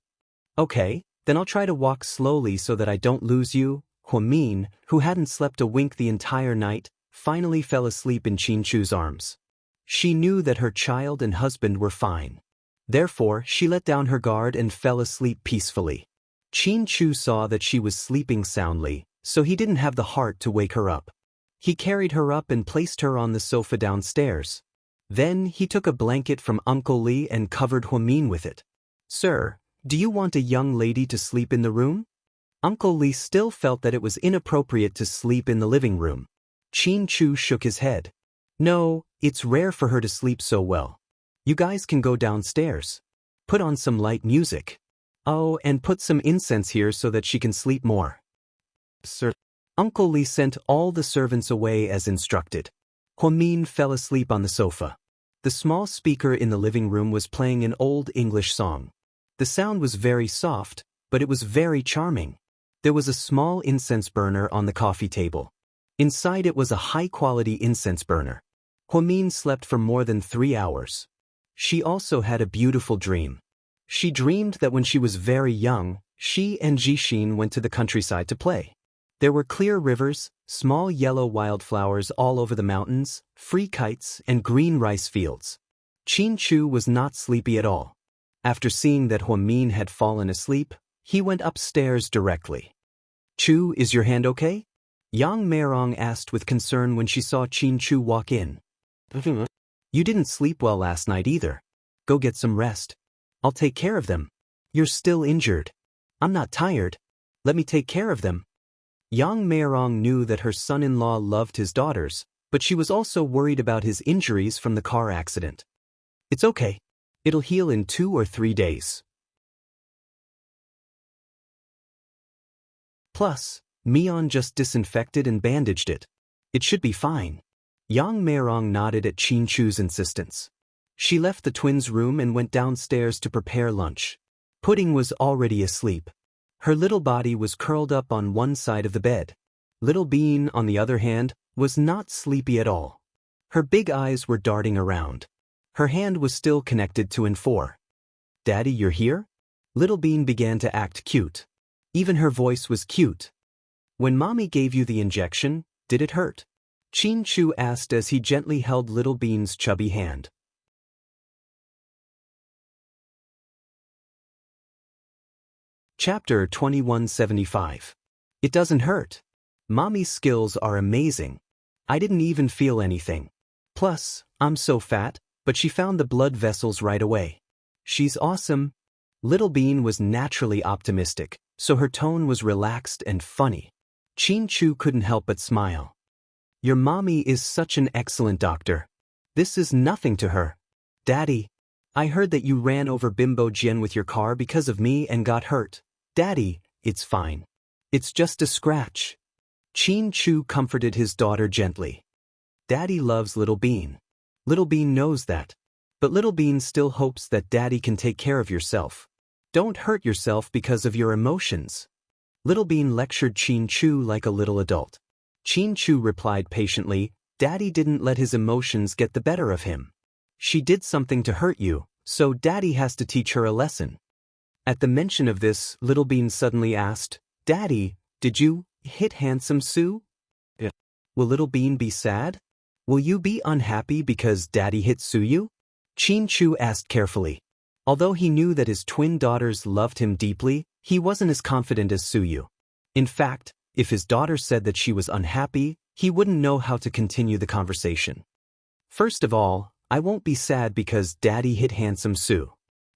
Okay, then I'll try to walk slowly so that I don't lose you. Huamin, who hadn't slept a wink the entire night, finally fell asleep in Qinchu's arms. She knew that her child and husband were fine. Therefore, she let down her guard and fell asleep peacefully. Qinchu saw that she was sleeping soundly, so he didn't have the heart to wake her up. He carried her up and placed her on the sofa downstairs. Then he took a blanket from Uncle Li and covered Huamin with it. Sir, do you want a young lady to sleep in the room? Uncle Li still felt that it was inappropriate to sleep in the living room. Qinchu shook his head. No, it's rare for her to sleep so well. You guys can go downstairs. Put on some light music. Oh, and put some incense here so that she can sleep more. Sir. Uncle Li sent all the servants away as instructed. Huamin fell asleep on the sofa. The small speaker in the living room was playing an old English song. The sound was very soft, but it was very charming. There was a small incense burner on the coffee table. Inside it was a high-quality incense burner. Huamin slept for more than 3 hours. She also had a beautiful dream. She dreamed that when she was very young, she and Jixin went to the countryside to play. There were clear rivers, small yellow wildflowers all over the mountains, free kites, and green rice fields. Qinchu was not sleepy at all. After seeing that Huamin had fallen asleep, he went upstairs directly. Chu, is your hand okay? Yang Meirong asked with concern when she saw Qinchu walk in. You didn't sleep well last night either. Go get some rest. I'll take care of them. You're still injured. I'm not tired. Let me take care of them. Yang Meirong knew that her son-in-law loved his daughters, but she was also worried about his injuries from the car accident. It's okay. It'll heal in 2 or 3 days. Plus, Mian just disinfected and bandaged it. It should be fine. Yang Meirong nodded at Qinchu's insistence. She left the twins' room and went downstairs to prepare lunch. Pudding was already asleep. Her little body was curled up on one side of the bed. Little Bean, on the other hand, was not sleepy at all. Her big eyes were darting around. Her hand was still connected to N4. Daddy, you're here? Little Bean began to act cute. Even her voice was cute. When Mommy gave you the injection, did it hurt? Qinchu asked as he gently held Little Bean's chubby hand. Chapter 2175. It doesn't hurt. Mommy's skills are amazing. I didn't even feel anything. Plus, I'm so fat, but she found the blood vessels right away. She's awesome. Little Bean was naturally optimistic, so her tone was relaxed and funny. Qinchu couldn't help but smile. Your mommy is such an excellent doctor. This is nothing to her. Daddy, I heard that you ran over Bimbo Jian with your car because of me and got hurt. Daddy, it's fine. It's just a scratch. Qin Chu comforted his daughter gently. Daddy loves Little Bean. Little Bean knows that. But Little Bean still hopes that Daddy can take care of yourself. Don't hurt yourself because of your emotions. Little Bean lectured Qin Chu like a little adult. Qin Chu replied patiently, Daddy didn't let his emotions get the better of him. She did something to hurt you, so Daddy has to teach her a lesson. At the mention of this, Little Bean suddenly asked, Daddy, did you hit Handsome Sue? Yeah. Will Little Bean be sad? Will you be unhappy because Daddy hit Suyu? Qin Chu asked carefully. Although he knew that his twin daughters loved him deeply, he wasn't as confident as Suyu. In fact, if his daughter said that she was unhappy, he wouldn't know how to continue the conversation. First of all, I won't be sad because Daddy hit Handsome Sue.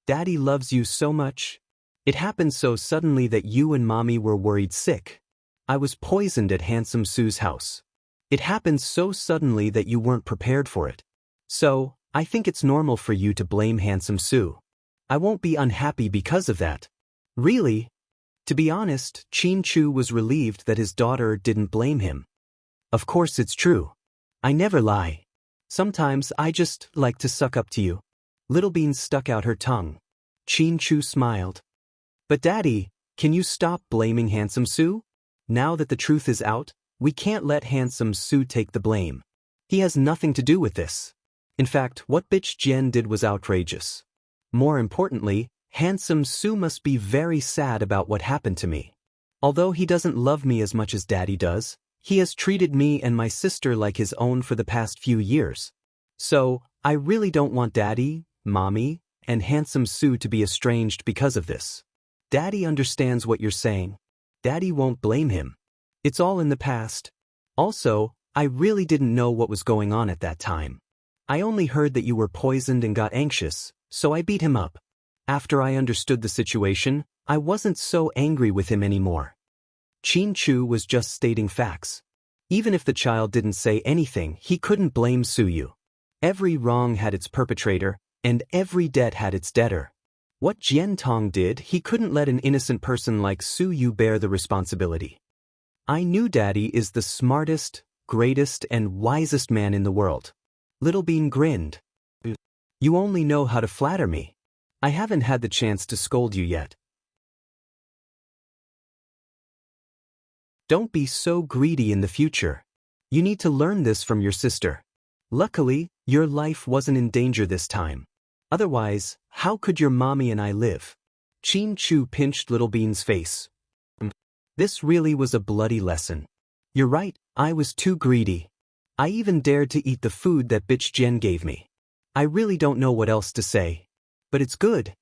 Daddy loves you so much. It happened so suddenly that you and Mommy were worried sick. I was poisoned at Handsome Sue's house. It happened so suddenly that you weren't prepared for it. So, I think it's normal for you to blame Handsome Sue. I won't be unhappy because of that. Really? To be honest, Qin Chu was relieved that his daughter didn't blame him. Of course it's true. I never lie. Sometimes I just like to suck up to you. Little Bean stuck out her tongue. Qin Chu smiled. But Daddy, can you stop blaming Handsome Sue? Now that the truth is out, we can't let Handsome Sue take the blame. He has nothing to do with this. In fact, what bitch Jen did was outrageous. More importantly, Handsome Sue must be very sad about what happened to me. Although he doesn't love me as much as Daddy does, he has treated me and my sister like his own for the past few years. So, I really don't want Daddy, Mommy, and Handsome Sue to be estranged because of this. Daddy understands what you're saying. Daddy won't blame him. It's all in the past. Also, I really didn't know what was going on at that time. I only heard that you were poisoned and got anxious, so I beat him up. After I understood the situation, I wasn't so angry with him anymore. Qin Chu was just stating facts. Even if the child didn't say anything, he couldn't blame Suyu. Every wrong had its perpetrator, and every debt had its debtor. What Jian Tong did, he couldn't let an innocent person like Suyu bear the responsibility. I knew Daddy is the smartest, greatest, and wisest man in the world. Little Bean grinned. You only know how to flatter me. I haven't had the chance to scold you yet. Don't be so greedy in the future. You need to learn this from your sister. Luckily, your life wasn't in danger this time. Otherwise, how could your mommy and I live? Qin Chu pinched Little Bean's face. This really was a bloody lesson. You're right, I was too greedy. I even dared to eat the food that bitch Jen gave me. I really don't know what else to say. But it's good.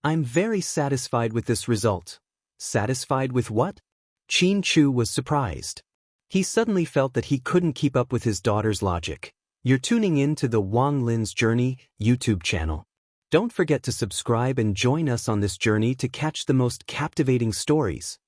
I'm very satisfied with this result. Satisfied with what? Qin Chu was surprised. He suddenly felt that he couldn't keep up with his daughter's logic. You're tuning in to the Wang Lin's Journey YouTube channel. Don't forget to subscribe and join us on this journey to catch the most captivating stories.